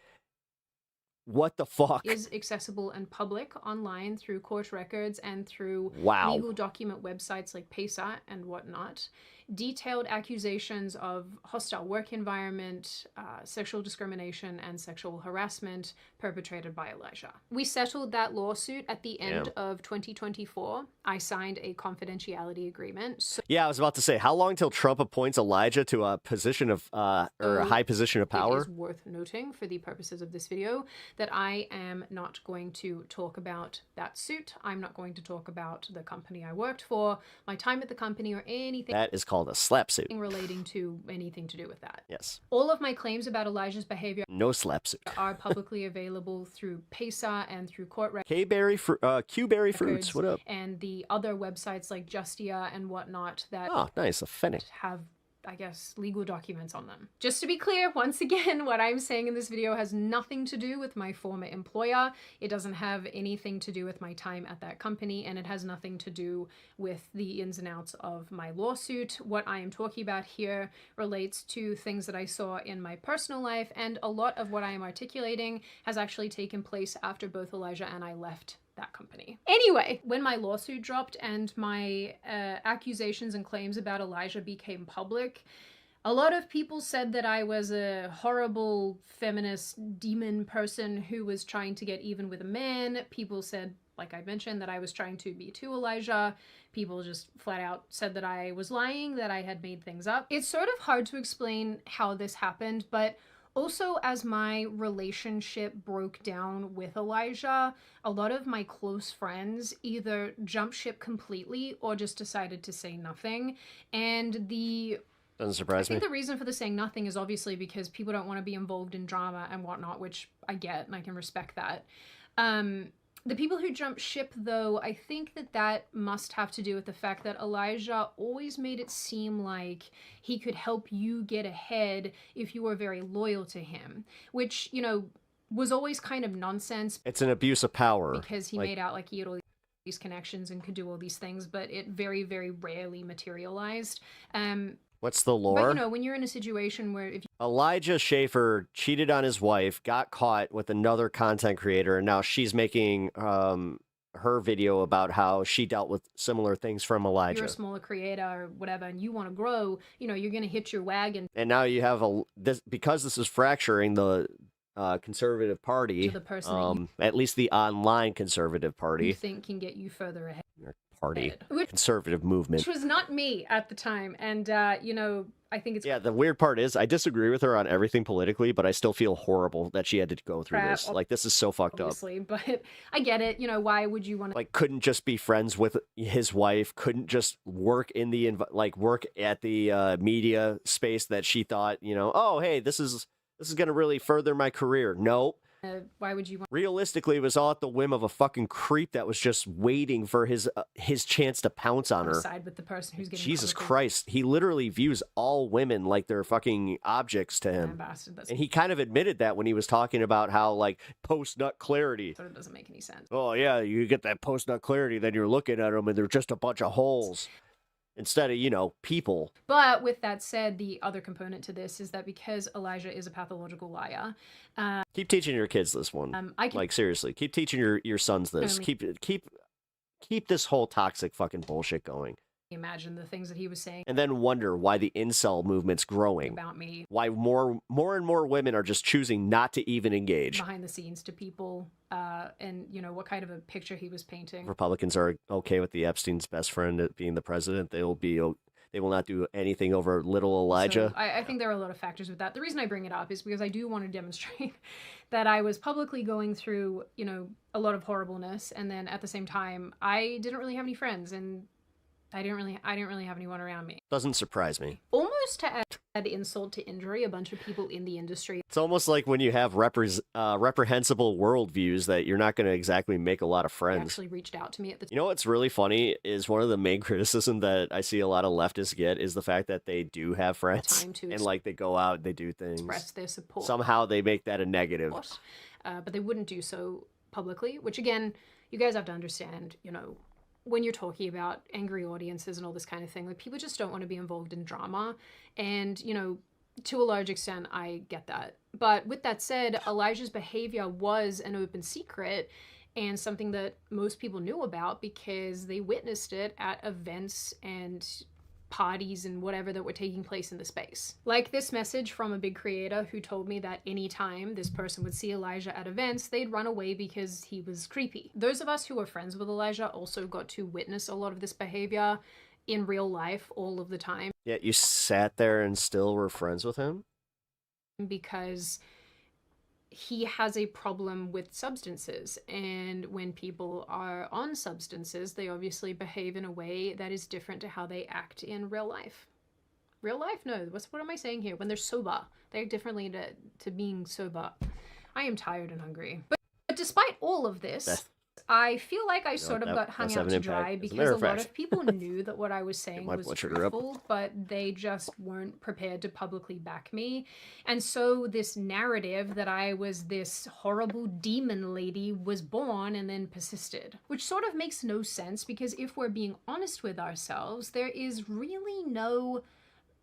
what the fuck is accessible and public online through court records and through Wow. legal document websites like PESA and whatnot. Detailed accusations of hostile work environment, sexual discrimination, and sexual harassment perpetrated by Elijah. We settled that lawsuit at the end of 2024. I signed a confidentiality agreement. So Yeah, I was about to say, how long till Trump appoints Elijah to a position of or a high position of It power? is worth noting for the purposes of this video that I am not going to talk about that suit. I'm not going to talk about the company I worked for, my time at the company, or anything That is called a slap suit. relating to anything to do with that. Yes. All of my claims about Elijah's behavior No slap suit. are publicly available through PESA and through court records. Q-berry fruits. What up? And the other websites like Justia and whatnot that Oh, nice. A fennec. have, I guess, legal documents on them. Just to be clear, once again, what I'm saying in this video has nothing to do with my former employer. It doesn't have anything to do with my time at that company, and it has nothing to do with the ins and outs of my lawsuit. What I am talking about here relates to things that I saw in my personal life, and a lot of what I am articulating has actually taken place after both Elijah and I left that company. Anyway, when my lawsuit dropped and my accusations and claims about Elijah became public, a lot of people said that I was a horrible feminist demon person who was trying to get even with a man. People said, like I mentioned, that I was trying to be too Elijah. People just flat out said that I was lying, that I had made things up. It's sort of hard to explain how this happened, but also, as my relationship broke down with Elijah, a lot of my close friends either jumped ship completely or just decided to say nothing. And Doesn't surprise I think me. the reason for the saying nothing is obviously because people don't want to be involved in drama and whatnot, which I get and I can respect that. The people who jumped ship, though, I think that must have to do with the fact that Elijah always made it seem like he could help you get ahead if you were very loyal to him, which, you know, was always kind of nonsense. It's an abuse of power. Because he made out like he had all these connections and could do all these things, but it very, very rarely materialized. What's the lore? But, you know, when you're in a situation where if Elijah Schaefer cheated on his wife, got caught with another content creator, and now she's making her video about how she dealt with similar things from Elijah. you're a smaller creator or whatever and you want to grow, you know, you're going to hit your wagon And now you have because this is fracturing the conservative party, to the person that you at least the online conservative party, think can get you further ahead. conservative movement. Which was not me at the time. And, you know, I think it's Yeah, the weird part is I disagree with her on everything politically, but I still feel horrible that she had to go through crap, this. Like, this is so fucked up. obviously, but I get it. You know, why would you want to Like, couldn't just be friends with his wife, couldn't just work in the work at the media space that she thought, you know, oh, hey, this is going to really further my career. No, Why would you want? Realistically, it was all at the whim of a fucking creep that was just waiting for his chance to pounce on her. Side with the person who's getting Jesus publicly Christ, he literally views all women like they're fucking objects to him. lambasted. That's And he kind of admitted that when he was talking about how, like, post-nut clarity. sort of doesn't make any sense. Oh, yeah, you get that post-nut clarity, then you're looking at them and they're just a bunch of holes. Instead of, you know, people. But with that said, the other component to this is that because Elijah is a pathological liar, Keep teaching your kids this one. I can Like, seriously, keep teaching your sons this. Only- Keep this whole toxic fucking bullshit going. imagine the things that he was saying And then wonder why the incel movement's growing. about me Why more and more women are just choosing not to even engage. behind the scenes to people, and you know what kind of a picture he was painting. Republicans are okay with the Epstein's best friend being the president. They will not do anything over little Elijah. So I think there are a lot of factors with that. The reason I bring it up is because I do want to demonstrate that I was publicly going through, you know, a lot of horribleness, and then at the same time, I didn't really have any friends, and I didn't really have anyone around me. Doesn't surprise me. Almost to add insult to injury, a bunch of people in the industry It's almost like when you have reprehensible worldviews that you're not going to exactly make a lot of friends. actually reached out to me at the You know what's really funny is one of the main criticism that I see a lot of leftists get is the fact that they do have friends Time to and like they go out, they do things. express their support. Somehow they make that a negative. But they wouldn't do so publicly, which again, you guys have to understand, you know, when you're talking about angry audiences and all this kind of thing, like people just don't want to be involved in drama. And, you know, to a large extent, I get that. But with that said, Elijah's behavior was an open secret and something that most people knew about because they witnessed it at events and parties and whatever that were taking place in the space. Like this message from a big creator who told me that anytime this person would see Elijah at events, they'd run away because he was creepy. Those of us who are friends with Elijah also got to witness a lot of this behavior in real life all of the time. Yet you sat there and still were friends with him? Because he has a problem with substances, and when people are on substances, they obviously behave in a way that is different to how they act in real life. Real life? No, what am I saying here? When they're sober, they act differently to being sober. I am tired and hungry. But despite all of this, I feel like I sort of got hung out to dry because a lot of people knew that what I was saying was truthful, but they just weren't prepared to publicly back me. And so this narrative that I was this horrible demon lady was born and then persisted, which sort of makes no sense because if we're being honest with ourselves, there is really no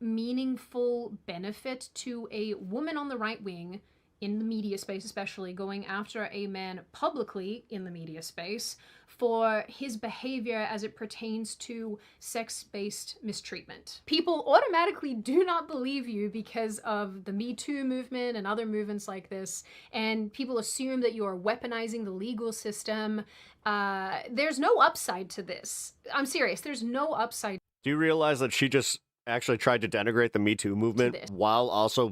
meaningful benefit to a woman on the right wing in the media space, especially going after a man publicly in the media space for his behavior as it pertains to sex-based mistreatment. People automatically do not believe you because of the Me Too movement and other movements like this, and people assume that you are weaponizing the legal system. There's no upside to this. I'm serious, there's no upside. Do you realize that she just actually tried to denigrate the Me Too movement while also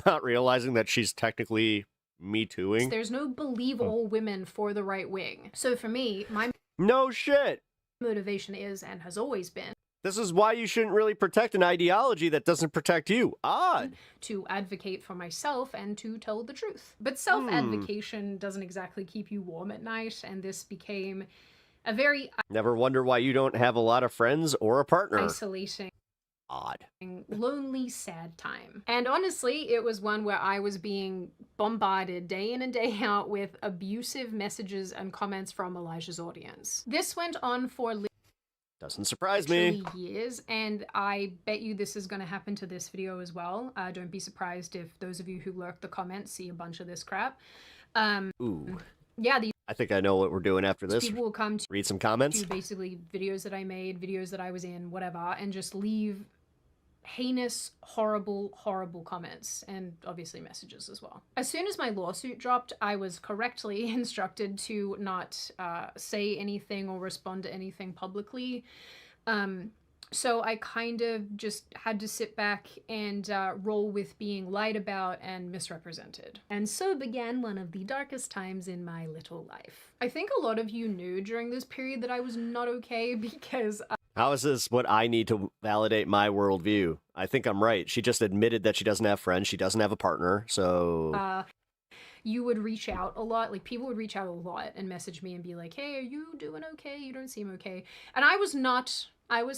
not realizing that she's technically Me Tooing? There's no believe all women for the right wing. So for me, my no shit motivation is and has always been this is why you shouldn't really protect an ideology that doesn't protect you. Odd. To advocate for myself and to tell the truth. But self-advocation doesn't exactly keep you warm at night, and this became a very Never wonder why you don't have a lot of friends or a partner. isolating, odd, lonely, sad time. And honestly, it was one where I was being bombarded day in and day out with abusive messages and comments from Elijah's audience. This went on for doesn't surprise me. Years, and I bet you this is going to happen to this video as well. Don't be surprised if those of you who lurk the comments see a bunch of this crap. Ooh. Yeah, I think I know what we're doing after this. People will come to read some comments. Basically videos that I made, videos that I was in, whatever, and just leave heinous, horrible comments, and obviously messages as well. As soon as my lawsuit dropped, I was correctly instructed to not say anything or respond to anything publicly. So I kind of just had to sit back and roll with being lied about and misrepresented. And so began one of the darkest times in my little life. I think a lot of you knew during this period that I was not okay because how is this what I need to validate my worldview? I think I'm right. She just admitted that she doesn't have friends. She doesn't have a partner. So you would reach out a lot. Like people would reach out a lot and message me and be like, hey, are you doing okay? You don't seem okay. And I was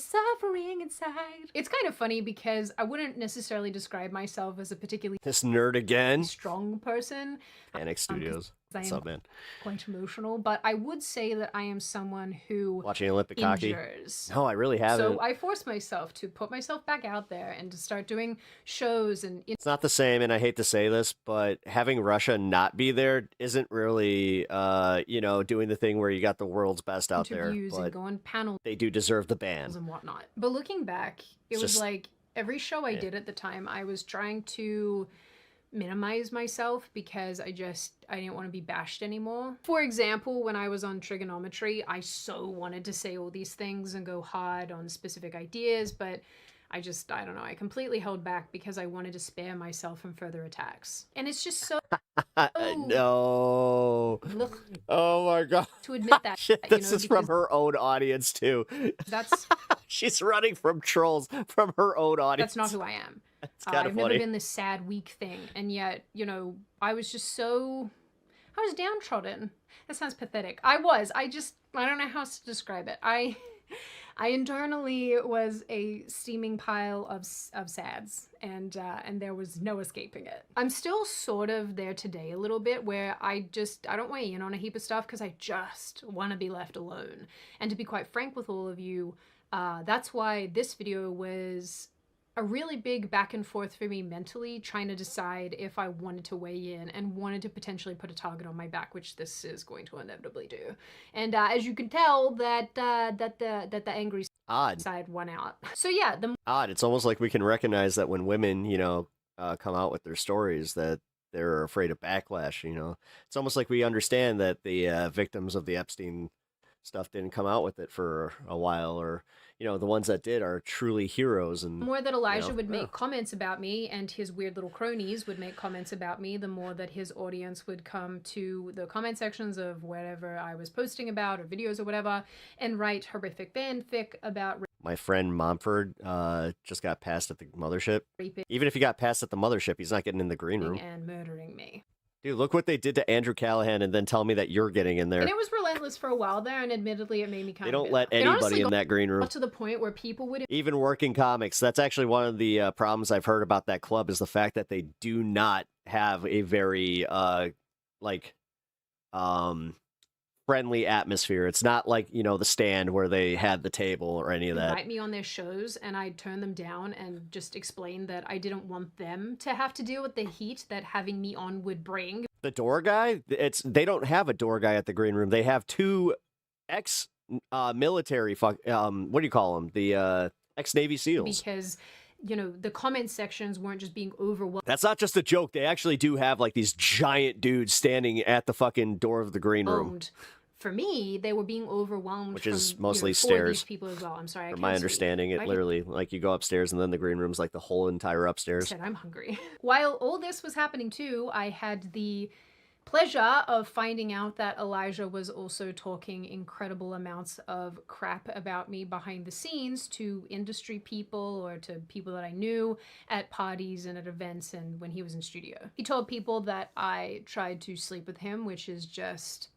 suffering inside. It's kind of funny because I wouldn't necessarily describe myself as a particularly This nerd again. strong person. Panic Studios. What's I up, am man? quite emotional, but I would say that I am someone who Watching Olympic hockey? endures. No, I really haven't. So I forced myself to put myself back out there and to start doing shows and It's not the same, and I hate to say this, but having Russia not be there isn't really, doing the thing where you got the world's best out there. interviews and But go on panels they do deserve the ban. and whatnot. But looking back, it It's was just- like every show I yeah. did at the time, I was trying to minimize myself because I didn't want to be bashed anymore. For example, when I was on trigonometry, I so wanted to say all these things and go hard on specific ideas, but I don't know, I completely held back because I wanted to spare myself from further attacks. And it's just so No. Ugh. Oh my god. to admit that, Shit, you this know, is from because her own audience too. that's She's running from trolls from her own audience. that's not who I am. It's kind I've of never funny. been this sad, weak thing, and yet, I was just I was downtrodden. That sounds pathetic. I don't know how else to describe it. I internally was a steaming pile of sads, and there was no escaping it. I'm still sort of there today a little bit, where I don't weigh in on a heap of stuff because I just want to be left alone. And to be quite frank with all of you, that's why this video was a really big back and forth for me mentally, trying to decide if I wanted to weigh in and wanted to potentially put a target on my back, which this is going to inevitably do. And as you can tell, that the angry Odd. side won out. So yeah, Odd. It's almost like we can recognize that when women, come out with their stories that they're afraid of backlash, It's almost like we understand that the victims of the Epstein stuff didn't come out with it for a while, or the ones that did are truly heroes. And the more that Elijah would make comments about me and his weird little cronies would make comments about me, the more that his audience would come to the comment sections of whatever I was posting about or videos or whatever and write horrific fanfic about my friend Momford just got passed at the mothership. raping Even if he got passed at the mothership, he's not getting in the green room. and murdering me. Dude, look what they did to Andrew Callahan, and then tell me that you're getting in there. And it was relentless for a while there, and admittedly it made me kind They of don't let It honestly anybody in got that green room. to the point where people would Even working comics. That's actually one of the problems I've heard about that club, is the fact that they do not have a very friendly atmosphere. It's not like, the Stand where they had the table or any of that. invite me on their shows, and I'd turn them down and just explain that I didn't want them to have to deal with the heat that having me on would bring. The door guy, they don't have a door guy at the green room. They have two ex-military, what do you call them? The ex-Navy SEALs. Because, the comment sections weren't just being overwhelmed. That's not just a joke. They actually do have like these giant dudes standing at the fucking door of the green room. For me, they were being overwhelmed, Which is from, mostly for stairs. these people as well. I'm sorry. From my understanding, it literally, like, you go upstairs and then the green room's like the whole entire upstairs. Said I'm hungry. While all this was happening too, I had the pleasure of finding out that Elijah was also talking incredible amounts of crap about me behind the scenes to industry people or to people that I knew at parties and at events and when he was in studio. He told people that I tried to sleep with him, which is just...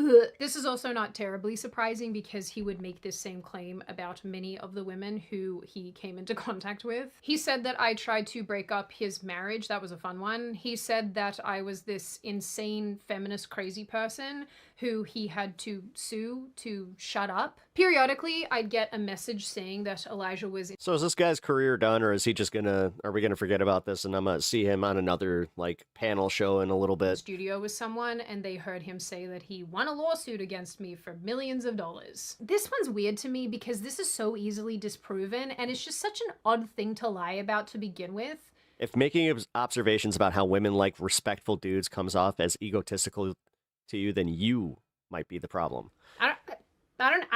Ugh. This is also not terribly surprising because he would make this same claim about many of the women who he came into contact with. He said that I tried to break up his marriage. That was a fun one. He said that I was this insane feminist crazy person who he had to sue to shut up. Periodically, I'd get a message saying that Elijah was So is this guy's career done, or is he just are we gonna forget about this and I'm gonna see him on another panel show in a little bit? Studio with someone and they heard him say that he won a lawsuit against me for millions of dollars. This one's weird to me because this is so easily disproven and it's just such an odd thing to lie about to begin with. If making observations about how women like respectful dudes comes off as egotistical to you, then you might be the problem. I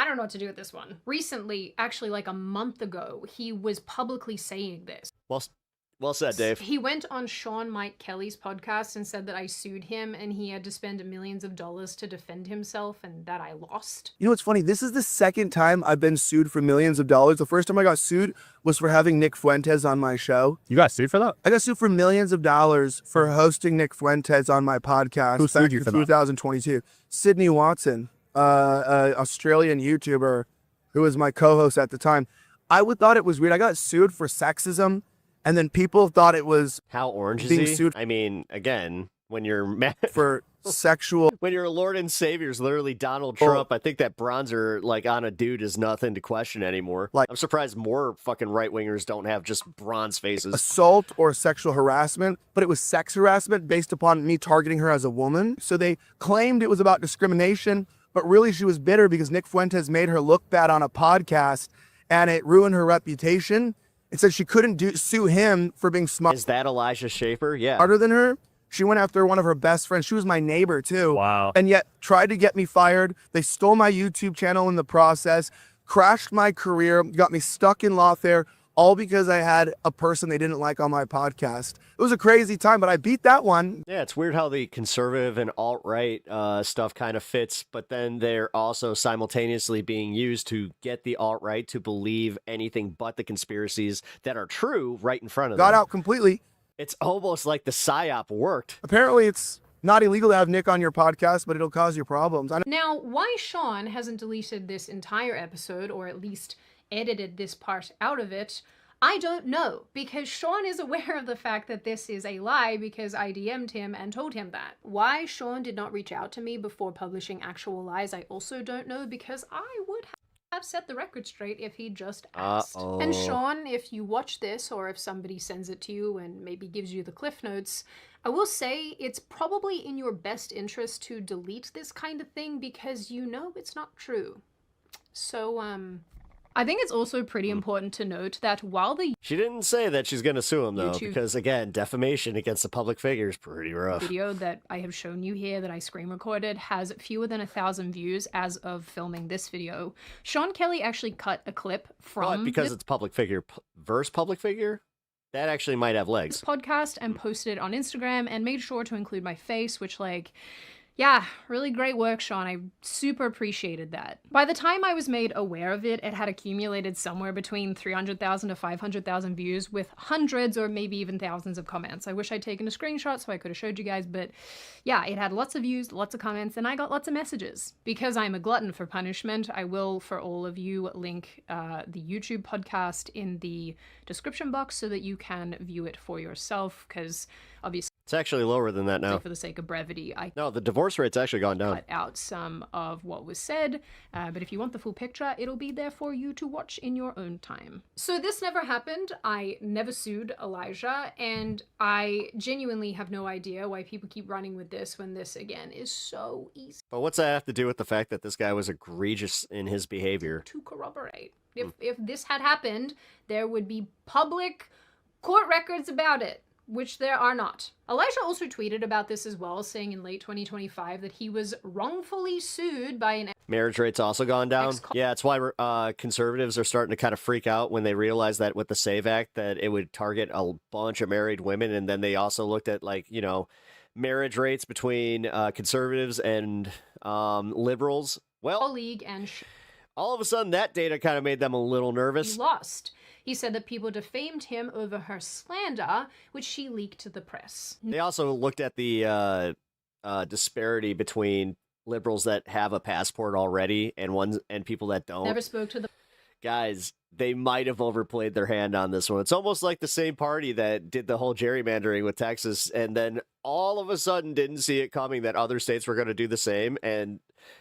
don't know what to do with this one. Recently, actually like a month ago, he was publicly saying this. Well, Well said, Dave. He went on Sean Mike Kelly's podcast and said that I sued him and he had to spend millions of dollars to defend himself and that I lost. You know what's funny? This is the second time I've been sued for millions of dollars. The first time I got sued was for having Nick Fuentes on my show. You got sued for that? I got sued for millions of dollars for hosting Nick Fuentes on my podcast. Who sued you for that? 2022. Sydney Watson, Australian YouTuber who was my co-host at the time. I thought it was weird. I got sued for sexism. And then people thought it was how orange is being he? sued. I mean, again, when you're mad for sexual, when your Lord and Savior is literally Donald Trump, I think that bronzer like on a dude is nothing to question anymore. Like, I'm surprised more fucking right wingers don't have just bronze faces. Assault or sexual harassment, but it was sex harassment based upon me targeting her as a woman. So they claimed it was about discrimination, but really she was bitter because Nick Fuentes made her look bad on a podcast, and it ruined her reputation. It said she couldn't sue him for being smart. Is that Elijah Schaefer? Yeah. Smarter than her. She went after one of her best friends. She was my neighbor too. Wow. And yet tried to get me fired. They stole my YouTube channel in the process, crashed my career, got me stuck in lawfare, all because I had a person they didn't like on my podcast. It was a crazy time, but I beat that one. Yeah, it's weird how the conservative and alt-right stuff kind of fits, but then they're also simultaneously being used to get the alt-right to believe anything but the conspiracies that are true right in front of them. Got out completely. It's almost like the PSYOP worked. Apparently it's not illegal to have Nick on your podcast, but it'll cause you problems. Now, why Sean hasn't deleted this entire episode, or at least edited this part out of it, I don't know, because Sean is aware of the fact that this is a lie because I DM'd him and told him that. Why Sean did not reach out to me before publishing actual lies, I also don't know, because I would have set the record straight if he just asked. And Sean, if you watch this, or if somebody sends it to you and maybe gives you the Cliff Notes, I will say it's probably in your best interest to delete this kind of thing because you know it's not true. So, I think it's also pretty important to note that while the She didn't say that she's going to sue him, though, YouTube because, again, defamation against a public figure is pretty rough. video that I have shown you here that I screen recorded has fewer than 1,000 views as of filming this video, Sean Kelly actually cut a clip from What? Because this it's public figure versus public figure? That actually might have legs. podcast and posted it on Instagram and made sure to include my face, which, like, yeah, really great work, Sean. I super appreciated that. By the time I was made aware of it, it had accumulated somewhere between 300,000 to 500,000 views with hundreds or maybe even thousands of comments. I wish I'd taken a screenshot so I could have showed you guys, but yeah, it had lots of views, lots of comments, and I got lots of messages. Because I'm a glutton for punishment, I will, for all of you, link the YouTube podcast in the description box so that you can view it for yourself, because obviously It's actually lower than that now. for the sake of brevity, I No, the divorce rate's actually gone down. cut out some of what was said, but if you want the full picture, it'll be there for you to watch in your own time. So this never happened. I never sued Elijah, and I genuinely have no idea why people keep running with this when this, again, is so easy But what's that have to do with the fact that this guy was egregious in his behavior? to corroborate. If this had happened, there would be public court records about it, which there are not. Elijah also tweeted about this as well, saying in late 2025 that he was wrongfully sued by an Marriage rate's also gone down. Yeah, that's why conservatives are starting to kind of freak out when they realize that with the SAVE Act that it would target a bunch of married women, and then they also looked at, like, you know, marriage rates between conservatives and liberals. Well, league and all of a sudden that data kind of made them a little nervous. he lost. He said that people defamed him over her slander, which she leaked to the press. They also looked at the disparity between liberals that have a passport already and people that don't. Never spoke to the Guys, they might have overplayed their hand on this one. It's almost like the same party that did the whole gerrymandering with Texas and then all of a sudden didn't see it coming that other states were going to do the same and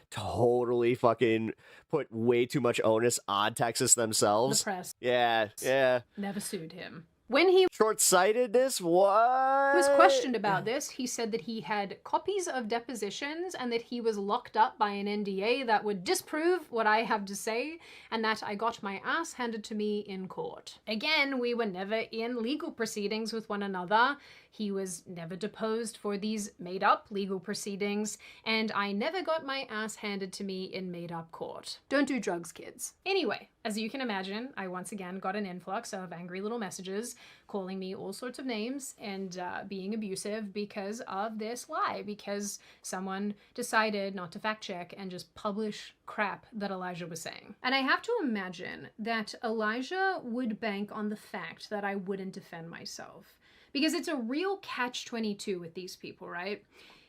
totally fucking put way too much onus on Texas themselves. The press. Yeah. Never sued him. When he Short-sightedness? What? was questioned about this, he said that he had copies of depositions and that he was locked up by an NDA that would disprove what I have to say, and that I got my ass handed to me in court. Again, we were never in legal proceedings with one another. He was never deposed for these made-up legal proceedings, and I never got my ass handed to me in made-up court. Don't do drugs, kids. Anyway, as you can imagine, I once again got an influx of angry little messages calling me all sorts of names and being abusive because of this lie, because someone decided not to fact check and just publish crap that Elijah was saying. And I have to imagine that Elijah would bank on the fact that I wouldn't defend myself. Because it's a real catch-22 with these people, right?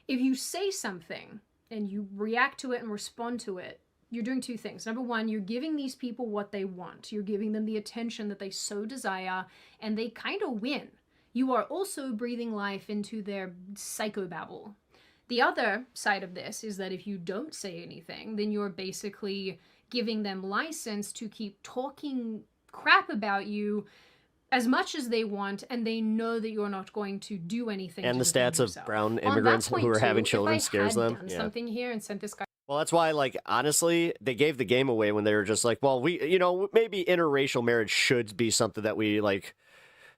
If you say something and you react to it and respond to it, you're doing two things. Number one, you're giving these people what they want. You're giving them the attention that they so desire, and they kind of win. You are also breathing life into their psychobabble. The other side of this is that if you don't say anything, then you're basically giving them license to keep talking crap about you as much as they want, and they know that you're not going to do anything. And to the stats of yourself. brown On immigrants that who are point, having too, children if scares I had them. done Yeah. something here and sent this guy. Well, that's why, like, honestly, they gave the game away when they were just like, well, maybe interracial marriage should be something that we, like,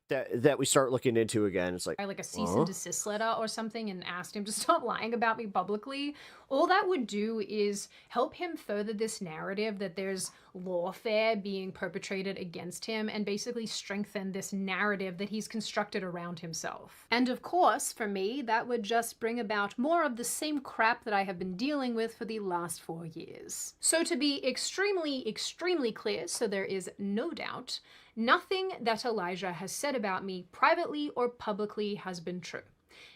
that we start looking into again. It's like Like a cease and desist letter or something and asked him to stop lying about me publicly, all that would do is help him further this narrative that there's lawfare being perpetrated against him and basically strengthen this narrative that he's constructed around himself. And of course, for me, that would just bring about more of the same crap that I have been dealing with for the last 4 years. So to be extremely, extremely clear, so there is no doubt, nothing that Elijah has said about me privately or publicly has been true.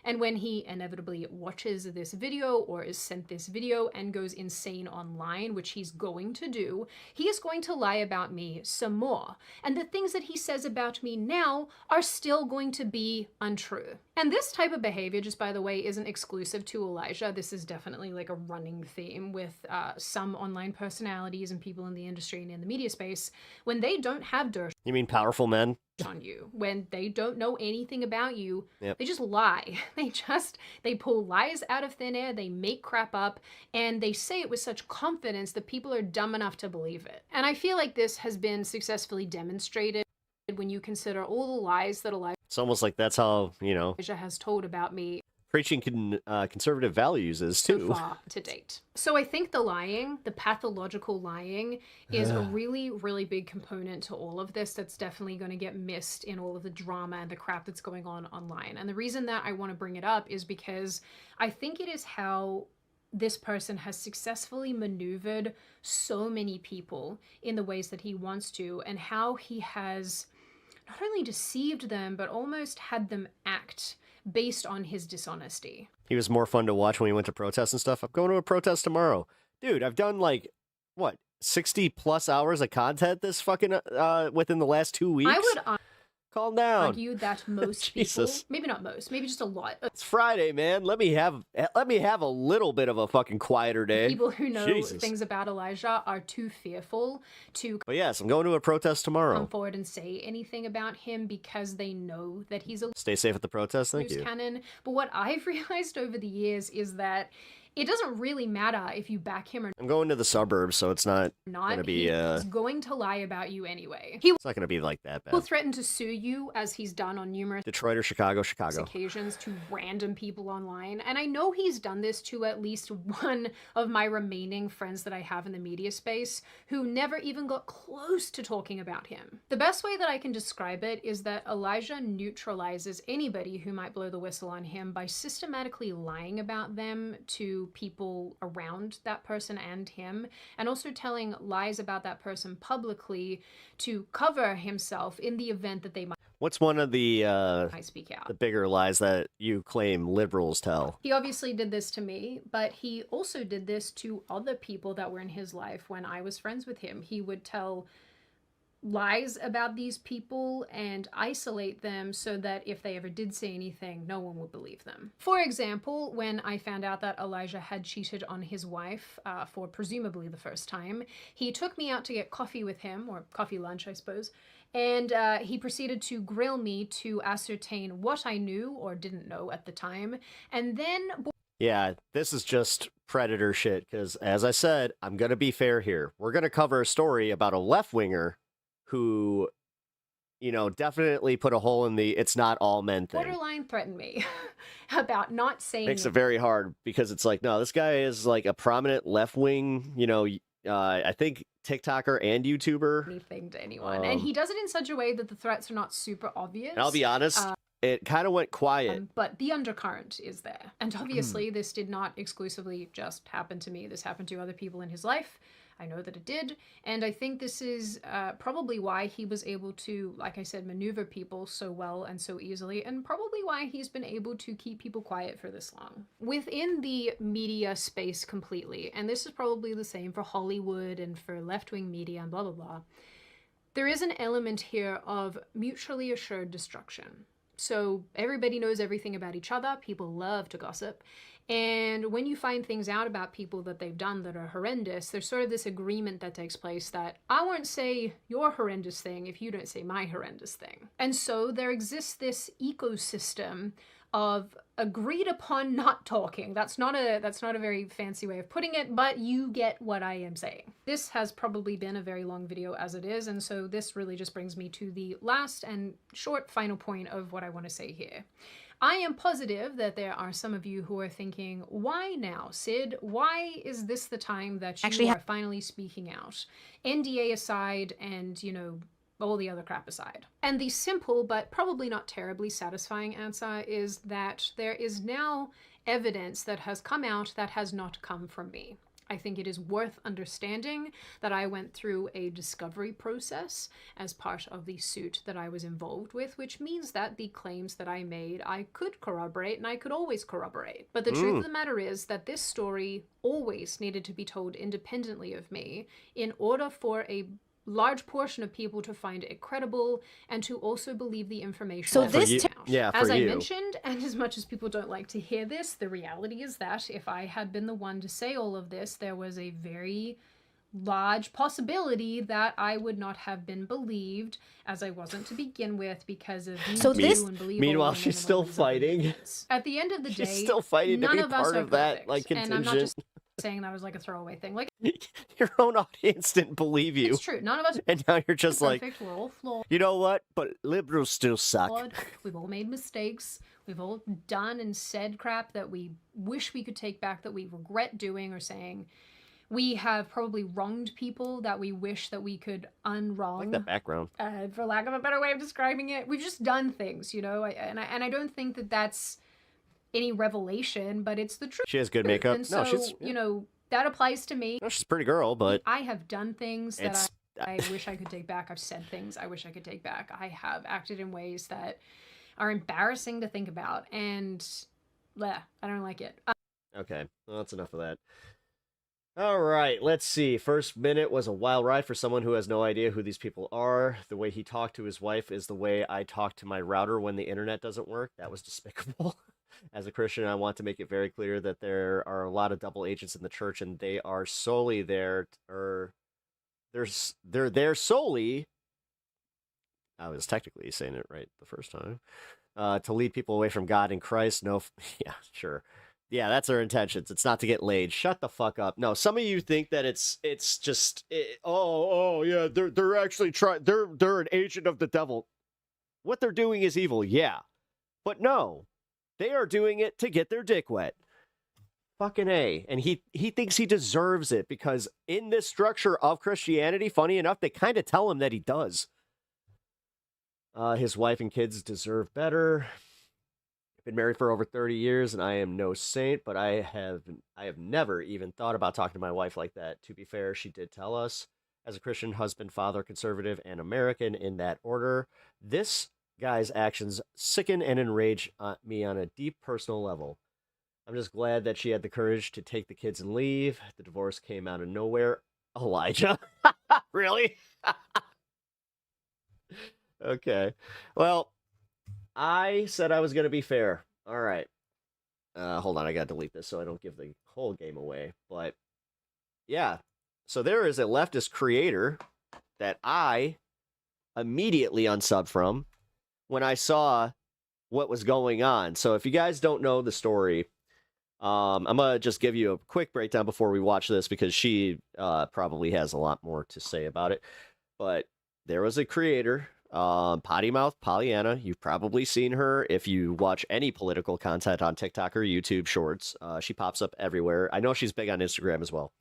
And when he inevitably watches this video or is sent this video and goes insane online, which he's going to do, he is going to lie about me some more. And the things that he says about me now are still going to be untrue. And this type of behavior, just by the way, isn't exclusive to Elijah. This is definitely like a running theme with some online personalities and people in the industry and in the media space. When they don't have dirt You mean powerful men? on you, when they don't know anything about you, Yep. they just lie. They pull lies out of thin air, they make crap up, and they say it with such confidence that people are dumb enough to believe it. And I feel like this has been successfully demonstrated when you consider all the lies that It's almost like that's how, Elijah has told about me preaching conservative values is so too. far to date. So I think the lying, the pathological lying, is a Ugh. really, really big component to all of this that's definitely going to get missed in all of the drama and the crap that's going on online. And the reason that I want to bring it up is because I think it is how this person has successfully maneuvered so many people in the ways that he wants to, and how he has not only deceived them, but almost had them act based on his dishonesty. He was more fun to watch when we went to protests and stuff. I'm going to a protest tomorrow. Dude, I've done 60 plus hours of content this fucking within the last 2 weeks. I would calm down. argue that most people, Jesus. maybe not most, maybe just a lot of It's Friday, man. Let me have a little bit of a fucking quieter day. people who know Jesus. things about Elijah are too fearful to But yes, I'm going to a protest tomorrow. come forward and say anything about him because they know that he's a Stay safe at the protest. Thank loose you. cannon. But what I've realized over the years is that it doesn't really matter if you back him or I'm going to the suburbs, so it's not not. gonna be. He's going to lie about you anyway. He It's not gonna be like that will bad. threaten to sue you, as he's done on numerous Detroit or Chicago, Chicago. occasions, to random people online. And I know he's done this to at least one of my remaining friends that I have in the media space who never even got close to talking about him. The best way that I can describe it is that Elijah neutralizes anybody who might blow the whistle on him by systematically lying about them to people around that person and him, and also telling lies about that person publicly to cover himself in the event that they might What's one of the speak out. the bigger lies that you claim liberals tell? He obviously did this to me, but he also did this to other people that were in his life when I was friends with him. He would tell lies about these people and isolate them so that if they ever did say anything, no one would believe them. For example, when I found out that Elijah had cheated on his wife for presumably the first time, he took me out to get coffee with him, or coffee lunch, I suppose, and he proceeded to grill me to ascertain what I knew or didn't know at the time, and then Yeah, this is just predator shit, because as I said, I'm going to be fair here. We're going to cover a story about a left-winger who definitely put a hole in the it's not all men thing. Borderline threatened me about not saying Makes it very hard because it's like, no, this guy is like a prominent left-wing, I think TikToker and YouTuber. anything to anyone. And he does it in such a way that the threats are not super obvious. And I'll be honest, it kind of went quiet. But the undercurrent is there. And obviously, this did not exclusively just happen to me. This happened to other people in his life. I know that it did. And I think this is probably why he was able to, like I said, maneuver people so well and so easily, and probably why he's been able to keep people quiet for this long. Within the media space completely, and this is probably the same for Hollywood and for left-wing media and blah, blah, blah, there is an element here of mutually assured destruction. So everybody knows everything about each other. People love to gossip. And when you find things out about people that they've done that are horrendous, there's sort of this agreement that takes place that I won't say your horrendous thing if you don't say my horrendous thing. And so there exists this ecosystem of agreed upon not talking. That's not a very fancy way of putting it, but you get what I am saying. This has probably been a very long video as it is, and so this really just brings me to the last and short final point of what I want to say here. I am positive that there are some of you who are thinking, why now, Sid? Why is this the time that you are finally speaking out? NDA aside and, all the other crap aside. And the simple but probably not terribly satisfying answer is that there is now evidence that has come out that has not come from me. I think it is worth understanding that I went through a discovery process as part of the suit that I was involved with, which means that the claims that I made I could corroborate, and I could always corroborate. But the truth of the matter is that this story always needed to be told independently of me in order for a large portion of people to find it credible and to also believe the information. So this as I mentioned, and as much as people don't like to hear this, the reality is that if I had been the one to say all of this, there was a very large possibility that I would not have been believed, as I wasn't to begin with, because of Meanwhile, she's still fighting. At the end of the day, she's still fighting to be part of that contingent. And I'm not just saying that was like a throwaway thing. Like, your own audience didn't believe you. It's true. None of us. And now you're just like, we're all flawed. You know what? But liberals still suck. We've all made mistakes. We've all done and said crap that we wish we could take back, that we regret doing or saying. We have probably wronged people that we wish that we could unwrong. I like that background. For lack of a better way of describing it, we've just done things, and I don't think that that's any revelation, but it's the truth. She has good makeup. And so, that applies to me. No, she's a pretty girl, but I have done things that I wish I could take back. I've said things I wish I could take back. I have acted in ways that are embarrassing to think about, and I don't like it. Okay, well, that's enough of that. All right, let's see. First minute was a wild ride for someone who has no idea who these people are. The way he talked to his wife is the way I talk to my router when the internet doesn't work. That was despicable. As a Christian, I want to make it very clear that there are a lot of double agents in the church, and they are solely there, they're there solely. I was technically saying it right the first time. To lead people away from God and Christ. No, yeah, sure. Yeah, that's their intentions. It's not to get laid. Shut the fuck up. No, some of you think that it's just yeah, they're actually trying. They're an agent of the devil. What they're doing is evil, yeah, but no. They are doing it to get their dick wet. Fucking A. And he thinks he deserves it because in this structure of Christianity, funny enough, they kind of tell him that he does. His wife and kids deserve better. I've been married for over 30 years and I am no saint, but I have never even thought about talking to my wife like that. To be fair, she did tell us, as a Christian, husband, father, conservative, and American in that order. This guy's actions sicken and enrage me on a deep personal level. I'm just glad that she had the courage to take the kids and leave. The divorce came out of nowhere. Elijah? Really? Okay. Well, I said I was going to be fair. All right. Hold on, I got to delete this so I don't give the whole game away. But, yeah. So there is a leftist creator that I immediately unsubbed from when I saw what was going on. So if you guys don't know the story, I'm going to just give you a quick breakdown before we watch this because she probably has a lot more to say about it. But there was a creator Potty Mouth Pollyanna. You've probably seen her if you watch any political content on TikTok or YouTube Shorts. She pops up everywhere. I know she's big on Instagram as well.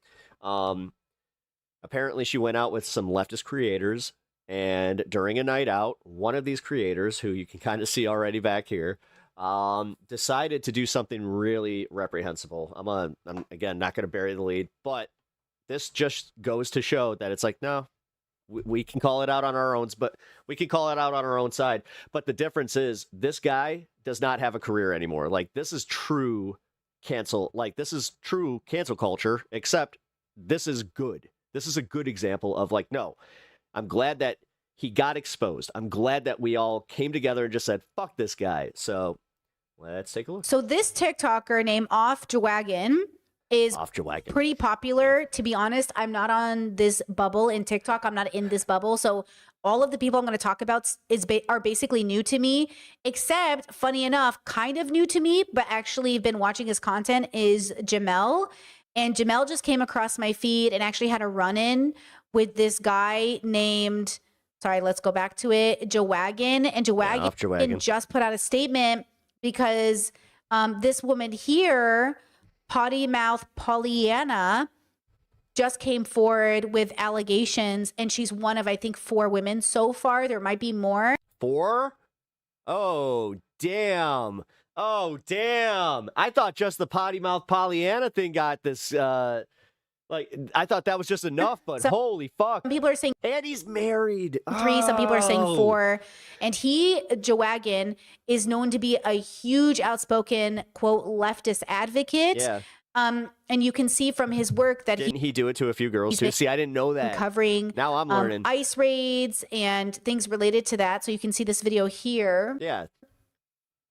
Apparently, she went out with some leftist creators, and during a night out, one of these creators, who you can kind of see already back here, decided to do something really reprehensible. I'm again not going to bury the lead, but this just goes to show that it's like, no, we can call it out on our own, but we can call it out on our own side. But the difference is this guy does not have a career anymore. Like, this is true cancel. Like, this is true cancel culture, except this is good. This is a good example of like, no, I'm glad that he got exposed. I'm glad that we all came together and just said, fuck this guy. So let's take a look. So this TikToker named Off Jawagon is pretty popular. To be honest, I'm not on this bubble in TikTok. I'm not in this bubble. So all of the people I'm going to talk about are basically new to me, except, funny enough, kind of new to me, but actually been watching his content is Jamel. And Jamel just came across my feed and actually had a run-in with this guy named, sorry, let's go back to it, Jawagon. And Jawagon just put out a statement because this woman here, Potty Mouth Pollyanna, just came forward with allegations, and she's one of, I think, 4 women so far. There might be more. 4? Oh, damn. Oh, damn. I thought just the Potty Mouth Pollyanna thing got this, I thought that was just enough, but holy fuck. Some people are saying, and he's married. 3, some people are saying 4. And Jawagon, is known to be a huge outspoken, quote, leftist advocate. Yeah. And you can see from his work that Didn't he do it to a few girls too? See, I didn't know that. Covering now I'm learning. ICE raids and things related to that. So you can see this video here. Yeah.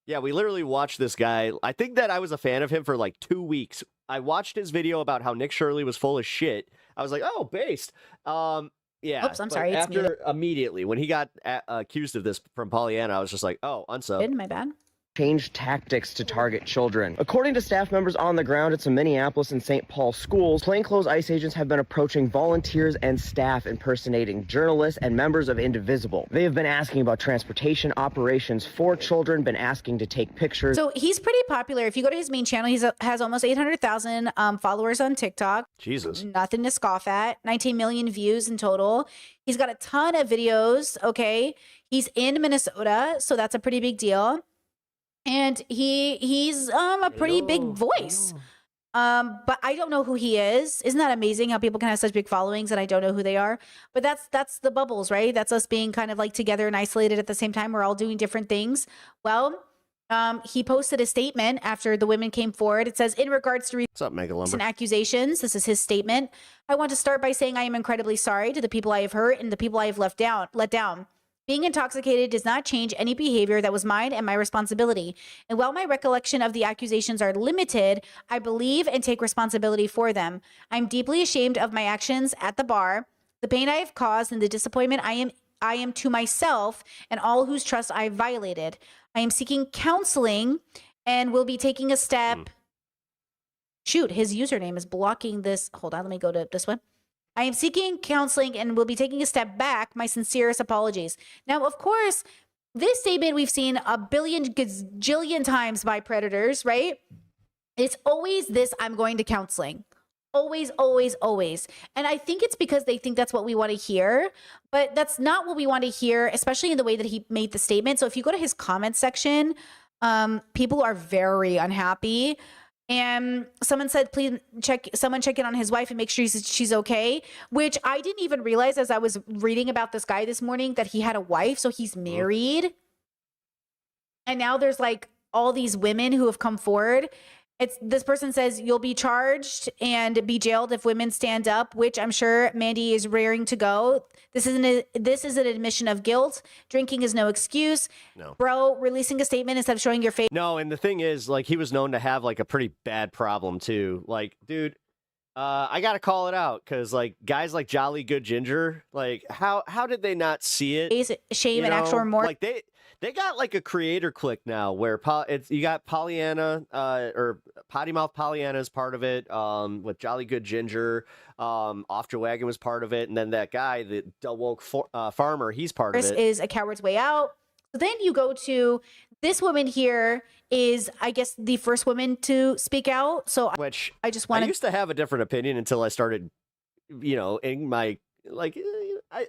Yeah, we literally watched this guy. I think that I was a fan of him for like 2 weeks. I watched his video about how Nick Shirley was full of shit. I was like, oh, based. Yeah. Oops, I'm sorry. It's Immediately, when he got accused of this from Pollyanna, I was just like, oh, unsub. My bad. Changed tactics to target children. According to staff members on the ground at some Minneapolis and St. Paul schools, plainclothes ICE agents have been approaching volunteers and staff impersonating journalists and members of Indivisible. They have been asking about transportation operations for children, been asking to take pictures. So he's pretty popular. If you go to his main channel, he has almost 800,000 followers on TikTok. Jesus. Nothing to scoff at. 19 million views in total. He's got a ton of videos, okay? He's in Minnesota, so that's a pretty big deal. And he's a pretty big voice. But I don't know who he is. Isn't that amazing how people can have such big followings and I don't know who they are? But that's the bubbles, right? That's us being kind of like together and isolated at the same time. We're all doing different things. Well, he posted a statement after the women came forward. It says, in regards to recent accusations, this is his statement. I want to start by saying I am incredibly sorry to the people I have hurt and the people I have let down. Being intoxicated does not change any behavior that was mine and my responsibility. And while my recollection of the accusations are limited, I believe and take responsibility for them. I'm deeply ashamed of my actions at the bar, the pain I have caused, and the disappointment I am to myself and all whose trust I have violated. I am seeking counseling and will be taking a step. Shoot, his username is blocking this. Hold on, let me go to this one. I am seeking counseling and will be taking a step back. My sincerest apologies. Now, of course, this statement we've seen a billion gazillion times by predators, right? It's always this, I'm going to counseling. Always, always, always. And I think it's because they think that's what we want to hear, but that's not what we want to hear, especially in the way that he made the statement. So if you go to his comment section, people are very unhappy. And someone said, please check in on his wife and make sure she's okay, which I didn't even realize as I was reading about this guy this morning that he had a wife. So he's married. And now there's like all these women who have come forward. This person says you'll be charged and be jailed if women stand up, which I'm sure Mandy is raring to go. This is an admission of guilt. Drinking is no excuse. No. Bro, releasing a statement instead of showing your face. No, and the thing is, like, he was known to have like a pretty bad problem too. Like, dude, I gotta call it out because like guys like Jolly Good Ginger, like how did they not see it? Shame and actual remorse. Like they got like a creator clique now where you got Pollyanna or Potty Mouth Pollyanna is part of it. With Jolly Good Ginger, Off Your Wagon was part of it, and then that guy, the woke farmer, he's part of it. Is A Coward's Way Out. So then you go to this woman here is, I guess, the first woman to speak out. So Which I just want I used to have a different opinion until I started, in my like.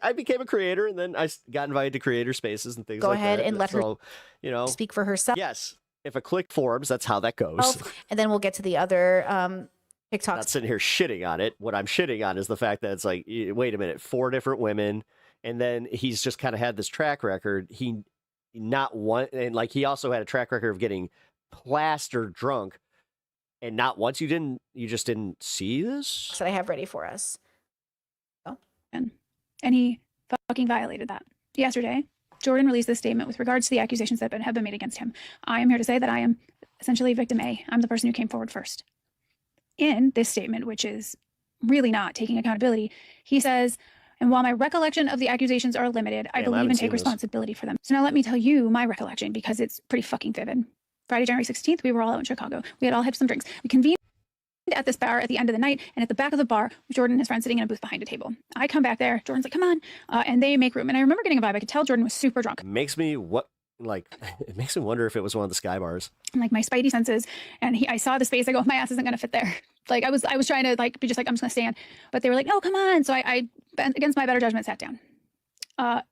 I became a creator, and then I got invited to creator spaces and things go like ahead that. and let her speak for herself. Yes, if a clique forms, that's how that goes. And then we'll get to the other TikToks. Not sitting here shitting on it. What I'm shitting on is the fact that it's like, wait a minute, 4 different women, and then he's just kind of had this track record. He also had a track record of getting plastered drunk, and not once you just didn't see this. That I have ready for us. And he fucking violated that. Yesterday, Jordan released this statement with regards to the accusations that have been made against him. I am here to say that I am essentially victim A. I'm the person who came forward first. In this statement, which is really not taking accountability, he says, and while my recollection of the accusations are limited, I believe and take responsibility for them. So now let me tell you my recollection, because it's pretty fucking vivid. Friday, January 16th, we were all out in Chicago. We had all had some drinks. We convened at this bar at the end of the night, and at the back of the bar, Jordan and his friend sitting in a booth behind a table. I come back there. Jordan's like, come on. And they make room. And I remember getting a vibe. I could tell Jordan was super drunk. It makes me wonder if it was one of the Sky Bars. And like my spidey senses, and I saw the space. I go, my ass isn't gonna fit there. Like I was trying to like be just like, I'm just gonna stand, but they were like, no, come on. So I against my better judgment sat down.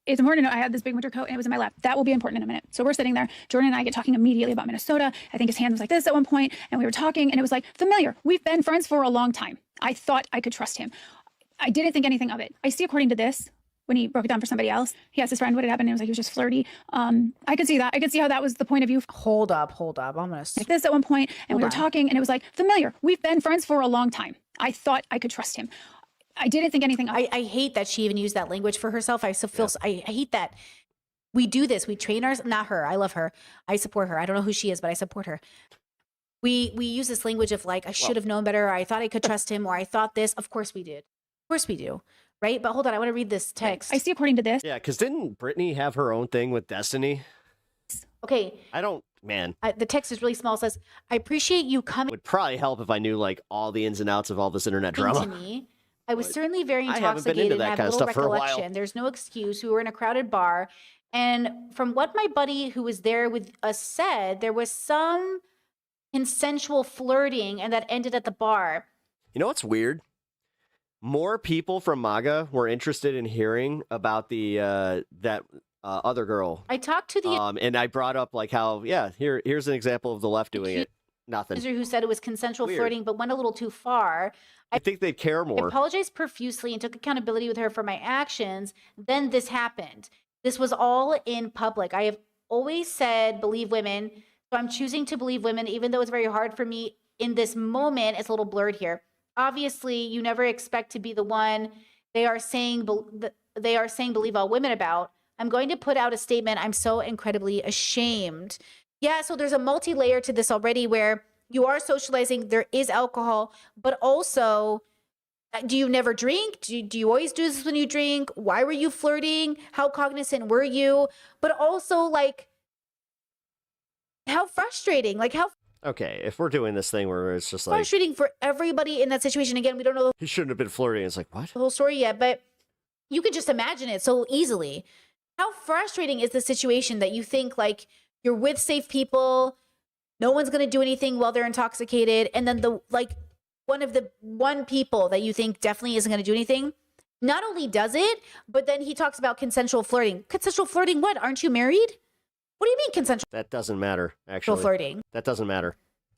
It's important to know I had this big winter coat and it was in my lap. That will be important in a minute. So we're sitting there. Jordan and I get talking immediately about Minnesota. I think his hand was like this at one point, and we were talking, and it was like familiar. We've been friends for a long time. I thought I could trust him. I didn't think anything of it. I see, according to this, when he broke it down for somebody else, he asked his friend what had happened, and it was like he was just flirty. I could see that. I could see how that was the point of view. Hold up. I'm gonna like this at one point, and we were talking, and it was like familiar. We've been friends for a long time. I thought I could trust him. I didn't think anything of it. I hate that she even used that language for herself. I still feel I hate that we do this. We train not her. I love her. I support her. I don't know who she is, but I support her. We use this language of like, I should have known better, or I thought I could trust him, or I thought this. Of course we did. Of course we do. Right? But hold on, I want to read this text. I see, according to this. Yeah, because didn't Brittany have her own thing with Destiny? Okay. The text is really small. It says, I appreciate you coming. Would probably help if I knew like all the ins and outs of all this internet drama. To me. I was certainly very I haven't been intoxicated into that and I have kind of little stuff for a while. recollection. There's no excuse. We were in a crowded bar. And from what my buddy who was there with us said, there was some consensual flirting, and that ended at the bar. You know what's weird? More people from MAGA were interested in hearing about the that other girl. I talked to the and I brought up like how here's an example of the left doing it. Nothing. user who said it was consensual Weird. flirting, but went a little too far. I think they'd care I more. apologized profusely and took accountability with her for my actions. Then this happened. This was all in public. I have always said believe women, so I'm choosing to believe women, even though it's very hard for me in this moment. It's a little blurred here. Obviously, you never expect to be the one they are saying believe all women about. I'm going to put out a statement. I'm so incredibly ashamed. Yeah, so there's a multi-layer to this already where you are socializing, there is alcohol, but also, do you never drink? Do you always do this when you drink? Why were you flirting? How cognizant were you? But also, like, how frustrating. Like, how Okay, if we're doing this thing where it's just like frustrating for everybody in that situation. Again, we don't know he shouldn't have been flirting. It's like, what? the whole story yet, but you could just imagine it so easily. How frustrating is the situation that you think, like, you're with safe people, no one's going to do anything while they're intoxicated, and then one people that you think definitely isn't going to do anything not only does it, but then he talks about consensual flirting. Consensual flirting what? Aren't you married? What do you mean consensual That doesn't matter, actually. flirting? That doesn't matter.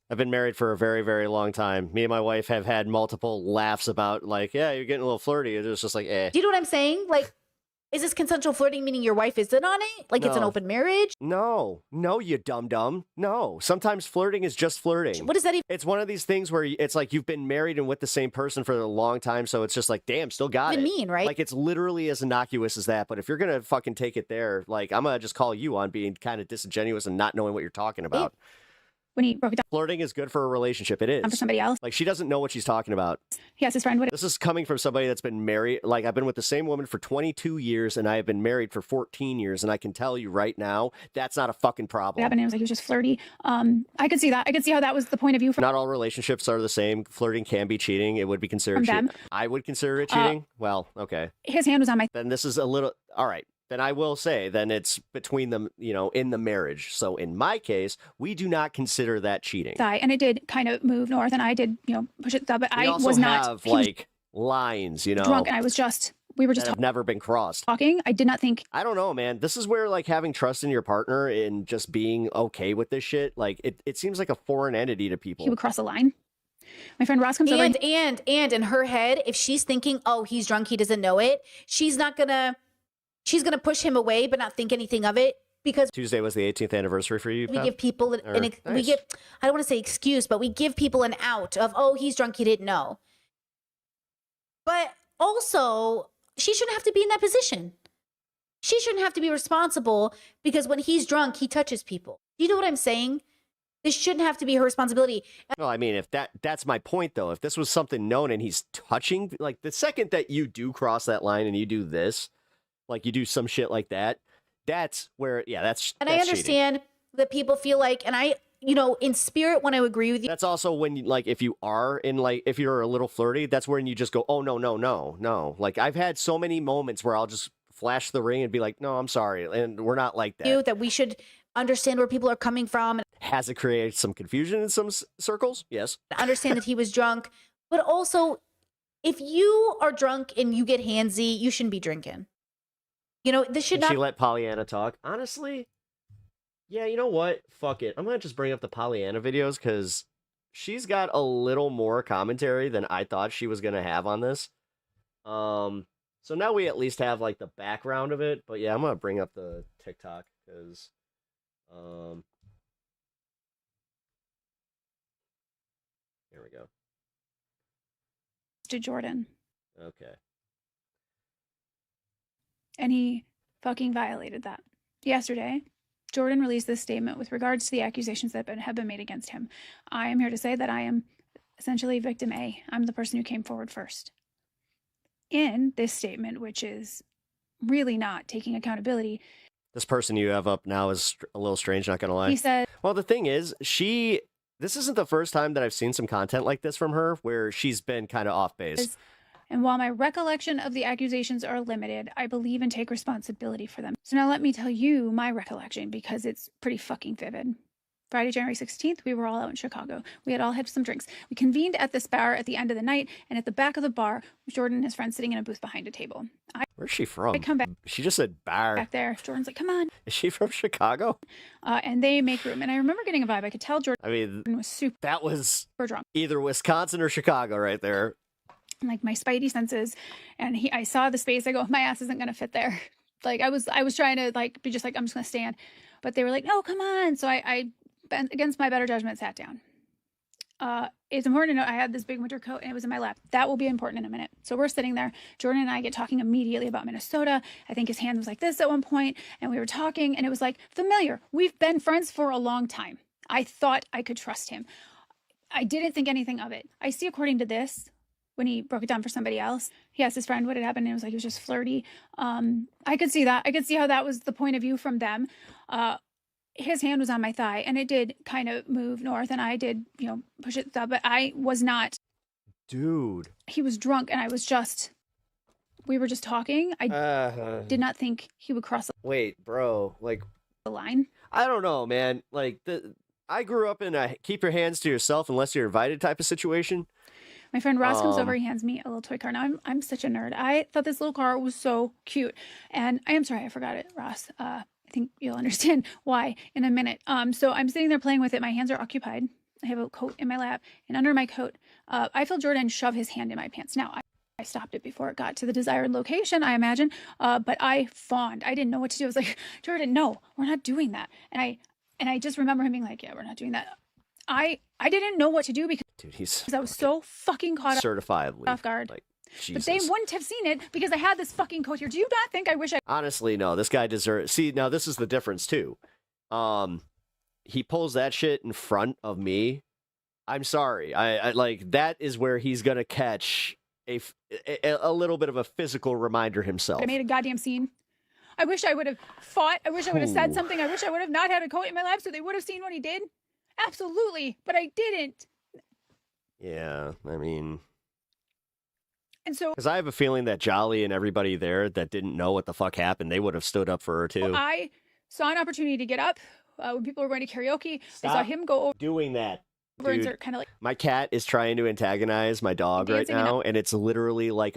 I've been married for a very, very long time. Me and my wife have had multiple laughs about, like, yeah, you're getting a little flirty. It's just like, eh. Do you know what I'm saying? Like, is this consensual flirting meaning your wife is in on it? Like, it's an No. open marriage? No, you dum-dum. No, sometimes flirting is just flirting. What does that even? It's one of these things where it's like you've been married and with the same person for a long time, so it's just like, damn, still got Even it. mean, right? Like, it's literally as innocuous as that, but if you're gonna fucking take it there, like, I'm gonna just call you on being kind of disingenuous and not knowing what you're talking about. when he broke it down Flirting is good for a relationship. It is. for somebody else. Like, she doesn't know what she's talking about. He asked his friend what This is coming from somebody that's been married. Like, I've been with the same woman for 22 years, and I have been married for 14 years, and I can tell you right now, that's not a fucking problem. happened. It was like he was just flirty. I could see that. I could see how that was the point of view from Not all relationships are the same. Flirting can be cheating. It would be considered From cheating. them. I would consider it cheating. Well, okay. his hand was on my Then this is a little, all right. Then I will say, then it's between them, you know, in the marriage. So in my case, we do not consider that cheating. thigh, and it did kind of move north, and I did, push it up, but We I also was not have, he was like, lines, you know, drunk, and we were just that have never been crossed. talking. I did not think I don't know, man. This is where, like, having trust in your partner and just being okay with this shit, like, it seems like a foreign entity to people. he would cross a line. My friend Ross comes over. And in her head, if she's thinking, oh, he's drunk, he doesn't know it, she's gonna push him away, but not think anything of it, because Tuesday was the 18th anniversary for you, we Pep? give people we give, I don't want to say excuse, but we give people an out of, oh, he's drunk, he didn't know. But also, she shouldn't have to be in that position. She shouldn't have to be responsible because when he's drunk, he touches people. Do you know what I'm saying? This shouldn't have to be her responsibility. Well, I mean, if that's my point, though. If this was something known and he's touching, like, the second that you do cross that line and you do this, like, you do some shit like that, that's where, yeah, that's And that's I understand that people feel like, and I, in spirit, when I agree with you. That's also when, like, if you are in, like, if you're a little flirty, that's when you just go, oh, no. Like, I've had so many moments where I'll just flash the ring and be like, no, I'm sorry. And we're not like that. That we should understand where people are coming from. Has it created some confusion in some circles? Yes. Understand that he was drunk, but also, if you are drunk and you get handsy, you shouldn't be drinking. This should Did not. she let Pollyanna talk? Honestly, yeah, you know what? Fuck it. I'm going to just bring up the Pollyanna videos because she's got a little more commentary than I thought she was going to have on this. So now we at least have, like, the background of it. But yeah, I'm going to bring up the TikTok because, here we go. to Jordan, Okay. and he fucking violated that. Yesterday, Jordan released this statement with regards to the accusations that have been made against him. I am here to say that I am essentially victim A. I'm the person who came forward first. In this statement, which is really not taking accountability, This person you have up now is a little strange, not going to lie. he said, Well, the thing is, this isn't the first time that I've seen some content like this from her where she's been kind of off base. and while my recollection of the accusations are limited, I believe and take responsibility for them. So now let me tell you my recollection because it's pretty fucking vivid. Friday, January 16th, we were all out in Chicago. We had all had some drinks. We convened at this bar at the end of the night, and at the back of the bar was Jordan and his friend sitting in a booth behind a table. Where's she from? I come back. She just said bar. Back there. Jordan's like, come on. Is she from Chicago? And they make room. And I remember getting a vibe. I could tell Jordan I mean, was super that was drunk. either Wisconsin or Chicago right there. Like my spidey senses, and I saw the space. I go, my ass isn't gonna fit there. Like I was trying to like be just like, I'm just gonna stand, but they were like, no, come on. So I against my better judgment sat down. It's important to know I had this big winter coat and it was in my lap. That will be important in a minute. So we're sitting there. Jordan and I get talking immediately about Minnesota. I think his hand was like this at one point, and we were talking, and it was like familiar. We've been friends for a long time. I thought I could trust him. I didn't think anything of it. I see, according to this, when he broke it down for somebody else, he asked his friend what had happened, and it was like he was just flirty. I could see that. I could see how that was the point of view from them. His hand was on my thigh, and it did kind of move north, and I did, push it up, but I was not. Dude. He was drunk, and we were just talking. I did not think he would cross Wait, bro, like the line. I don't know, man. Like I grew up in a keep your hands to yourself unless you're invited type of situation. My friend Ross comes over, he hands me a little toy car. Now, I'm such a nerd. I thought this little car was so cute. And I am sorry, I forgot it, Ross. I think you'll understand why in a minute. So I'm sitting there playing with it. My hands are occupied. I have a coat in my lap. And under my coat, I feel Jordan shove his hand in my pants. Now, I stopped it before it got to the desired location, I imagine. But I fawned. I didn't know what to do. I was like, Jordan, no, we're not doing that. And I just remember him being like, yeah, we're not doing that. I didn't know what to do because I was so fucking caught certifiably off guard. Like, but they wouldn't have seen it because I had this fucking coat here. Do you not think I wish I... Honestly, no. This guy deserves... See, now this is the difference too. he pulls that shit in front of me, I'm sorry. I like that is where he's gonna catch a little bit of a physical reminder himself. I made a goddamn scene. I wish I would have fought. I wish I would have said something. I wish I would have not had a coat in my lap so they would have seen what he did. Absolutely, but I didn't. Yeah, I mean, and so because I have a feeling that Jolly and everybody there that didn't know what the fuck happened, they would have stood up for her too. I saw an opportunity to get up when people were going to karaoke. Stop I saw him go over doing that. and Dude, start kind of like my cat is trying to antagonize my dog right dancing and now, and it's literally like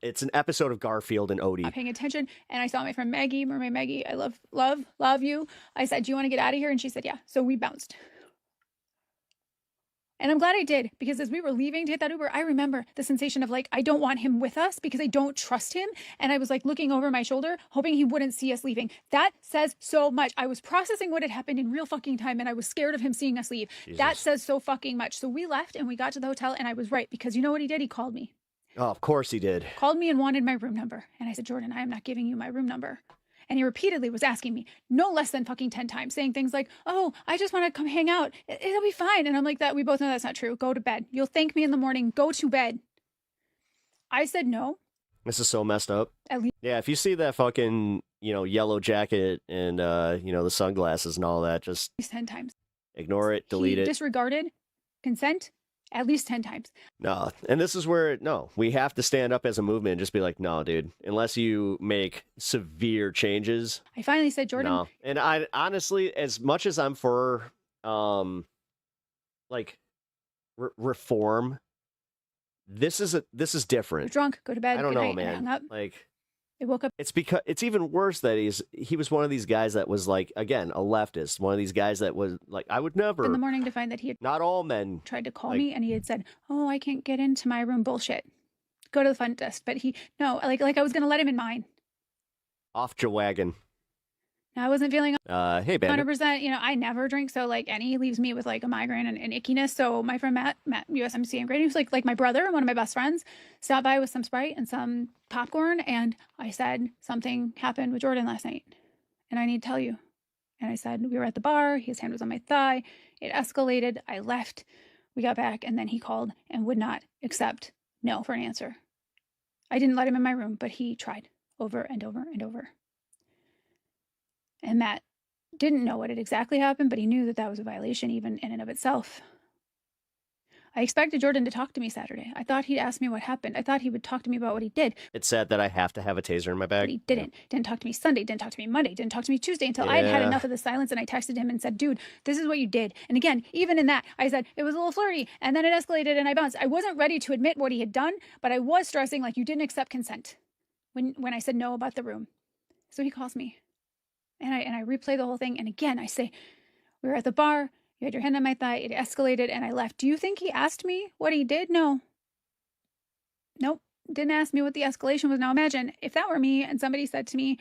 it's an episode of Garfield and Odie. not paying attention. And I saw my friend Maggie, Mermaid Maggie. I love you. I said, "Do you want to get out of here?" And she said, "Yeah." So we bounced. And I'm glad I did, because as we were leaving to hit that Uber, I remember the sensation of like, I don't want him with us because I don't trust him. And I was like looking over my shoulder, hoping he wouldn't see us leaving. That says so much. I was processing what had happened in real fucking time, and I was scared of him seeing us leave. Jesus. That says so fucking much. So we left and we got to the hotel, and I was right, because you know what he did? He called me. Oh, of course he did. Called me and wanted my room number. And I said, "Jordan, I am not giving you my room number." And he repeatedly was asking me no less than fucking 10 times, saying things like, "Oh, I just want to come hang out. It'll be fine." And I'm like, "That we both know that's not true. Go to bed. You'll thank me in the morning. Go to bed." I said no. This is so messed up. At least Yeah, if you see that fucking, yellow jacket and, the sunglasses and all that, just 10 times. ignore it, delete He it. disregarded consent at least 10 times. No, and this is where, we have to stand up as a movement and just be like, no, dude, unless you make severe changes. I finally said, "Jordan." No. And I honestly, as much as I'm for, reform, this is different. You're drunk. Go to bed. I don't Good know, night. And I hung man. up. Like, I woke up. it's because it's even worse that he was one of these guys that was like, again, a leftist, one of these guys that was like, I would never. In the morning to find that he had Not all men tried to call like- me, and he had said, "Oh, I can't get into my room." Bullshit. Go to the front desk. But like I was going to let him in mine. off your wagon. I wasn't feeling Hey, Bandit. 100%. I never drink, so like any leaves me with like a migraine and ickiness. So my friend Matt USMC and Grady, who's like my brother and one of my best friends, stopped by with some Sprite and some popcorn, and I said something happened with Jordan last night, and I need to tell you. And I said we were at the bar. His hand was on my thigh. It escalated. I left. We got back, and then he called and would not accept no for an answer. I didn't let him in my room, but he tried over and over and over. And Matt didn't know what had exactly happened, but he knew that was a violation even in and of itself. I expected Jordan to talk to me Saturday. I thought he'd ask me what happened. I thought he would talk to me about what he did, It's sad that I have to have a taser in my bag. but he didn't. Didn't talk to me Sunday, didn't talk to me Monday, didn't talk to me Tuesday, until I had had Yeah. enough of the silence, and I texted him and said, "Dude, this is what you did." And again, even in that, I said it was a little flirty, and then it escalated and I bounced. I wasn't ready to admit what he had done, but I was stressing like you didn't accept consent when I said no about the room. So he calls me. And I replay the whole thing. And again, I say, "We were at the bar. You had your hand on my thigh. It escalated and I left." Do you think he asked me what he did? No. Nope. Didn't ask me what the escalation was. Now imagine if that were me and somebody said to me,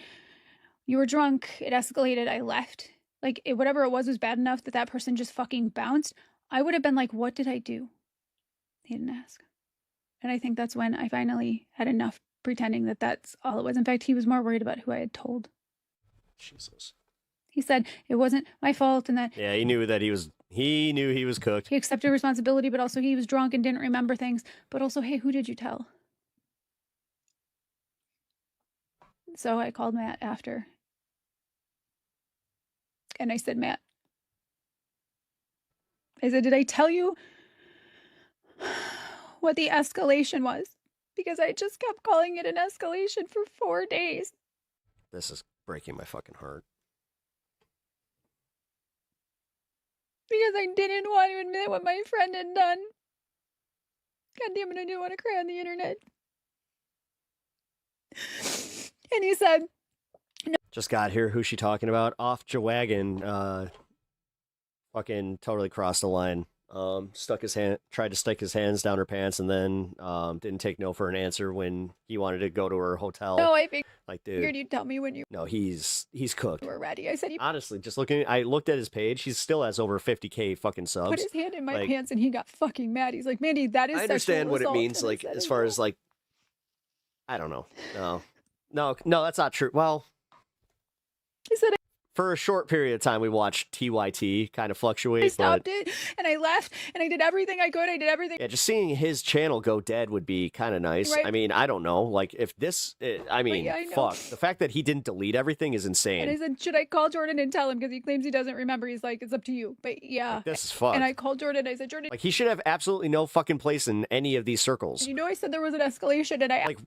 "You were drunk. It escalated. I left." Like whatever it was bad enough that person just fucking bounced. I would have been like, "What did I do?" He didn't ask. And I think that's when I finally had enough pretending that that's all it was. In fact, he was more worried about who I had told. Jesus. He said it wasn't my fault and that Yeah, he knew that he knew he was cooked. he accepted responsibility, but also he was drunk and didn't remember things. But also, hey, who did you tell? So I called Matt after. And I said, "Matt," I said, "did I tell you what the escalation was?" Because I just kept calling it an escalation for 4 days. This is breaking my fucking heart. Because I didn't want to admit what my friend had done. God damn it, I didn't want to cry on the internet. And he said, Just got here. Who's she talking about? Off your wagon. Fucking totally crossed the line. Tried to stick his hands down her pants, and then didn't take no for an answer when he wanted to go to her hotel. "No, I figured dude, you'd tell me when you no, he's cooked. were ready." I said, "He Honestly, I looked at his page. He still has over 50K fucking subs. put his hand in my Like, pants," and he got fucking mad. He's like, "Mandy, that is I understand sexual what it assault." means, And I like said, as "I far know." as like, I don't know. No, that's not true. Well, I said, for a short period of time, we watched TYT kind of fluctuate. I stopped it and I left and I did everything I could. I did everything. Yeah, just seeing his channel go dead would be kind of nice. Right. I mean, I don't know. Like, if this, I mean, yeah, I know. fuck. The fact that he didn't delete everything is And I insane. said, should I call Jordan and tell him? Because he claims he doesn't remember. He's like, it's up to you. But yeah. This is fucked. And I called Jordan. I said, Jordan, Like, he should have absolutely no fucking place in any of these circles. you know, I said there was an escalation and I Like,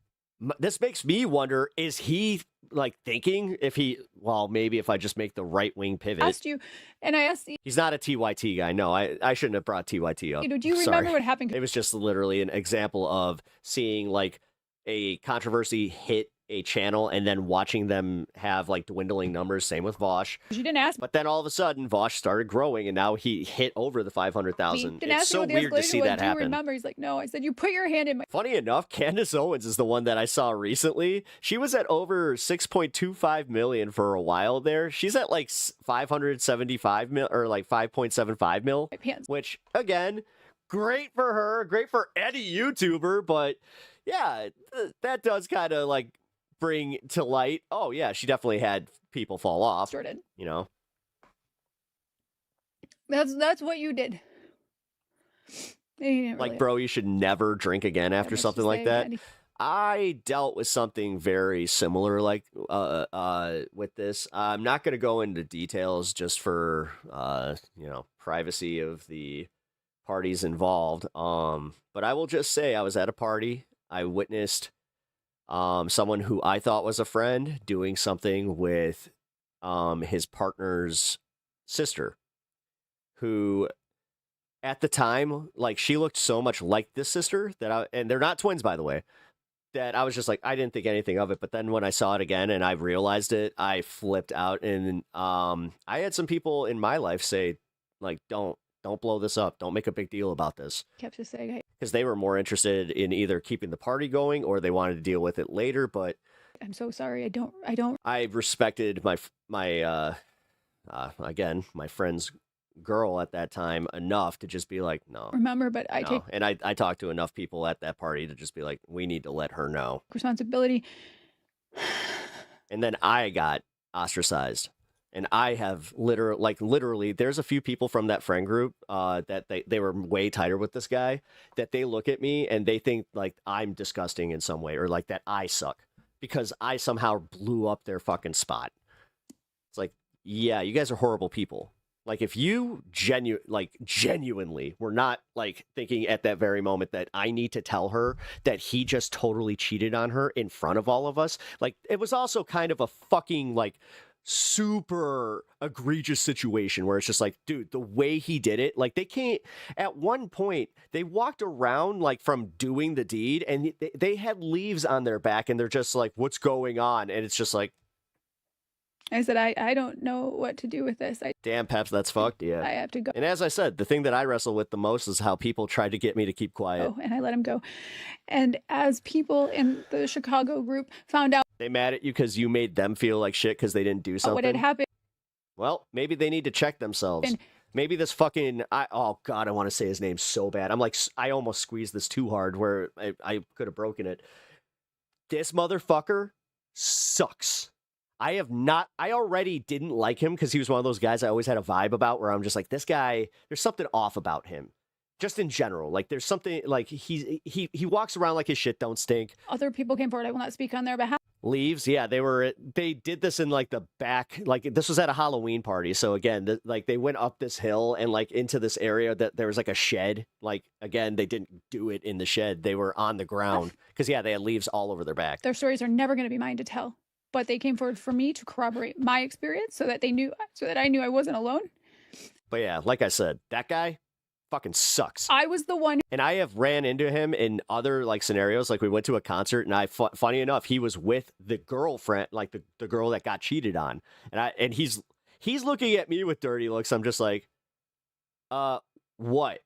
this makes me wonder, is he, like, thinking if he, well, maybe if I just make the right-wing pivot. asked you and I asked you, He's not a TYT guy. No, I shouldn't have brought TYT up. you know, do you Sorry. remember what happened? It was just literally an example of seeing, like, a controversy hit a channel and then watching them have, like, dwindling numbers. Same with Vosh. You didn't ask. But then all of a sudden, Vosh started growing, and now he hit over the 500,000. Didn't It's ask me so what the weird to escalation see was. that Do you happen. remember? He's like, no. I said, you put your hand in my. Funny enough, Candace Owens is the one that I saw recently. She was at over 6.25 million for a while there. She's at like 575 mil or like 5.75 mil, which again, great for her, great for any YouTuber. But yeah, that does kind of like bring to light. Oh yeah, she definitely had people fall off. Jordan. You know, That's what you did. You didn't like really- bro, you should never drink again after makes something you like say, that. Maddie. I dealt with something very similar like with this. I'm not going to go into details just for privacy of the parties involved. But I will just say I was at a party. I witnessed someone who I thought was a friend doing something with his partner's sister, who at the time, like, she looked so much like this sister and they're not twins, by the way, that I was just like, I didn't think anything of it. But then when I saw it again and I realized it, I flipped out. And I had some people in my life say, like, don't blow this up. Don't make a big deal about this. Kept just saying, hey, Because they were more interested in either keeping the party going or they wanted to deal with it later. But I'm so sorry. I don't. I respected my friend's girl at that time enough to just be like, no. remember, but I no. take And I talked to enough people at that party to just be like, we need to let her know. responsibility. And then I got ostracized. And I have literally, there's a few people from that friend group that they were way tighter with this guy, that they look at me and they think like I'm disgusting in some way, or like that I suck because I somehow blew up their fucking spot. It's like, yeah, you guys are horrible people. Like, if you genuinely were not like thinking at that very moment that I need to tell her that he just totally cheated on her in front of all of us, like, it was also kind of a fucking like super egregious situation where it's just like, dude, the way he did it, like, they can't. At one point, they walked around like from doing the deed, and they had leaves on their back, and they're just like, what's going on? And it's just like, I said, I don't know what to do with this. damn, Peps, that's fucked. Yeah. I have to go. And as I said, the thing that I wrestle with the most is how people tried to get me to keep quiet. And I let him go. And as people in the Chicago group found out They mad at you because you made them feel like shit because they didn't do something. what had happened, Well, maybe they need to check themselves. Maybe this fucking, oh God, I want to say his name so bad. I'm like, I almost squeezed this too hard where I could have broken it. This motherfucker sucks. I already didn't like him because he was one of those guys I always had a vibe about where I'm just like, this guy, there's something off about him. Just in general. Like, there's something, like, he walks around like his shit don't stink. other people came forward. I will not speak on their behalf. Leaves, yeah, they did this in like the back, like this was at a Halloween party. So again, like they went up this hill and like into this area that there was like a shed. Like, again, they didn't do it in the shed. They were on the ground because yeah, they had leaves all over their back. Their stories are never going to be mine to tell. But they came forward for me to corroborate my experience so that I knew I wasn't alone. But yeah, like I said, that guy fucking sucks. I was the one. And I have ran into him in other like scenarios. Like, we went to a concert and funny enough, he was with the girlfriend, like the girl that got cheated on. And he's looking at me with dirty looks. I'm just like, what?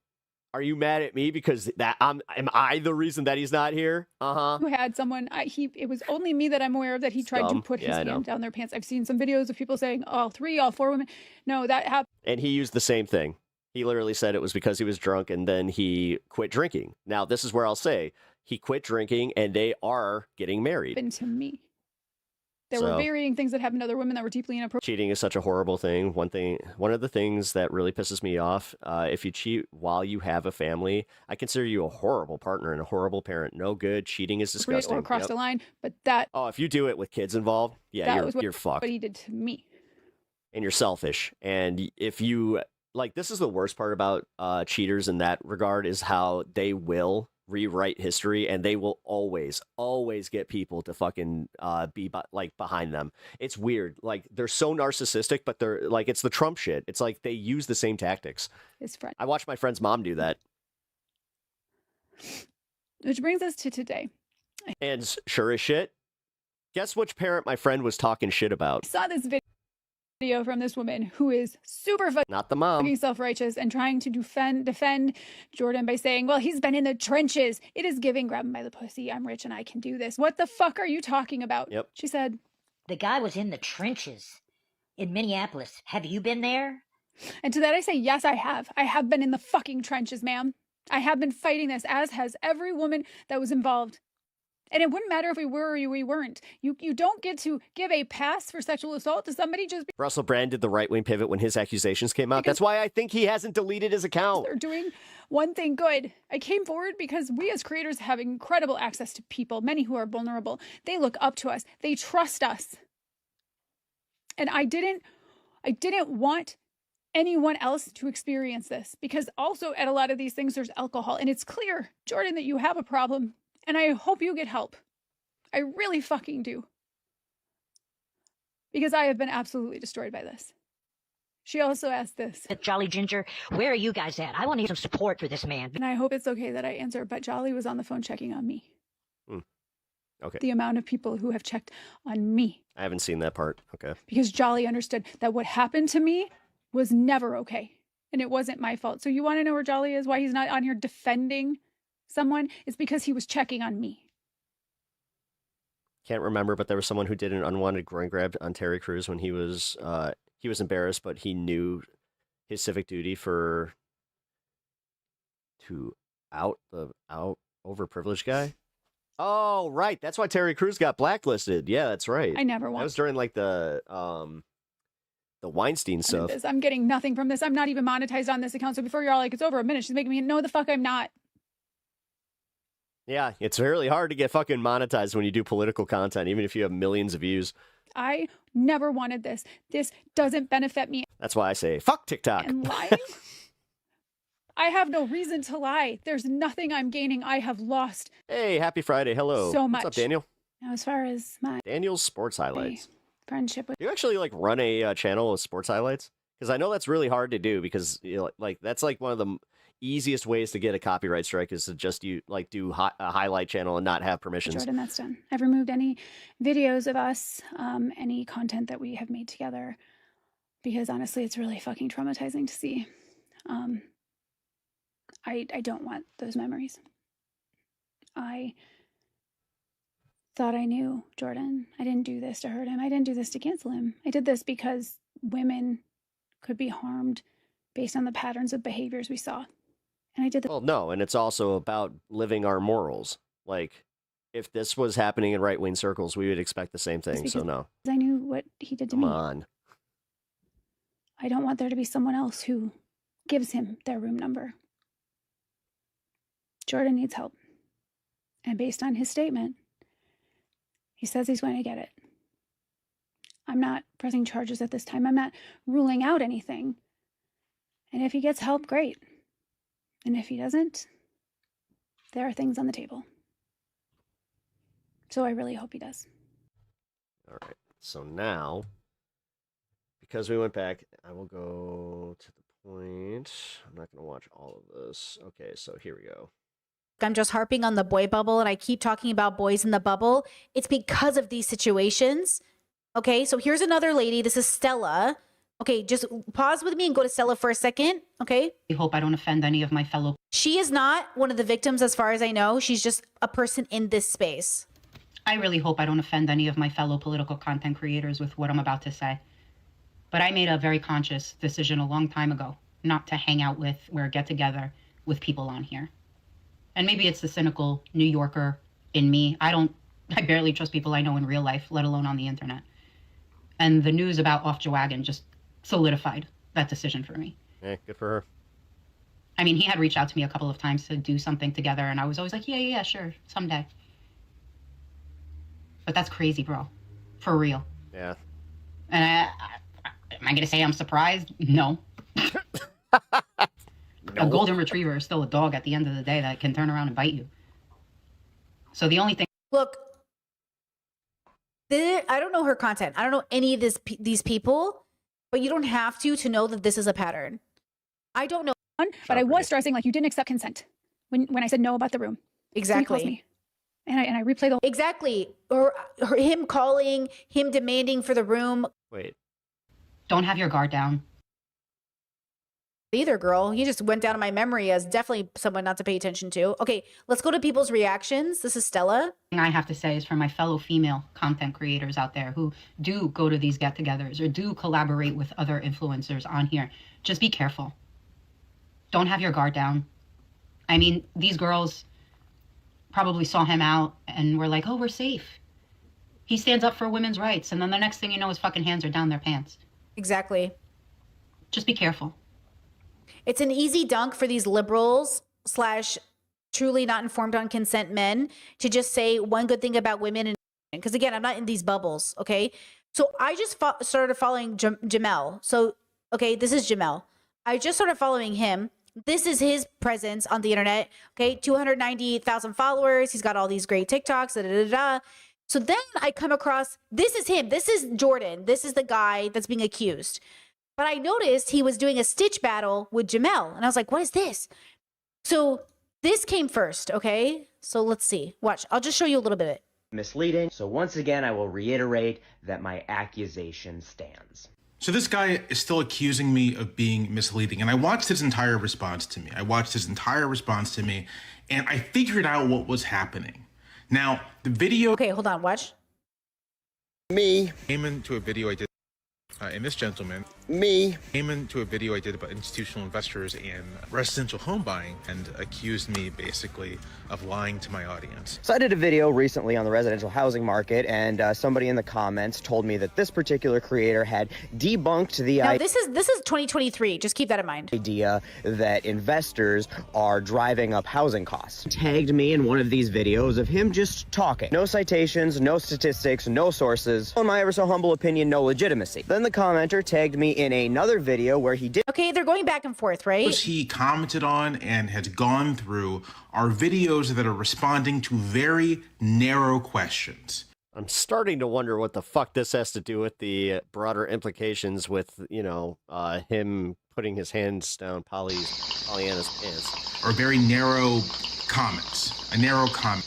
Are you mad at me because am I the reason that he's not here? Who had someone, it was only me that I'm aware of that he tried to put his hand down their pants. I've seen some videos of people saying all 4 women. No, that happened. And he used the same thing. He literally said it was because he was drunk and then he quit drinking. Now, this is where I'll say he quit drinking and they are getting married. Happened to me. There were varying things that happened to other women that were deeply inappropriate. Cheating is such a horrible thing. One of the things that really pisses me off, if you cheat while you have a family, I consider you a horrible partner and a horrible parent. No good. Cheating is disgusting. Or crossed the line, but that. Oh, if you do it with kids involved, yeah, you're fucked. What he did to me. And you're selfish. And if you this is the worst part about cheaters in that regard is how they will rewrite history, and they will always get people to fucking be behind them. It's weird. Like, they're so narcissistic, but they're like, it's the Trump shit. It's like they use the same tactics. His friend. I watched my friend's mom do that. Which brings us to today. And sure as shit, guess which parent my friend was talking shit about? I saw this video from this woman who is super not the mom fucking self-righteous and trying to defend Jordan by saying, well, he's been in the trenches. It is giving grab him by the pussy. I'm rich and I can do this. What the fuck are you talking about? Yep. She said, the guy was in the trenches in Minneapolis. Have you been there? And to that I say, yes, I have. I have been in the fucking trenches, ma'am. I have been fighting this, as has every woman that was involved. And it wouldn't matter if we were or we weren't. You don't get to give a pass for sexual assault to somebody just because Russell Brand did the right-wing pivot when his accusations came out. That's why I think he hasn't deleted his account. They're doing one thing good. I came forward because we as creators have incredible access to people, many who are vulnerable. They look up to us. They trust us. And I didn't want anyone else to experience this, because also at a lot of these things there's alcohol, and it's clear, Jordan, that you have a problem. And I hope you get help. I really fucking do. Because I have been absolutely destroyed by this. She also asked this. Jolly Ginger, where are you guys at? I want to get some support for this man. And I hope it's okay that I answer, but Jolly was on the phone checking on me. Okay. The amount of people who have checked on me. I haven't seen that part. Okay. Because Jolly understood that what happened to me was never okay. And it wasn't my fault. So you want to know where Jolly is? Why he's not on here defending someone? It's because he was checking on me. Can't remember, but there was someone who did an unwanted groin grab on Terry Crews when he was embarrassed, but he knew his civic duty to out the overprivileged guy. Oh, right. That's why Terry Crews got blacklisted. Yeah, that's right. I never That was during like the Weinstein stuff. I'm getting nothing from this. I'm not even monetized on this account. So before you're all like, it's over a minute, she's making me, no, the fuck I'm not. Yeah, it's really hard to get fucking monetized when you do political content, even if you have millions of views. I never wanted this. This doesn't benefit me. That's why I say, fuck TikTok. And lying? I have no reason to lie. There's nothing I'm gaining. I have lost. Hey, happy Friday. Hello. So much. What's up, Daniel? Now, as far as my Daniel's Sports Highlights. friendship with Do you actually like run a channel of sports highlights? Because I know that's really hard to do, because that's like one of the easiest ways to get a copyright strike is to just do a highlight channel and not have permissions. Jordan, that's done. I've removed any videos of us, any content that we have made together, because honestly, it's really fucking traumatizing to see. I don't want those memories. I thought I knew Jordan. I didn't do this to hurt him. I didn't do this to cancel him. I did this because women could be harmed based on the patterns of behaviors we saw. And I did that. Well, no, and it's also about living our morals. Like, if this was happening in right-wing circles, we would expect the same thing, so no. I knew what he did to me. Come on. I don't want there to be someone else who gives him their room number. Jordan needs help. And based on his statement, he says he's going to get it. I'm not pressing charges at this time. I'm not ruling out anything. And if he gets help, great. And if he doesn't, there are things on the table. So I really hope he does. All right. So now, because we went back, I will go to the point. I'm not going to watch all of this. Okay, so here we go. I'm just harping on the boy bubble and I keep talking about boys in the bubble. It's because of these situations. Okay, so here's another lady. This is Stella. Okay, just pause with me and go to Stella for a second. Okay. I hope I don't offend any of my fellow. She is not one of the victims as far as I know. She's just a person in this space. I really hope I don't offend any of my fellow political content creators with what I'm about to say. But I made a very conscious decision a long time ago not to hang out with or get together with people on here. And maybe it's the cynical New Yorker in me. I don't I barely trust people I know in real life, let alone on the internet. And the news about Off Jowagon just solidified that decision for me. Yeah, good for her. I mean, he had reached out to me a couple of times to do something together, and I was always like, yeah, sure, someday. But that's crazy, bro. For real. Yeah. And am I going to say I'm surprised? No. A golden retriever is still a dog at the end of the day that can turn around and bite you. So the only thing... Look, I don't know her content. I don't know any of these people, but you don't have to know that this is a pattern. I don't know. But I was stressing like you didn't accept consent when I said no about the room. Exactly. So he calls me. And I replay the exactly, or him calling, him demanding for the room. Wait. Don't have your guard down. Either, girl. He just went down in my memory as definitely someone not to pay attention to. Okay, let's go to people's reactions. This is Stella. Thing I have to say is for my fellow female content creators out there who do go to these get-togethers or do collaborate with other influencers on here, just be careful. Don't have your guard down. I mean, these girls probably saw him out and were like, oh, we're safe. He stands up for women's rights. And then the next thing you know, his fucking hands are down their pants. Exactly. Just be careful. It's an easy dunk for these liberals / truly not informed on consent men to just say one good thing about women. And because again, I'm not in these bubbles. Okay. So I just started following Jamel. So, okay, this is Jamel. I just started following him. This is his presence on the internet. Okay. 298,000 followers. He's got all these great TikToks. Da, da, da, da. So then I come across, this is him. This is Jordan. This is the guy that's being accused. But I noticed he was doing a stitch battle with Jamel. And I was like, what is this? So this came first. Okay. So let's see. Watch. I'll just show you a little bit of it. Misleading. So once again, I will reiterate that my accusation stands. So this guy is still accusing me of being misleading. And I watched his entire response to me. And I figured out what was happening. Now, the video... Okay, hold on. Watch. Me. Came into a video I did, and this gentleman... Me. Came into a video I did about institutional investors and residential home buying and accused me, basically, of lying to my audience. So I did a video recently on the residential housing market, and somebody in the comments told me that this particular creator had debunked the Now, this is 2023. Just keep that in mind. idea that investors are driving up housing costs. Tagged me in one of these videos of him just talking. No citations, no statistics, no sources. In my ever so humble opinion, no legitimacy. Then the commenter tagged me in another video where he did... Okay, they're going back and forth, right? What he commented on and has gone through are videos that are responding to very narrow questions. I'm starting to wonder what the fuck this has to do with the broader implications with, you know, him putting his hands down Pollyanna's pants. Are very narrow comments. A narrow comment.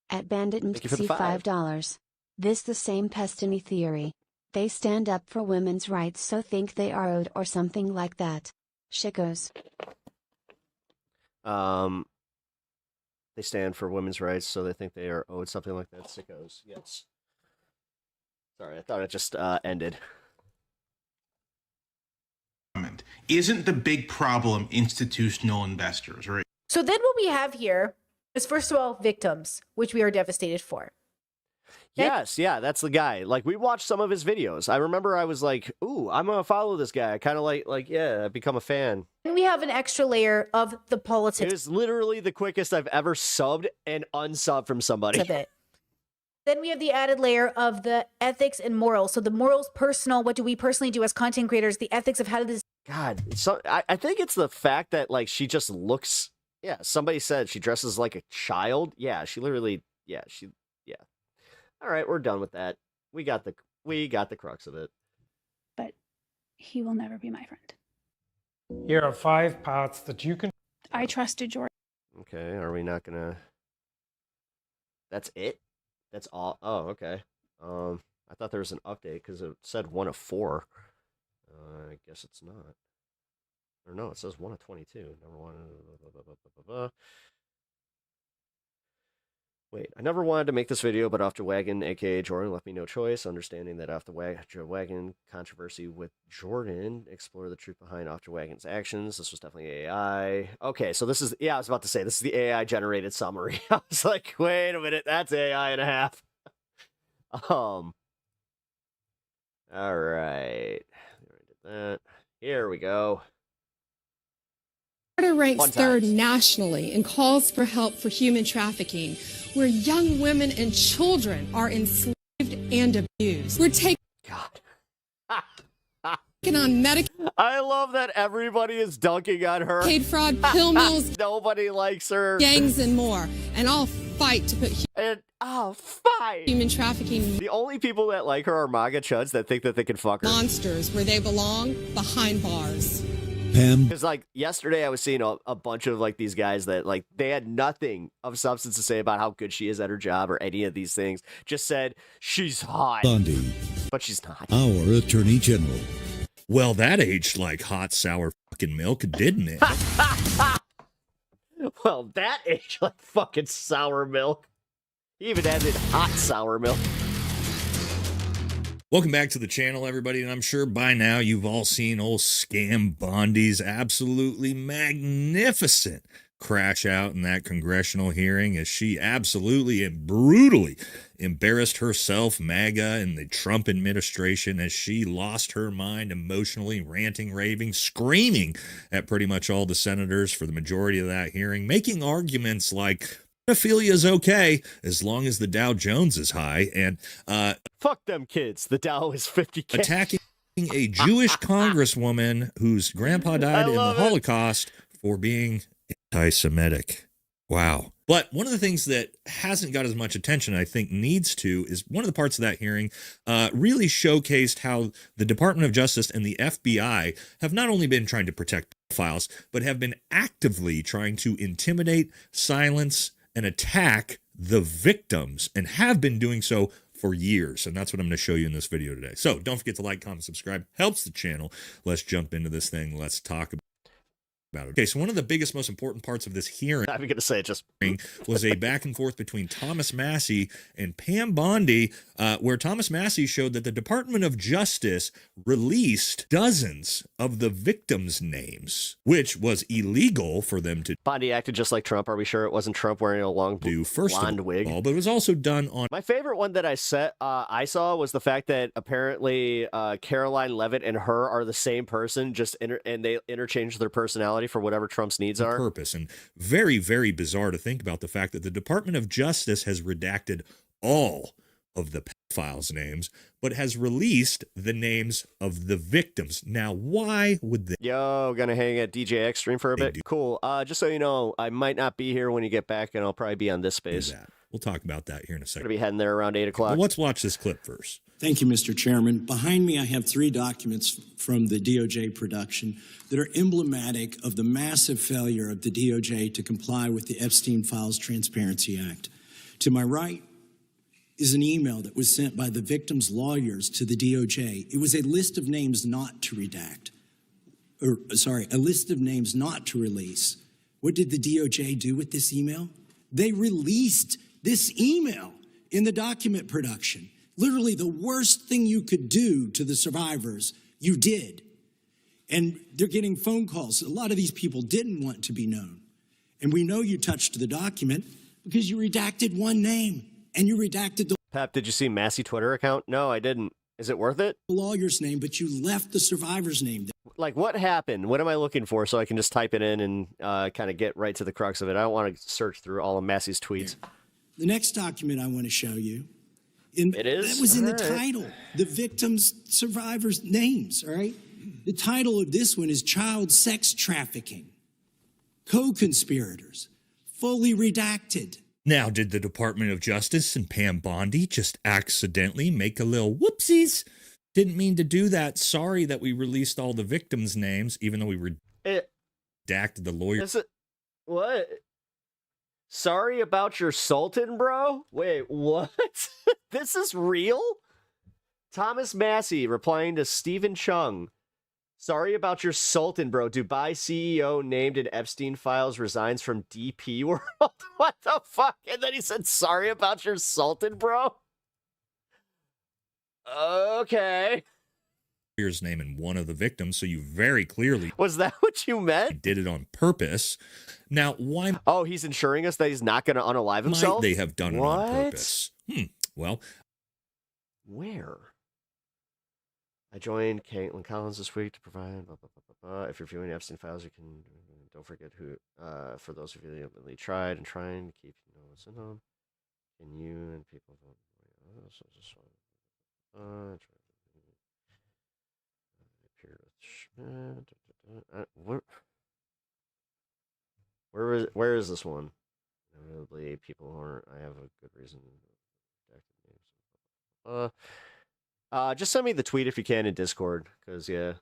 At Bandit and Thank you for the $5. This the same Pestiny theory. They stand up for women's rights so think they are owed or something like that. Shickos. They stand for women's rights, so they think they are owed something like that. Sickos, yes. Sorry, I thought it just ended. Isn't the big problem institutional investors, right? So then what we have here is, first of all, victims, which we are devastated for. Yes, yeah, that's the guy. Like, we watched some of his videos. I remember I was like, ooh, I'm gonna follow this guy. I kind of like, yeah, I've become a fan. And we have an extra layer of the politics. It is literally the quickest I've ever subbed and unsubbed from somebody. Of it. Then we have the added layer of the ethics and morals. So the morals, personal, what do we personally do as content creators? The ethics of how to this. God, so I think it's the fact that, like, she just looks, yeah, somebody said she dresses like a child. Yeah, she literally, yeah. All right, we're done with that. We got the crux of it. But he will never be my friend. Here are 5 paths that you can... I trusted Jordan. Okay, are we not gonna... That's it? That's all? Oh, okay. I thought there was an update because it said 1 of 4. I guess it's not. Or no, it says 1 of 22. Number 1. Wait, I never wanted to make this video, but Off the Wagon, aka Jordan, left me no choice. Understanding that Off the Wagon controversy with Jordan, explore the truth behind Off the Wagon's actions. This was definitely AI. Okay, so this is, yeah, I was about to say, this is the AI generated summary. I was like, wait a minute, that's AI and a half. All right. Here we go. Florida ranks third nationally in calls for help for human trafficking, where young women and children are enslaved and abused. We're taking on Medicaid I love that everybody is dunking on her. fraud, pill mills, Nobody likes her. gangs, and more. And I'll fight to put human trafficking The only people that like her are MAGA chuds that think that they can fuck her. monsters where they belong, behind bars. Because like yesterday I was seeing a bunch of like these guys that like they had nothing of substance to say about how good she is at her job or any of these things. Just said she's hot. Bundy, but she's not. our Attorney General. Well, that aged like hot, sour fucking milk, didn't it? Well, that aged like fucking sour milk. He even added hot sour milk. Welcome back to the channel, everybody, and I'm sure by now you've all seen old Scam Bondi's absolutely magnificent crash out in that congressional hearing as she absolutely and brutally embarrassed herself, MAGA, and the Trump administration as she lost her mind emotionally, ranting, raving, screaming at pretty much all the senators for the majority of that hearing, making arguments like pedophilia is okay as long as the Dow Jones is high, and fuck them kids. The Dow is 50K. Attacking a Jewish congresswoman whose grandpa died in the Holocaust for being anti-Semitic. Wow. But one of the things that hasn't got as much attention, I think needs to, is one of the parts of that hearing really showcased how the Department of Justice and the FBI have not only been trying to protect pedophiles, but have been actively trying to intimidate, silence, and attack the victims, and have been doing so for years. And that's what I'm going to show you in this video today. So don't forget to like, comment, subscribe. Helps the channel. Let's jump into this thing. Let's talk about it. Okay, so one of the biggest, most important parts of this hearing, I'm going to say it just was a back and forth between Thomas Massie and Pam Bondi, where Thomas Massie showed that the Department of Justice released dozens of the victims' names, which was illegal for them to. Bondi acted just like Trump. Are we sure it wasn't Trump wearing a long blonde wig? But it was also done on. My favorite one that I saw was the fact that apparently Caroline Levitt and her are the same person, and they interchange their personality for whatever Trump's needs are. Purpose. And very, very bizarre to think about the fact that the Department of Justice has redacted all of the pedophiles' names, but has released the names of the victims. Now, why would they? Yo, gonna hang at DJX stream for a bit? Cool. Just so you know, I might not be here when you get back, and I'll probably be on this space. We'll talk about that here in a second. Gonna be heading there around 8 o'clock. Well, let's watch this clip first. Thank you, Mr. Chairman. Behind me, I have 3 documents from the DOJ production that are emblematic of the massive failure of the DOJ to comply with the Epstein Files Transparency Act. To my right is an email that was sent by the victims' lawyers to the DOJ. It was a list of names not to redact, a list of names not to release. What did the DOJ do with this email? They released this email in the document production. Literally the worst thing you could do to the survivors, you did. And they're getting phone calls. A lot of these people didn't want to be known. And we know you touched the document because you redacted one name and you redacted the Pep, did you see Massey Twitter account? No, I didn't. Is it worth it? lawyer's name, but you left the survivor's name. Like, what happened? What am I looking for so I can just type it in and kind of get right to the crux of it? I don't want to search through all of Massey's tweets. The next document I want to show you, that was in the title, the victims' survivors' names, all right? The title of this one is Child Sex Trafficking, Co-Conspirators, fully redacted. Now, did the Department of Justice and Pam Bondi just accidentally make a little whoopsies? Didn't mean to do that. Sorry that we released all the victims' names, even though we redacted the lawyer. What? Sorry about your Sultan, bro? Wait, what? This is real? Thomas Massie replying to Stephen Chung. Sorry about your Sultan, bro. Dubai CEO named in Epstein files resigns from DP World. What the fuck? And then he said, sorry about your Sultan, bro. Okay. His name in one of the victims, so you very clearly was that what you meant? Did it on purpose. Now, why? Oh, he's ensuring us that he's not going to unalive himself. Might they have done it on purpose? Well, where? I joined Caitlin Collins this week to provide. Blah, blah, blah, blah, blah. If you're viewing Epstein files, you can don't forget who. For those of you that really tried and trying to keep notes in them, can you and people vote? Where is this one? Inevitably, people aren't. I have a good reason. Just send me the tweet if you can in Discord, because yeah.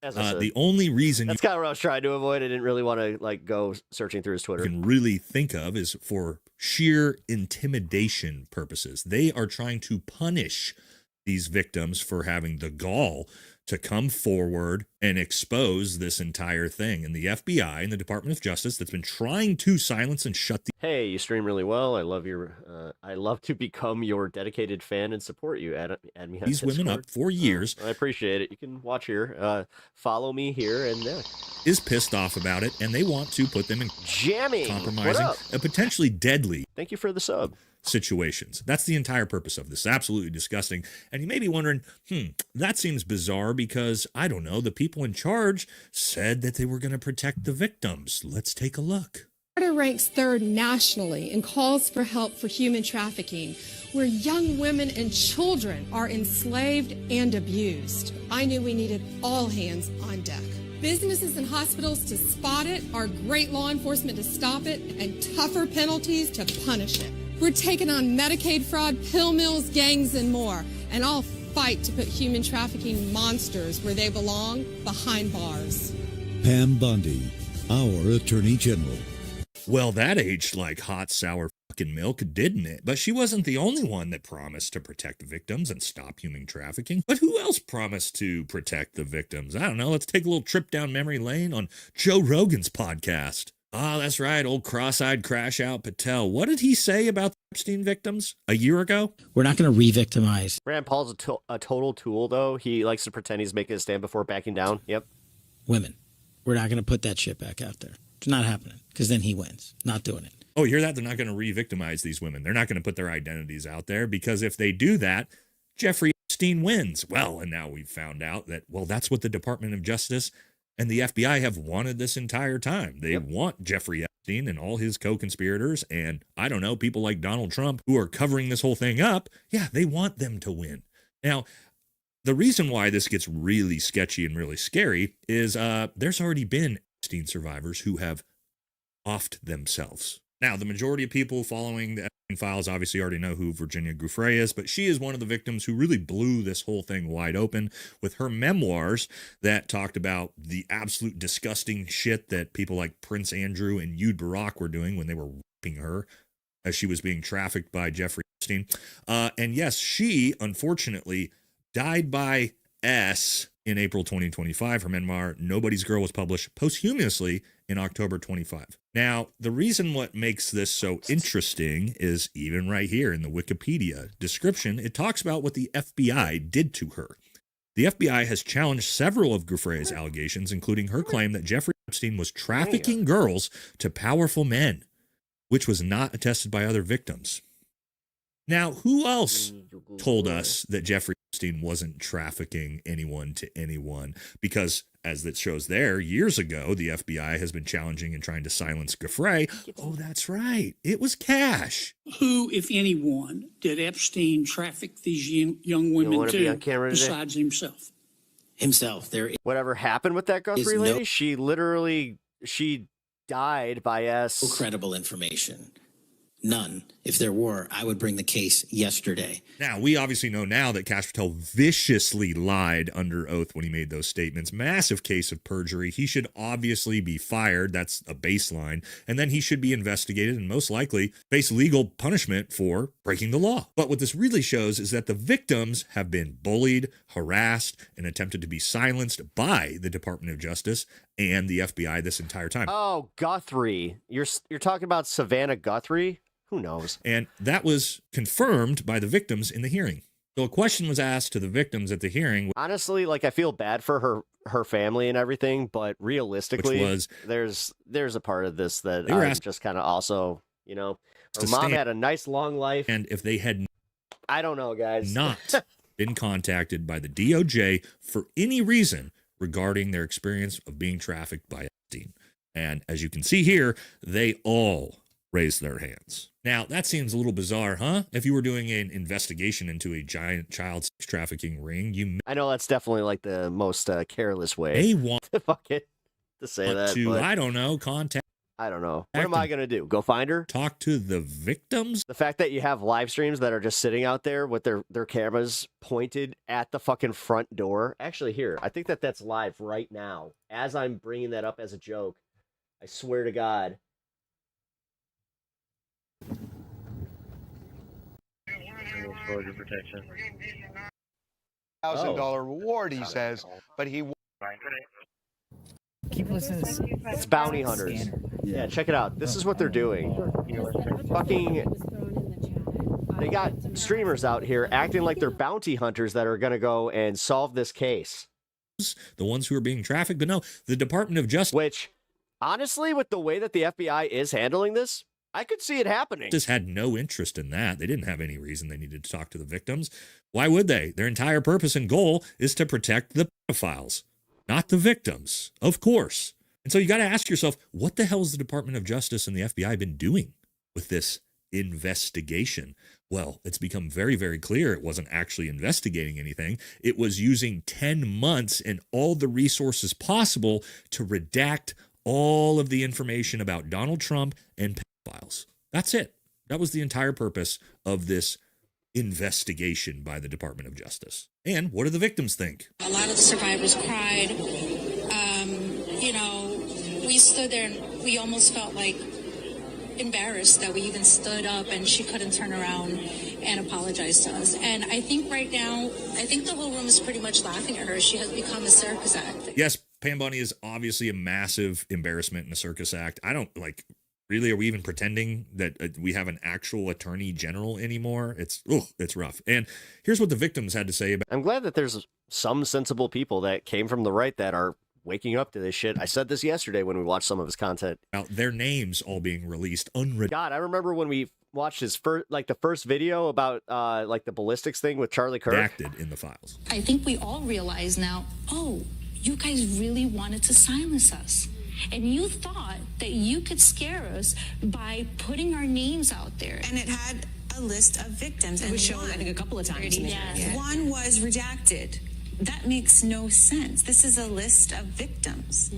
As I said, the only reason that's kind of what I was trying to avoid. I didn't really want to like go searching through his Twitter. You can really think of is for sheer intimidation purposes. They are trying to punish these victims for having the gall to come forward and expose this entire thing. And the FBI and the Department of Justice that's been trying to silence and shut the... Hey, you stream really well. I love to become your dedicated fan and support you. Add me on these Discord. women up for years. I appreciate it. You can watch here. Follow me here and there. Is pissed off about it, and they want to put them in jamming, compromising, and potentially deadly. Thank you for the sub. Situations. That's the entire purpose of this. Absolutely disgusting. And you may be wondering, that seems bizarre because, I don't know, the people in charge said that they were going to protect the victims. Let's take a look. Florida ranks third nationally in calls for help for human trafficking, where young women and children are enslaved and abused. I knew we needed all hands on deck. Businesses and hospitals to spot it, our great law enforcement to stop it, and tougher penalties to punish it. We're taking on Medicaid fraud, pill mills, gangs, and more. And I'll fight to put human trafficking monsters where they belong, behind bars. Pam Bondi, our Attorney General. Well, that aged like hot, sour fucking milk, didn't it? But she wasn't the only one that promised to protect victims and stop human trafficking. But who else promised to protect the victims? I don't know. Let's take a little trip down memory lane on Joe Rogan's podcast. Ah, that's right, old cross-eyed crash-out Patel. What did he say about the Epstein victims a year ago? We're not going to re-victimize. Rand Paul's a total tool, though. He likes to pretend he's making a stand before backing down. Yep. Women. We're not going to put that shit back out there. It's not happening, because then he wins. Not doing it. Oh, you hear that? They're not going to re-victimize these women. They're not going to put their identities out there, because if they do that, Jeffrey Epstein wins. Well, and now we've found out that, well, that's what the Department of Justice and the FBI have wanted this entire time. They want Jeffrey Epstein and all his co-conspirators and, I don't know, people like Donald Trump who are covering this whole thing up. Yeah, they want them to win. Now, the reason why this gets really sketchy and really scary is there's already been Epstein survivors who have offed themselves. Now, the majority of people following the Epstein files obviously already know who Virginia Giuffre is, but she is one of the victims who really blew this whole thing wide open with her memoirs that talked about the absolute disgusting shit that people like Prince Andrew and Ehud Barak were doing when they were raping her as she was being trafficked by Jeffrey Epstein. And yes, she, unfortunately, died by S in April 2025. Her memoir, Nobody's Girl, was published posthumously in October 25. Now, the reason what makes this so interesting is even right here in the Wikipedia description, it talks about what the FBI did to her. The FBI has challenged several of Giuffre's allegations, including her claim that Jeffrey Epstein was trafficking girls to powerful men, which was not attested by other victims. Now, who else told us that Jeffrey Epstein wasn't trafficking anyone to anyone? Because, as it shows there, years ago, the FBI has been challenging and trying to silence Giuffre. Oh, that's right. It was cash. Who, if anyone, did Epstein traffic these young women to besides himself? Himself. Whatever happened with that Guthrie lady, she died by S. No credible information. None. If there were, I would bring the case yesterday. Now, we obviously know now that Kash Patel viciously lied under oath when he made those statements. Massive case of perjury. He should obviously be fired. That's a baseline. And then he should be investigated and most likely face legal punishment for breaking the law. But what this really shows is that the victims have been bullied, harassed, and attempted to be silenced by the Department of Justice and the FBI this entire time. Oh, Guthrie. You're talking about Savannah Guthrie? Who knows? And that was confirmed by the victims in the hearing. So a question was asked to the victims at the hearing. Honestly, like, I feel bad for her family and everything, but realistically, there's a part of this that I'm just kind of also, you know, her mom had a nice long life. And if they had, I don't know, guys, not been contacted by the DOJ for any reason regarding their experience of being trafficked by Epstein. And as you can see here, they all raised their hands. Now, that seems a little bizarre, huh? If you were doing an investigation into a giant child sex trafficking ring, I know that's definitely like the most careless way they want to say that. To, but I don't know, contact. I don't know. What am I going to do? Go find her? Talk to the victims? The fact that you have live streams that are just sitting out there with their cameras pointed at the fucking front door. Actually, here, I think that's live right now. As I'm bringing that up as a joke, I swear to God. Protection. $1,000 reward, he says, but he. Keep listening. It's bounty hunters. Yeah, check it out. This is what they're doing. Fucking. They got streamers out here acting like they're bounty hunters that are going to go and solve this case. The ones who are being trafficked, but no, the Department of Justice. Which, honestly, with the way that the FBI is handling this, I could see it happening. Just had no interest in that. They didn't have any reason they needed to talk to the victims. Why would they? Their entire purpose and goal is to protect the pedophiles, not the victims, of course. And so you got to ask yourself, what the hell has the Department of Justice and the FBI been doing with this investigation? Well, it's become very, very clear it wasn't actually investigating anything. It was using 10 months and all the resources possible to redact all of the information about Donald Trump and pedophiles. That's it. That was the entire purpose of this investigation by the Department of Justice. And what do the victims think? A lot of the survivors cried. You know, we stood there and we almost felt like embarrassed that we even stood up and she couldn't turn around and apologize to us. And I think right now, I think the whole room is pretty much laughing at her. She has become a circus act. Yes, Pam Bondi is obviously a massive embarrassment and a circus act. I don't really, are we even pretending that we have an actual attorney general anymore? It's rough. And here's what the victims had to say about. I'm glad that there's some sensible people that came from the right that are waking up to this shit. I said this yesterday when we watched some of his content. Now, their names all being released God, I remember when we watched his first video about the ballistics thing with Charlie Kirk. Redacted in the files. I think we all realize now, oh, you guys really wanted to silence us. And you thought that you could scare us by putting our names out there. And it had a list of victims. It was shown, I think, a couple of times. Yeah. One was redacted. That makes no sense. This is a list of victims.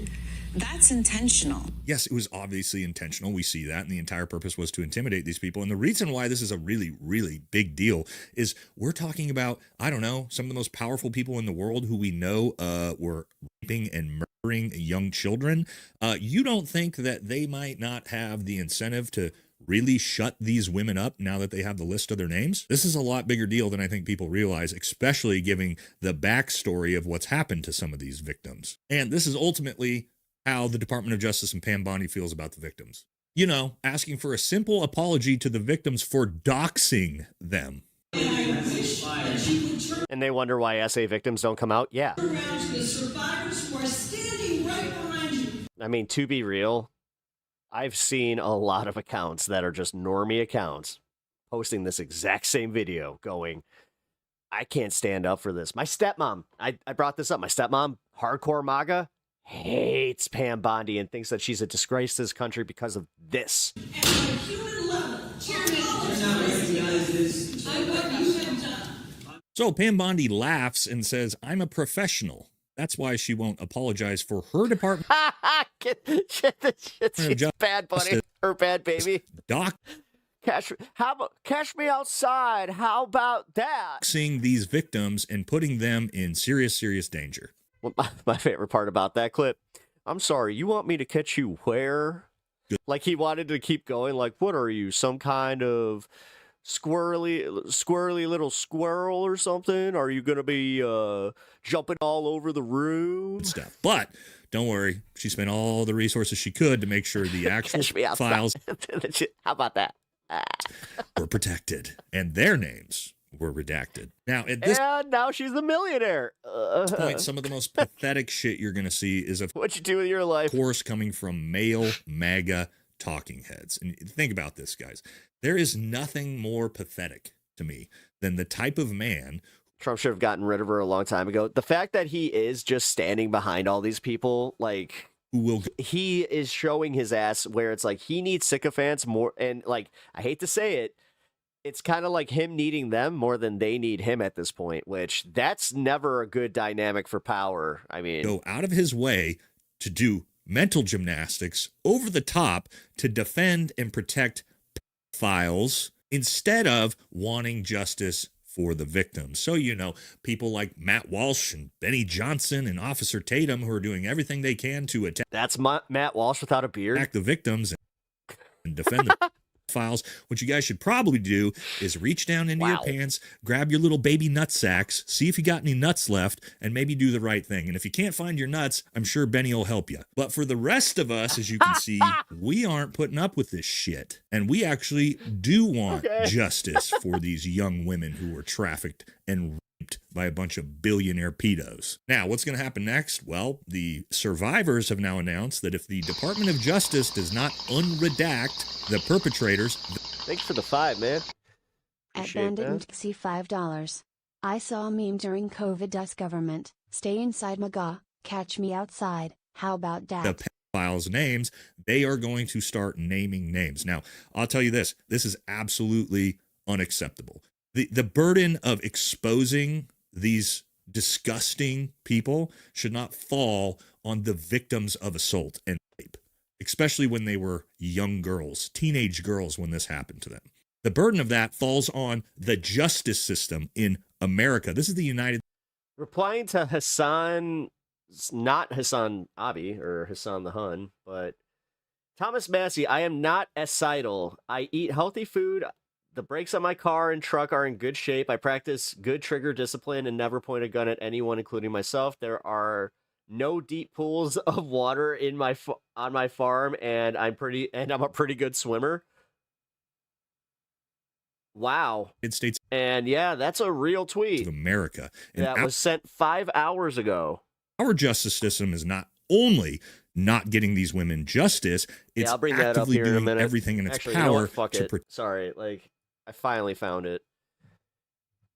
That's intentional. Yes, it was obviously intentional. We see that. And the entire purpose was to intimidate these people. And the reason why this is a really, really big deal is we're talking about, I don't know, some of the most powerful people in the world who we know were raping and murdering young children. You don't think that they might not have the incentive to really shut these women up now that they have the list of their names? This is a lot bigger deal than I think people realize, especially giving the backstory of what's happened to some of these victims. And this is ultimately how the Department of Justice and Pam Bondi feels about the victims. You know, asking for a simple apology to the victims for doxing them. And they wonder why SA victims don't come out? Yeah. I mean, to be real, I've seen a lot of accounts that are just normie accounts posting this exact same video going, I can't stand up for this. My stepmom, I brought this up. My stepmom, hardcore MAGA, hates Pam Bondi and thinks that she's a disgrace to this country because of this. So Pam Bondi laughs and says, I'm a professional. That's why she won't apologize for her department. She's bad bunny. Her bad baby. Doc. Catch me outside. How about that? Seeing these victims and putting them in serious danger. Well, my favorite part about that clip, I'm sorry, you want me to catch you where? Like he wanted to keep going, like, what are you, some kind of squirrely little squirrel or something? Are you going to be jumping all over the room? Stuff. But don't worry, she spent all the resources she could to make sure the actual files How about that? were protected and their names were redacted. Now, at this and now she's a millionaire. point, some of the most pathetic shit you're going to see is what you do with your life. Of course, coming from male MAGA talking heads. And think about this, guys. There is nothing more pathetic to me than the type of man. Trump should have gotten rid of her a long time ago. The fact that he is just standing behind all these people, like, he is showing his ass where it's like he needs sycophants more. And like, I hate to say it, it's kind of like him needing them more than they need him at this point, which that's never a good dynamic for power. I mean, go out of his way to do mental gymnastics over the top to defend and protect files instead of wanting justice for the victims. So, you know, people like Matt Walsh and Benny Johnson and Officer Tatum who are doing everything they can to attack. That's Matt Walsh without a beard. Attack the victims and defend the files. What you guys should probably do is reach down into your pants, grab your little baby nut sacks, see if you got any nuts left, and maybe do the right thing. And if you can't find your nuts, I'm sure Benny will help you. But for the rest of us, as you can see, we aren't putting up with this shit. And we actually do want justice for these young women who were trafficked and raped by a bunch of billionaire pedos. Now, what's going to happen next? Well, the survivors have now announced that if the Department of Justice does not unredact the perpetrators... Thanks for the $5, man. At Bandit see $5. I saw a meme during COVID. Does government stay inside MAGA? Catch me outside. How about that? The pedophiles' names, they are going to start naming names. Now, I'll tell you this is absolutely unacceptable. The burden of exposing these disgusting people should not fall on the victims of assault and rape, especially when they were young girls, teenage girls, when this happened to them. The burden of that falls on the justice system in America. This is the United... Replying to Hassan, not Hassan Abi or Hassan the Hun, but Thomas Massey, I am not ascidal. I eat healthy food. The brakes on my car and truck are in good shape. I practice good trigger discipline and never point a gun at anyone, including myself. There are no deep pools of water in on my farm, and I'm a pretty good swimmer. Wow. States. And yeah, that's a real tweet. Of America. And that was sent 5 hours ago. Our justice system is not only not getting these women justice, it's I'll bring that up actively here in a doing minute. everything in its Actually, power you know what? Fuck to it. Sorry, like, I finally found it.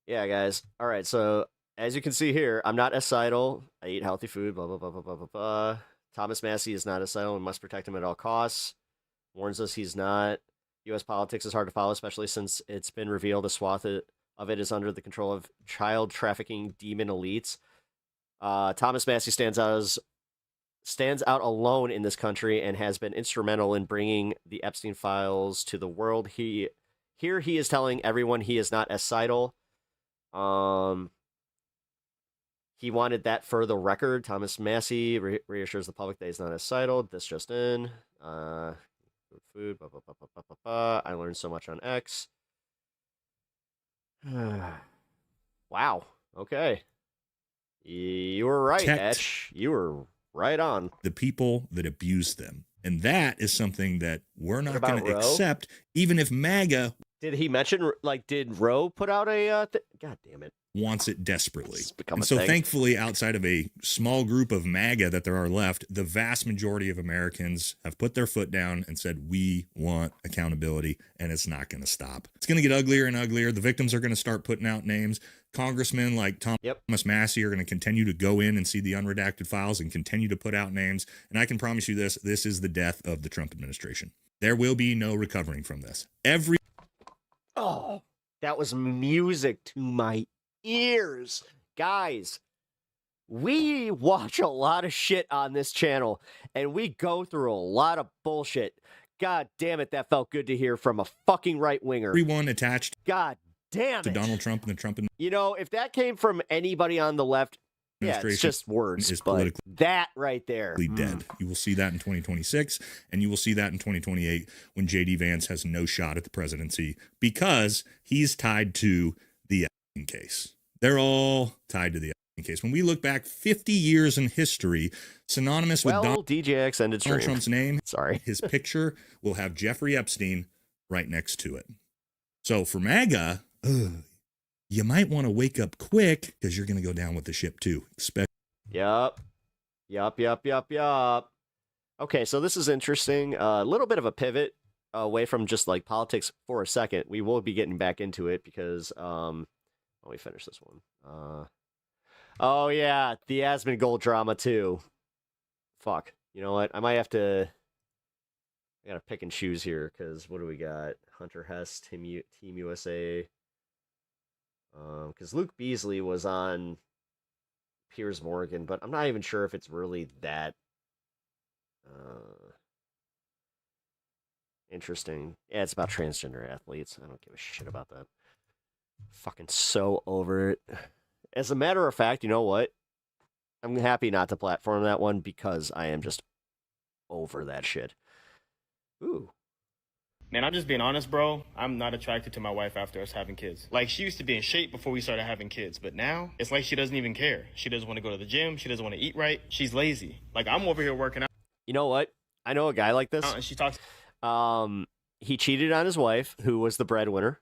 Yeah, guys. All right, so as you can see here, I'm not ascidal. I eat healthy food, blah, blah, blah, blah, blah, blah, blah. Thomas Massey is not ascidal and must protect him at all costs. Warns us he's not. U.S. politics is hard to follow, especially since it's been revealed a swath of it is under the control of child trafficking demon elites. Thomas Massey stands out alone in this country and has been instrumental in bringing the Epstein files to the world. He is telling everyone he is not ascidal. He wanted that for the record. Thomas Massey reassures the public that he's not ascidal. This just in. Food. Blah, blah, blah, blah, blah, blah, blah. I learned so much on X. Wow. Okay. You were right, Etch. You were right on. The people that abuse them. And that is something that we're not going to Roe? accept, even if MAGA... Did he mention, like, did Roe put out a... God damn it. Wants it desperately. And a so thing. thankfully, outside of a small group of MAGA that there are left, the vast majority of Americans have put their foot down and said, we want accountability, and it's not going to stop. It's going to get uglier and uglier. The victims are going to start putting out names. Congressmen like Thomas Massey are going to continue to go in and see the unredacted files and continue to put out names. And I can promise you this is the death of the Trump administration. There will be no recovering from this. Oh, that was music to my ears. Guys, we watch a lot of shit on this channel, and we go through a lot of bullshit. God damn it, that felt good to hear from a fucking right-winger. Everyone attached God damn to it. Donald Trump and the Trump You know, if that came from anybody on the left, yeah, it's just words. is But politically that right there. dead. You will see that in 2026, and you will see that in 2028 when J.D. Vance has no shot at the presidency because he's tied to the Epstein case. They're all tied to the Epstein case. When we look back 50 years in history, synonymous with DJX ended stream. Donald Trump's name, sorry, his picture will have Jeffrey Epstein right next to it. So for MAGA, you might want to wake up quick because you're going to go down with the ship too. Yup. Okay, so this is interesting. A little bit of a pivot away from just like politics for a second. We will be getting back into it because let me finish this one. Oh yeah, the Asmund Gold drama too. Fuck. You know what? I might have to. I gotta pick and choose here because what do we got? Hunter Hess, Team USA. Because Luke Beasley was on Piers Morgan, but I'm not even sure if it's really that interesting. Yeah, it's about transgender athletes. I don't give a shit about that. Fucking so over it. As a matter of fact, you know what? I'm happy not to platform that one because I am just over that shit. Ooh. Man, I'm just being honest, bro. I'm not attracted to my wife after us having kids. Like, she used to be in shape before we started having kids, but now it's like she doesn't even care. She doesn't want to go to the gym. She doesn't want to eat right. She's lazy. Like, I'm over here working out. You know what? I know a guy like this. And she talks. He cheated on his wife, who was the breadwinner.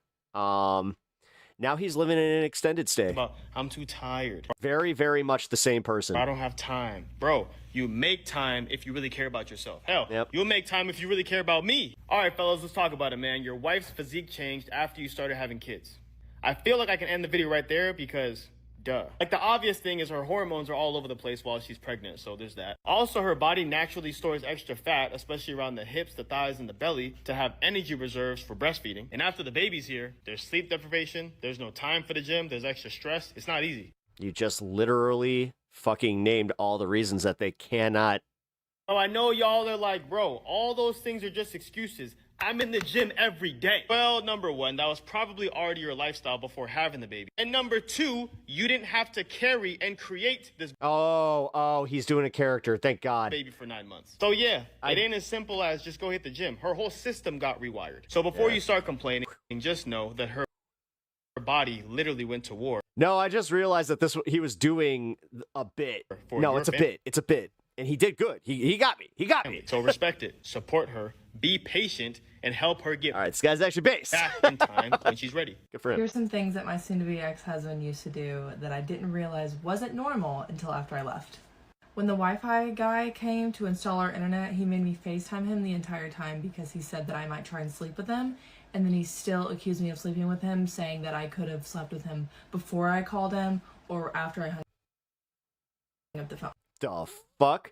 Now he's living in an extended stay. I'm too tired. Very, very much the same person. I don't have time. Bro, you make time if you really care about yourself. Hell, you'll make time if you really care about me. All right, fellas, let's talk about it, man. Your wife's physique changed after you started having kids. I feel like I can end the video right there because, duh. Like, the obvious thing is her hormones are all over the place while she's pregnant, so there's that. Also, her body naturally stores extra fat, especially around the hips, the thighs, and the belly, to have energy reserves for breastfeeding. And after the baby's here, there's sleep deprivation, there's no time for the gym, there's extra stress. It's not easy. You just literally fucking named all the reasons that they cannot. Oh, I know y'all are like, bro, all those things are just excuses. I'm in the gym every day. Well, number one, that was probably already your lifestyle before having the baby. And number two, you didn't have to carry and create this he's doing a character. Thank God. Baby for 9 months. So yeah, it ain't as simple as just go hit the gym. Her whole system got rewired. So before you start complaining, just know that her body literally went to war. No, I just realized that he was doing a bit. No, it's a bit. It's a bit. And he did good. He got me. He got me. So respect it. Support her. Be patient and help her get this guy's actually based. back in time when she's ready. Good for him. Here's some things that my soon-to-be ex-husband used to do that I didn't realize wasn't normal until after I left. When the Wi-Fi guy came to install our internet, he made me FaceTime him the entire time because he said that I might try and sleep with him. And then he still accused me of sleeping with him, saying that I could have slept with him before I called him or after I hung up the phone. The fuck?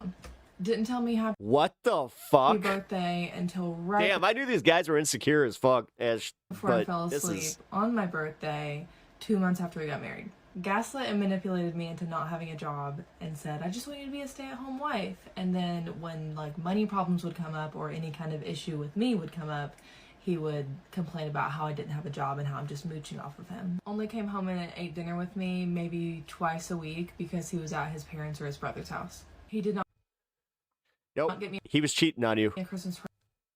Didn't tell me happy What the fuck? birthday until right Damn, I knew these guys were insecure as fuck. before I fell asleep on my birthday 2 months after we got married. Gaslit and manipulated me into not having a job and said, I just want you to be a stay-at-home wife. And then when like money problems would come up or any kind of issue with me would come up, he would complain about how I didn't have a job and how I'm just mooching off of him. Only came home and ate dinner with me maybe twice a week because he was at his parents' or his brother's house. He did not get me he was cheating on you. a Christmas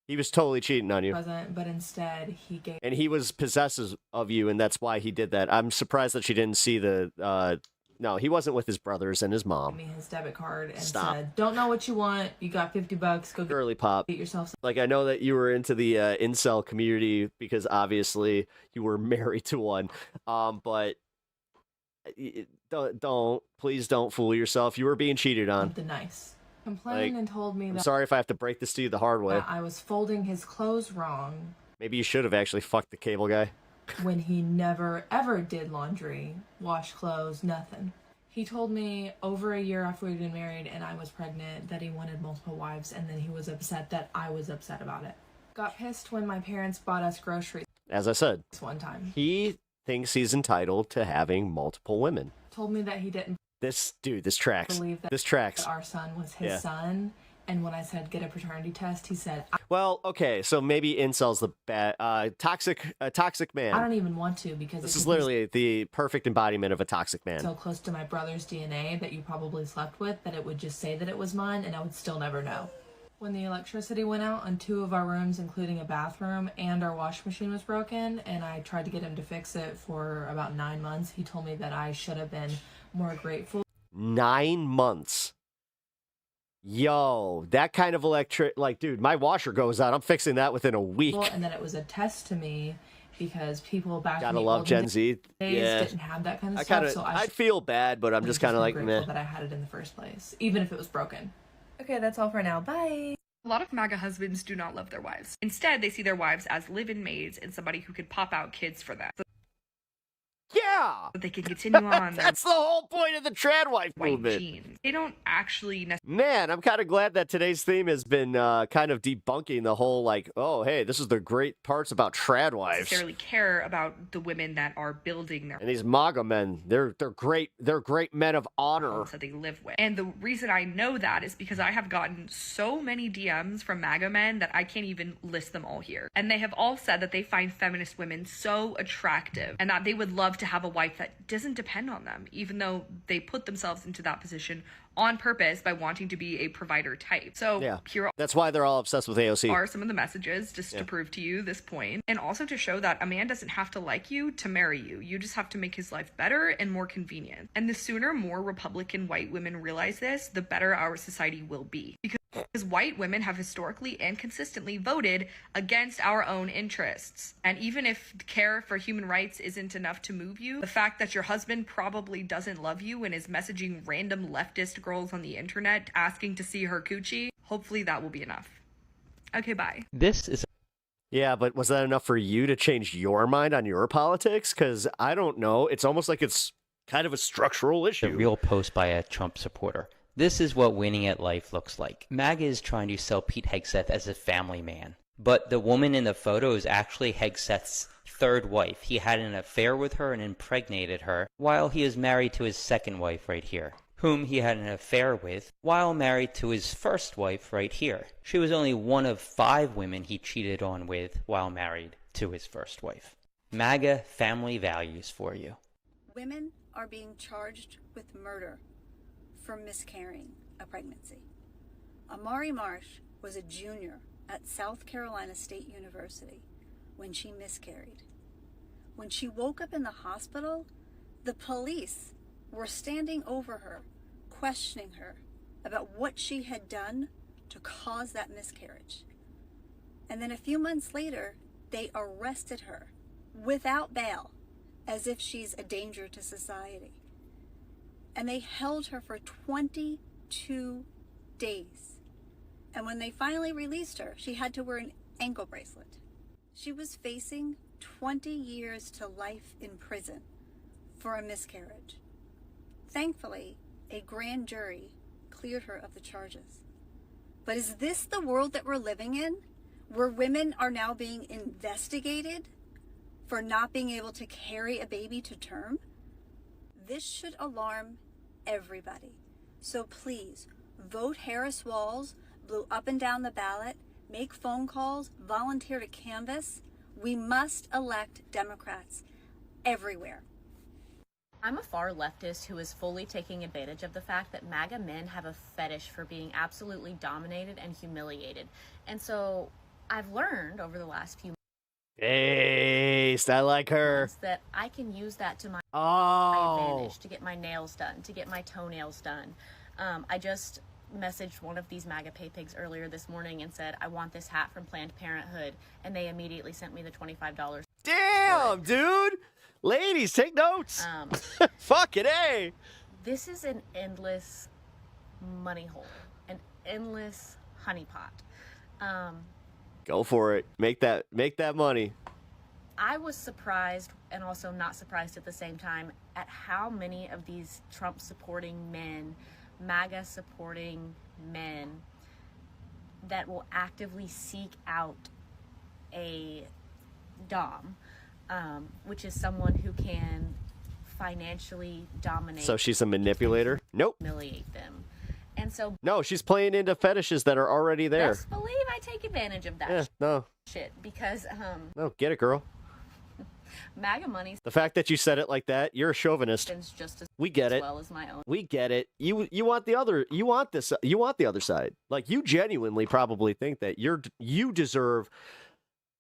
He was totally cheating on you. present, but instead he gave And he was possessive of you, and that's why he did that. I'm surprised that she didn't see the... No, he wasn't with his brothers and his mom. me his debit card and said, don't know what you want, you got $50, go Girly pop. get yourself Like, I know that you were into the incel community because obviously you were married to one. But please don't fool yourself. You were being cheated on. something nice. Complained and told me I'm that sorry if I have to break this to you the hard way. I was folding his clothes wrong Maybe you should have actually fucked the cable guy. when he never ever did laundry, wash clothes, nothing. He told me over a year after we'd been married and I was pregnant that he wanted multiple wives, and then he was upset that I was upset about it. Got pissed when my parents bought us groceries As I said, one time. he thinks he's entitled to having multiple women. Told me that he didn't This tracks. believe that This tracks. our son was his Yeah. son And when I said get a paternity test, he said, well, okay, so maybe incel's the bad, toxic man. I don't even want to because this is literally the perfect embodiment of a toxic man. So close to my brother's DNA that you probably slept with that it would just say that it was mine and I would still never know. When the electricity went out on 2 of our rooms, including a bathroom, and our wash machine was broken, and I tried to get him to fix it for about 9 months, he told me that I should have been more grateful. 9 months. Yo, that kind of like, dude, my washer goes out. I'm fixing that within a week. And that it was a test to me because people back gotta in the love Gen Z. days didn't have that kind of stuff. So I'd feel bad, but I'm just kind of like, meh. That I had it in the first place, even if it was broken. Okay, that's all for now. Bye. A lot of MAGA husbands do not love their wives. Instead, they see their wives as live-in maids and somebody who could pop out kids for them. Yeah! So they can continue on. That's the whole point of the trad wife movement. Genes. They don't actually Man, I'm kind of glad that today's theme has been kind of debunking the whole, like, oh, hey, this is the great parts about trad wives. necessarily care about the women that are building their And these MAGA men, they're great men of honor that they live with. And the reason I know that is because I have gotten so many DMs from MAGA men that I can't even list them all here. And they have all said that they find feminist women so attractive and that they would love to have a wife that doesn't depend on them, even though they put themselves into that position on purpose by wanting to be a provider type. So yeah, here that's why they're all obsessed with AOC. Are some of the messages just to prove to you this point, and also to show that a man doesn't have to like you to marry you. You just have to make his life better and more convenient. And the sooner more Republican white women realize this, the better our society will be. Because white women have historically and consistently voted against our own interests. And even if care for human rights isn't enough to move you, the fact that your husband probably doesn't love you and is messaging random leftist girls on the internet asking to see her coochie, hopefully that will be enough. Okay, bye. This is... Yeah, but was that enough for you to change your mind on your politics? Because I don't know. It's almost like it's kind of a structural issue. A real post by a Trump supporter. This is what winning at life looks like. MAGA is trying to sell Pete Hegseth as a family man. But the woman in the photo is actually Hegseth's third wife. He had an affair with her and impregnated her while he is married to his second wife right here, whom he had an affair with while married to his first wife right here. She was only one of 5 women he cheated on with while married to his first wife. MAGA family values for you. Women are being charged with murder for miscarrying a pregnancy. Amari Marsh was a junior at South Carolina State University when she miscarried. When she woke up in the hospital, the police were standing over her, questioning her about what she had done to cause that miscarriage. And then a few months later, they arrested her without bail, as if she's a danger to society. And they held her for 22 days. And when they finally released her, she had to wear an ankle bracelet. She was facing 20 years to life in prison for a miscarriage. Thankfully, a grand jury cleared her of the charges. But is this the world that we're living in, where women are now being investigated for not being able to carry a baby to term? This should alarm everybody. So please, vote Harris Walls, blue up and down the ballot, make phone calls, volunteer to canvass. We must elect Democrats everywhere. I'm a far leftist who is fully taking advantage of the fact that MAGA men have a fetish for being absolutely dominated and humiliated. And so I've learned over the last few Hey, I like her. that I can use that to my advantage, to get my nails done, to get my toenails done. I just messaged one of these MAGA pay pigs earlier this morning and said, I want this hat from Planned Parenthood, and they immediately sent me the $25. Damn, dude! Ladies, take notes! Fucking A! This is an endless money hole, an endless honeypot. Go for it. Make that money. I was surprised and also not surprised at the same time at how many of these Trump supporting men, MAGA supporting men, that will actively seek out a dom, which is someone who can financially dominate. So she's a manipulator? Nope. Humiliate them. And so No, she's playing into fetishes that are already there. best believe I take advantage of that Yeah, no. shit because No, get it, girl. MAGA money The fact that you said it like that, you're a chauvinist. spends just as We get it. well as my own. We get it. You want the other. You want this. You want the other side. Like, you genuinely probably think that you deserve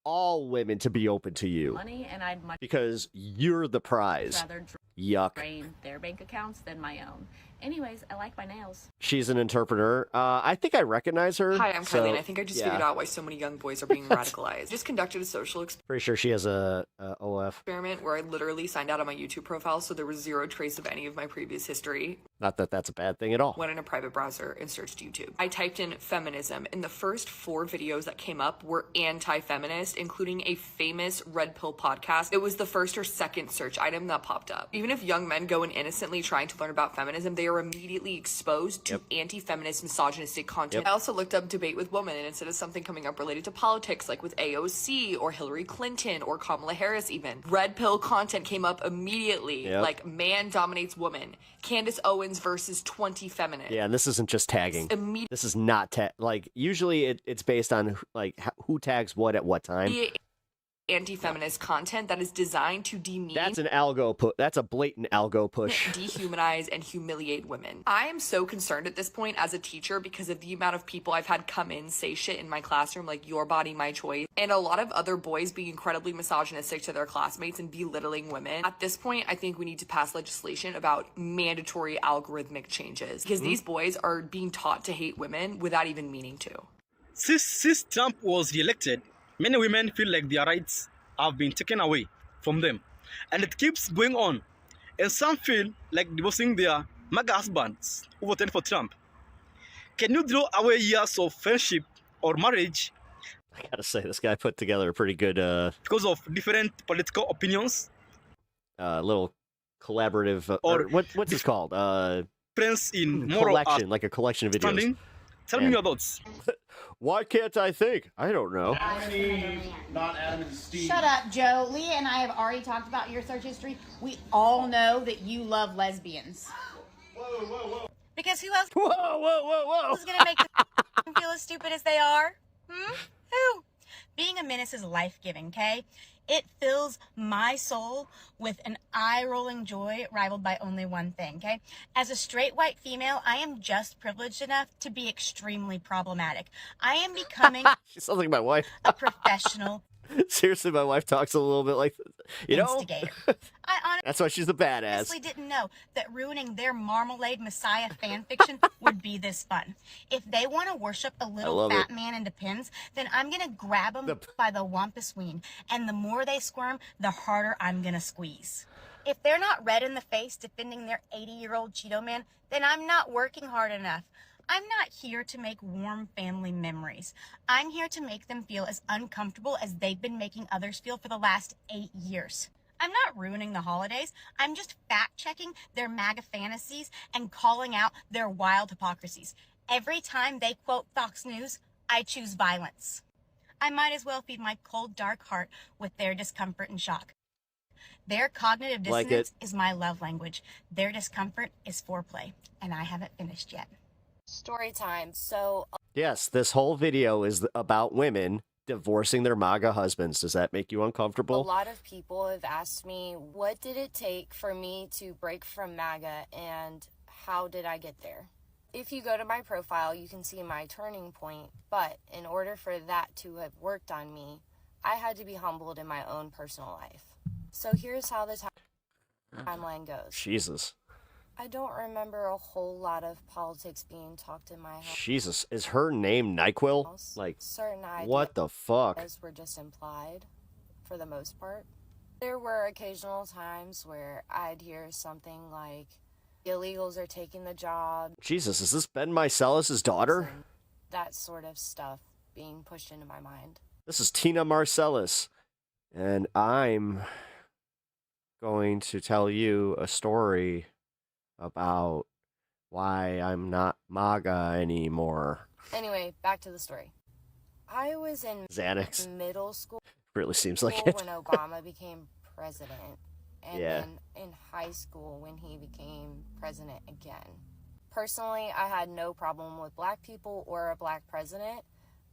all women to be open to you Money, and I'd much because you're the prize. rather Yuck. drain their bank accounts than my own. Anyways, I like my nails. She's an interpreter. I think I recognize her. Hi, I'm so, Kylie, and I think I just yeah. figured out why so many young boys are being radicalized. Just conducted a social Pretty sure she has a OF. experiment where I literally signed out on my YouTube profile, so there was zero trace of any of my previous history. Not that that's a bad thing at all. Went in a private browser and searched YouTube. I typed in feminism, and the first 4 videos that came up were anti-feminist, including a famous Red Pill podcast. It was the first or second search item that popped up. Even if young men go in innocently trying to learn about feminism, they are immediately exposed to anti-feminist, misogynistic content. I also looked up debate with women, and instead of something coming up related to politics, like with AOC or Hillary Clinton or Kamala Harris even, Red Pill content came up immediately, like man dominates woman, Candace Owens versus 20 feminists. Yeah, and this isn't just tagging. This is not like usually it's based on like who tags what at what time. Anti-feminist content that is designed to demean, That's an algo push. That's a blatant algo push. dehumanize, and humiliate women. I am so concerned at this point as a teacher because of the amount of people I've had come in say shit in my classroom like your body, my choice, and a lot of other boys being incredibly misogynistic to their classmates and belittling women. At this point, I think we need to pass legislation about mandatory algorithmic changes because these boys are being taught to hate women without even meaning to. Since Trump was re-elected, many women feel like their rights have been taken away from them. And it keeps going on. And some feel like divorcing their MAGA husbands who voted for Trump. Can you draw away years of friendship or marriage? I gotta say, this guy put together a pretty good because of different political opinions? Little collaborative, or what's this called? Friends in moral collection, like a collection of videos. Tell me your thoughts. Why can't I think? I don't know. Shut up, Joe. Leah and I have already talked about your search history. We all know that you love lesbians. Whoa. Because who else whoa. is going to make them feel as stupid as they are? Who? Being a menace is life-giving, okay? It fills my soul with an eye-rolling joy rivaled by only one thing, okay? As a straight white female, I am just privileged enough to be extremely problematic. I am becoming She sounds like my wife. a professional Seriously, my wife talks a little bit like, instigator. I that's why she's a badass. honestly didn't know that ruining their Marmalade Messiah fan fiction would be this fun. If they want to worship a little love fat it. man into pins, then I'm going to grab them by the wampus ween. And the more they squirm, the harder I'm going to squeeze. If they're not red in the face defending their 80-year-old Cheeto man, then I'm not working hard enough. I'm not here to make warm family memories. I'm here to make them feel as uncomfortable as they've been making others feel for the last 8 years. I'm not ruining the holidays. I'm just fact-checking their MAGA fantasies and calling out their wild hypocrisies. Every time they quote Fox News, I choose violence. I might as well feed my cold, dark heart with their discomfort and shock. Their cognitive dissonance is my love language. Their discomfort is foreplay, and I haven't finished yet. Story time. So Yes, this whole video is about women divorcing their MAGA husbands. Does that make you a uncomfortable? lot of people have asked me, what did it take for me to break from MAGA and how did I get there? If you go to my profile, you can see my turning point, but in order for that to have worked on me, I had to be humbled in my own personal life. So here's how the timeline goes. Jesus. I don't remember a whole lot of politics being talked in my house. Jesus. Is her name NyQuil? Like, Certain ideas what the fuck? were just implied, for the most part. There were occasional times where I'd hear something like, illegals are taking the job. Jesus, is this Ben Mycelis' daughter? That sort of stuff being pushed into my mind. This is Tina Marcellus, and I'm going to tell you a story about why I'm not MAGA anymore. Anyway, back to the story. I was in Xanax. middle school Really seems like it. when Obama became president, and Yeah. then in high school when he became president again. Personally, I had no problem with black people or a black president.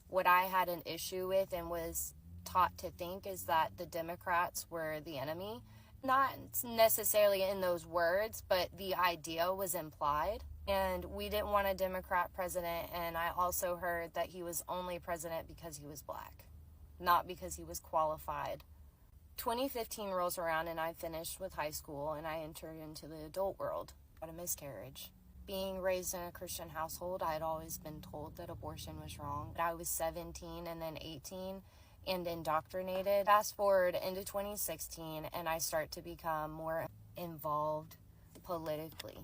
What I had an issue with and was taught to think is that the Democrats were the enemy. Not necessarily in those words, but the idea was implied. And we didn't want a Democrat president, and I also heard that he was only president because he was black, not because he was qualified. 2015 rolls around and I finished with high school and I entered into the adult world. Got a miscarriage. Being raised in a Christian household, I had always been told that abortion was wrong. I was 17 and then 18 and indoctrinated. Fast forward into 2016 and I start to become more involved politically.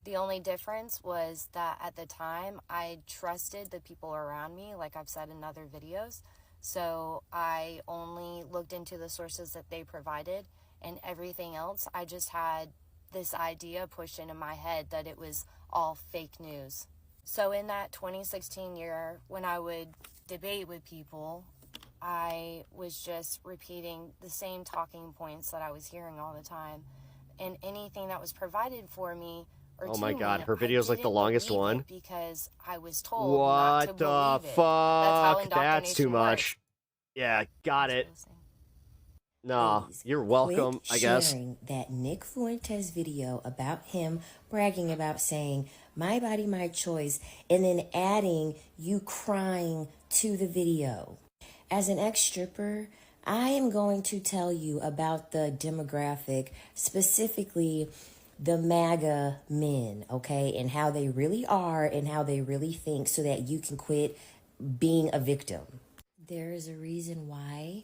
The only difference was that at the time I trusted the people around me, like I've said in other videos. So I only looked into the sources that they provided, and everything else I just had this idea pushed into my head that it was all fake news. So in that 2016 year, when I would debate with people, I was just repeating the same talking points that I was hearing all the time. And anything that was provided for me or Oh to my God, me, her video's like the longest believe it one. because I was told not to What the believe it. That's how fuck? That's too indoctrination much. works. Yeah, got it. Nah, you're welcome, I guess. Sharing that Nick Fuentes video about him bragging about saying, "My body, my choice," and then adding you crying to the video. As an ex-stripper, I am going to tell you about the demographic, specifically the MAGA men, okay, and how they really are and how they really think so that you can quit being a victim. There is a reason why.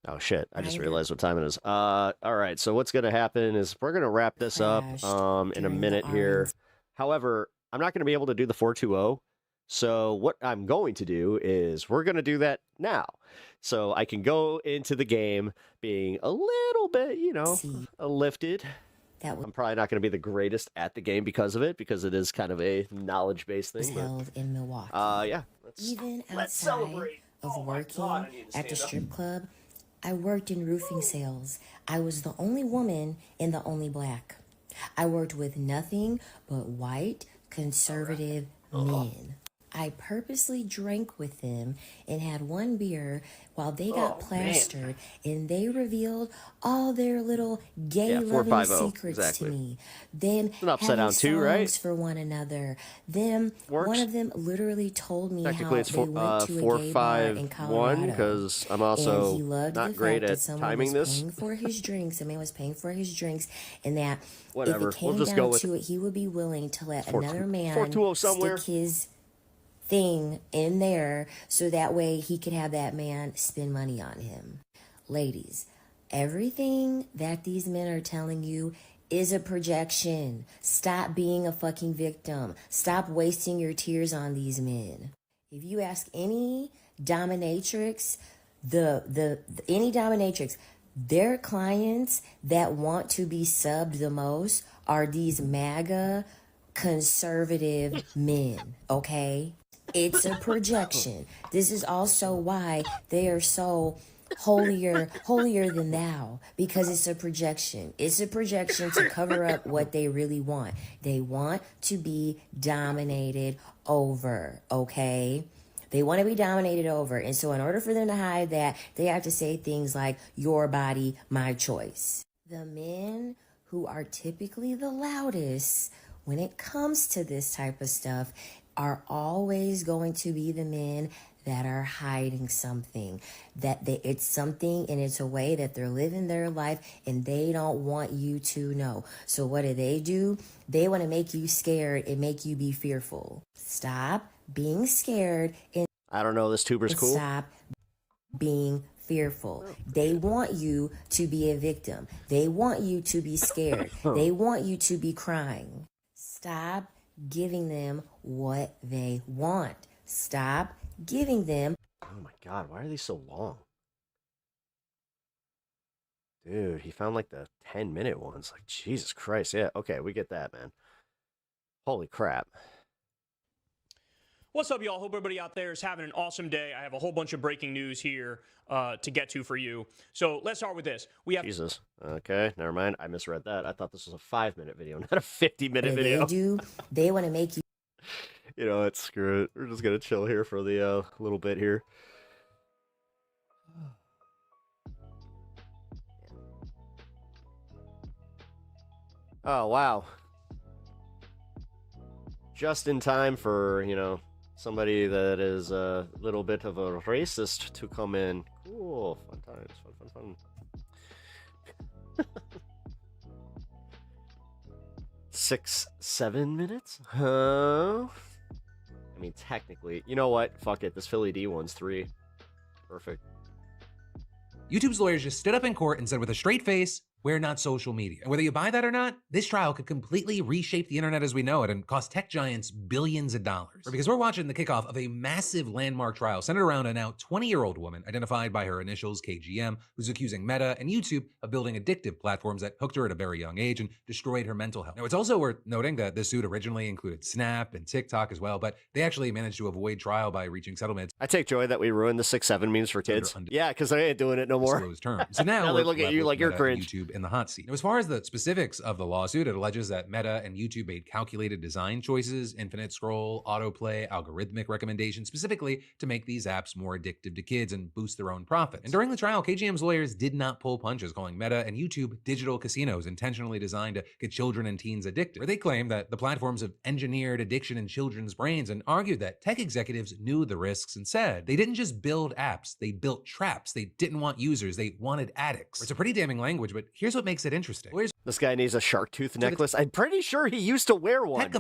Oh shit, I just realized what time it is. All right, so what's gonna happen is we're gonna wrap this up in a minute here. However, I'm not gonna be able to do the 420. So what I'm going to do is we're gonna do that now. So I can go into the game being a little bit, lifted. I'm probably not going to be the greatest at the game because of it, because it is kind of a knowledge-based thing. Held in Milwaukee. Yeah. Even let's outside celebrate. of working at the strip club, I worked in roofing sales. I was the only woman and the only black. I worked with nothing but white, conservative men. I purposely drank with them and had one beer while they got plastered, and they revealed all their little gay loving secrets to me. Them having songs for one another. One of them literally told me how they went to a gay bar in Colorado, because I'm also and he loved not the great fact at that someone timing was this. paying for his drinks. The man was paying for his drinks, and that Whatever. if it came We'll just down go with to it, he would be willing to let 420 another man 420 somewhere. stick his thing in there so that way he could have that man spend money on him. Ladies, everything that these men are telling you is a projection. Stop being a fucking victim. Stop wasting your tears on these men. If you ask any dominatrix, any dominatrix, their clients that want to be subbed the most are these MAGA conservative men, okay? It's a projection. This is also why they are so holier than thou, because it's a projection. It's a projection to cover up what they really want. They want to be dominated over, okay? They want to be dominated over. And so in order for them to hide that, they have to say things like, your body, my choice. The men who are typically the loudest when it comes to this type of stuff are always going to be the men that are hiding something, it's something and it's a way that they're living their life and they don't want you to know. So what do? They want to make you scared and make you be fearful. Stop being scared and I don't know, this tuber's cool. Stop being fearful. They want you to be a victim. They want you to be scared. They want you to be crying. Stop giving them what they want. Stop giving them. Oh my God, why are these so long? Dude, he found like the 10-minute ones. Like, Jesus Christ. Yeah, okay, we get that, man. Holy crap. What's up, y'all? Hope everybody out there is having an awesome day. I have a whole bunch of breaking news here to get to for you. So let's start with this. We have Jesus. Okay, never mind. I misread that. I thought this was a 5-minute video, not a 50-minute video. They want to make you. You know what? Screw it. We're just gonna chill here for the little bit here. Oh wow. Just in time for, you know, somebody that is a little bit of a racist to come in. Cool. Fun times. Fun. 6-7 minutes? Huh? I mean, technically. You know what? Fuck it. This Philly D one's 3. Perfect. YouTube's lawyers just stood up in court and said with a straight face, we're not social media. And whether you buy that or not, this trial could completely reshape the internet as we know it and cost tech giants billions of dollars. Because we're watching the kickoff of a massive landmark trial centered around a now 20-year-old woman identified by her initials KGM, who's accusing Meta and YouTube of building addictive platforms that hooked her at a very young age and destroyed her mental health. Now, it's also worth noting that this suit originally included Snap and TikTok as well, but they actually managed to avoid trial by reaching settlements. I take joy that we ruined the 6-7 memes for kids. Yeah, because they ain't doing it no more. Terms. So now they look at you like you're cringe. YouTube in the hot seat. Now, as far as the specifics of the lawsuit, it alleges that Meta and YouTube made calculated design choices, infinite scroll, autoplay, algorithmic recommendations, specifically to make these apps more addictive to kids and boost their own profits. And during the trial, KGM's lawyers did not pull punches, calling Meta and YouTube digital casinos intentionally designed to get children and teens addicted. Where they claim that the platforms have engineered addiction in children's brains and argued that tech executives knew the risks and said they didn't just build apps, they built traps. They didn't want users, they wanted addicts. It's a pretty damning language, but here's what makes it interesting. This guy needs a shark tooth necklace. I'm pretty sure he used to wear one.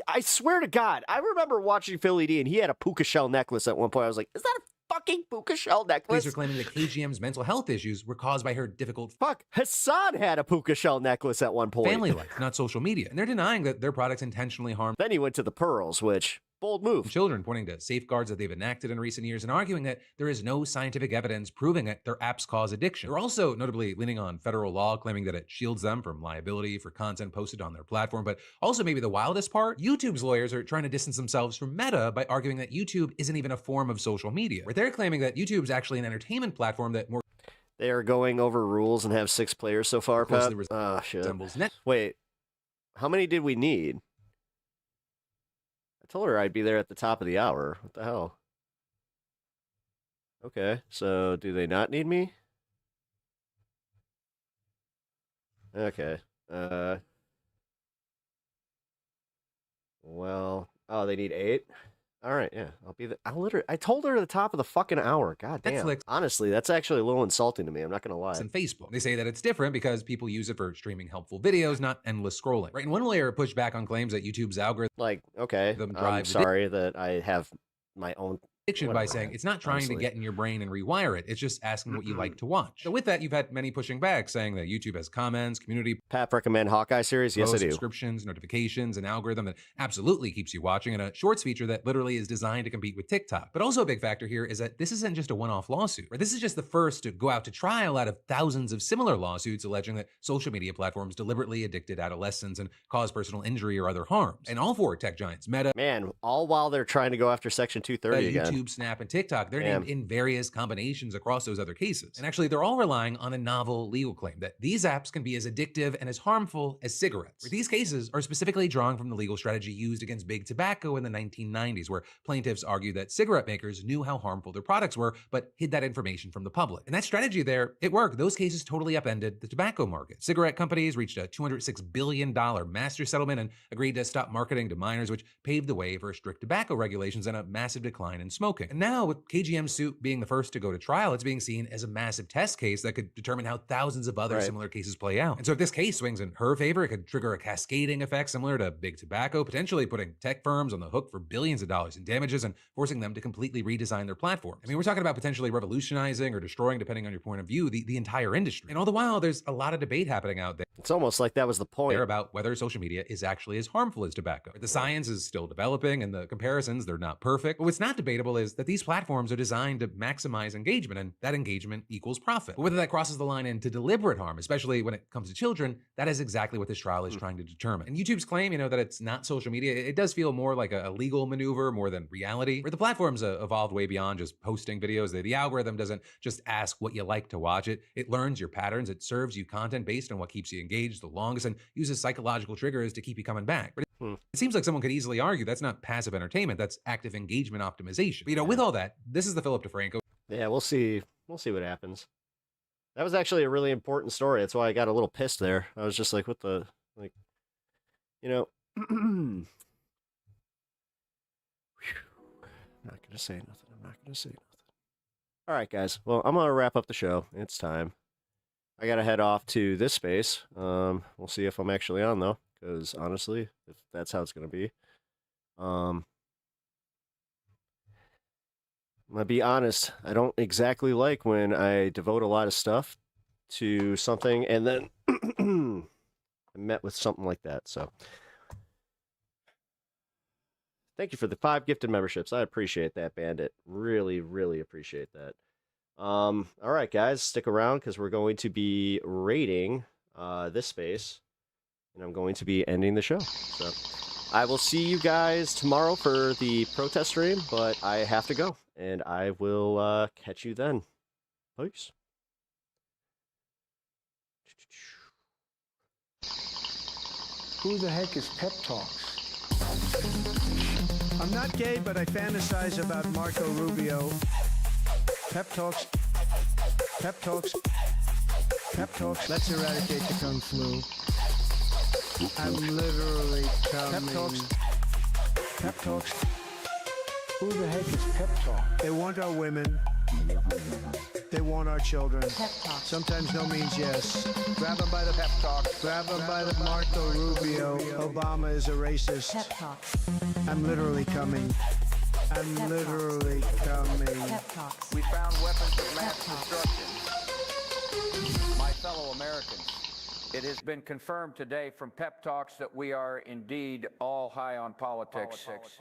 I swear to God, I remember watching Philly D and he had a puka shell necklace at one point. I was like, is that a fucking puka shell necklace? Police are claiming that KGM's mental health issues were caused by her difficult Hassan had a puka shell necklace at one point. Family life, not social media. And they're denying that their products intentionally harm. Then he went to the pearls, which... bold move. Children, pointing to safeguards that they've enacted in recent years and arguing that there is no scientific evidence proving that their apps cause addiction. They're also notably leaning on federal law, claiming that it shields them from liability for content posted on their platform. But also maybe the wildest part, YouTube's lawyers are trying to distance themselves from Meta by arguing that YouTube isn't even a form of social media, where they're claiming that YouTube's actually an entertainment platform that more... They are going over rules and have 6 players so far, Pat. Oh, shit. Wait, how many did we need? I told her I'd be there at the top of the hour. What the hell? Okay, so do they not need me? Okay. Well, oh, they need 8? All right, yeah, I'll be there. I told her at the top of the fucking hour. God damn. Netflix. Honestly, that's actually a little insulting to me. I'm not going to lie. And Facebook. They say that it's different because people use it for streaming helpful videos, not endless scrolling. Right? And one lawyer pushed back on claims that YouTube's algorithm... Like, okay, I'm sorry that I have my own... by saying it's not trying to get in your brain and rewire it. It's just asking what you like to watch. So with that, you've had many pushing back, saying that YouTube has comments, community... Pat, recommend Hawkeye series? Yes, I do. Subscriptions, notifications, an algorithm that absolutely keeps you watching, and a shorts feature that literally is designed to compete with TikTok. But also a big factor here is that this isn't just a one-off lawsuit. Right? This is just the first to go out to trial out of thousands of similar lawsuits alleging that social media platforms deliberately addicted adolescents and caused personal injury or other harms. And all 4 tech giants, Meta... Man, all while they're trying to go after Section 230 again. YouTube, Snap, and TikTok, they're named in various combinations across those other cases. And actually, they're all relying on a novel legal claim that these apps can be as addictive and as harmful as cigarettes. These cases are specifically drawing from the legal strategy used against big tobacco in the 1990s, where plaintiffs argued that cigarette makers knew how harmful their products were, but hid that information from the public. And that strategy there, it worked. Those cases totally upended the tobacco market. Cigarette companies reached a $206 billion master settlement and agreed to stop marketing to minors, which paved the way for strict tobacco regulations and a massive decline in smoking. And now, with KGM's suit being the first to go to trial, it's being seen as a massive test case that could determine how thousands of other similar cases play out. And so if this case swings in her favor, it could trigger a cascading effect similar to big tobacco, potentially putting tech firms on the hook for billions of dollars in damages and forcing them to completely redesign their platforms. I mean, we're talking about potentially revolutionizing or destroying, depending on your point of view, the entire industry. And all the while, there's a lot of debate happening out there. It's almost like that was the point. About whether social media is actually as harmful as tobacco. The science is still developing and the comparisons, they're not perfect. But what's not debatable example is that these platforms are designed to maximize engagement, and that engagement equals profit. But whether that crosses the line into deliberate harm, especially when it comes to children, that is exactly what this trial is trying to determine. And YouTube's claim, that it's not social media, it does feel more like a legal maneuver more than reality, where the platform's evolved way beyond just posting videos. The algorithm doesn't just ask what you like to watch. It learns your patterns. It serves you content based on what keeps you engaged the longest and uses psychological triggers to keep you coming back. But it seems like someone could easily argue that's not passive entertainment, that's active engagement optimization. But, with all that, this is the Philip DeFranco. Yeah, we'll see. We'll see what happens. That was actually a really important story. That's why I got a little pissed there. I was just like, what the, like, not going to say nothing. I'm not going to say nothing. All right, guys. Well, I'm going to wrap up the show. It's time. I got to head off to this space. We'll see if I'm actually on, though, because honestly, if that's how it's going to be. I'm going to be honest. I don't exactly like when I devote a lot of stuff to something and then I'm met with something like that. So thank you for the 5 gifted memberships. I appreciate that, Bandit. Really, really appreciate that. All right, guys, stick around because we're going to be rating this space, and I'm going to be ending the show. So I will see you guys tomorrow for the protest stream, but I have to go, and I will catch you then. Peace. Who the heck is Pep Talks? I'm not gay, but I fantasize about Marco Rubio. Pep Talks. Pep Talks. Pep Talks. Let's eradicate the Kung Flu. I'm literally coming. Pep Talks. Pep Talks. Who the heck is Pep Talk? They want our women. They want our children. Pep Talk. Sometimes no means yes. Grab them by the Pep Talk. Grab them by the Marco Rubio. Obama is a racist. Pep Talk. I'm literally coming. I'm literally coming. Pep Talks. We found weapons of mass destruction. My fellow Americans, it has been confirmed today from Pep Talks that we are indeed all high on politics.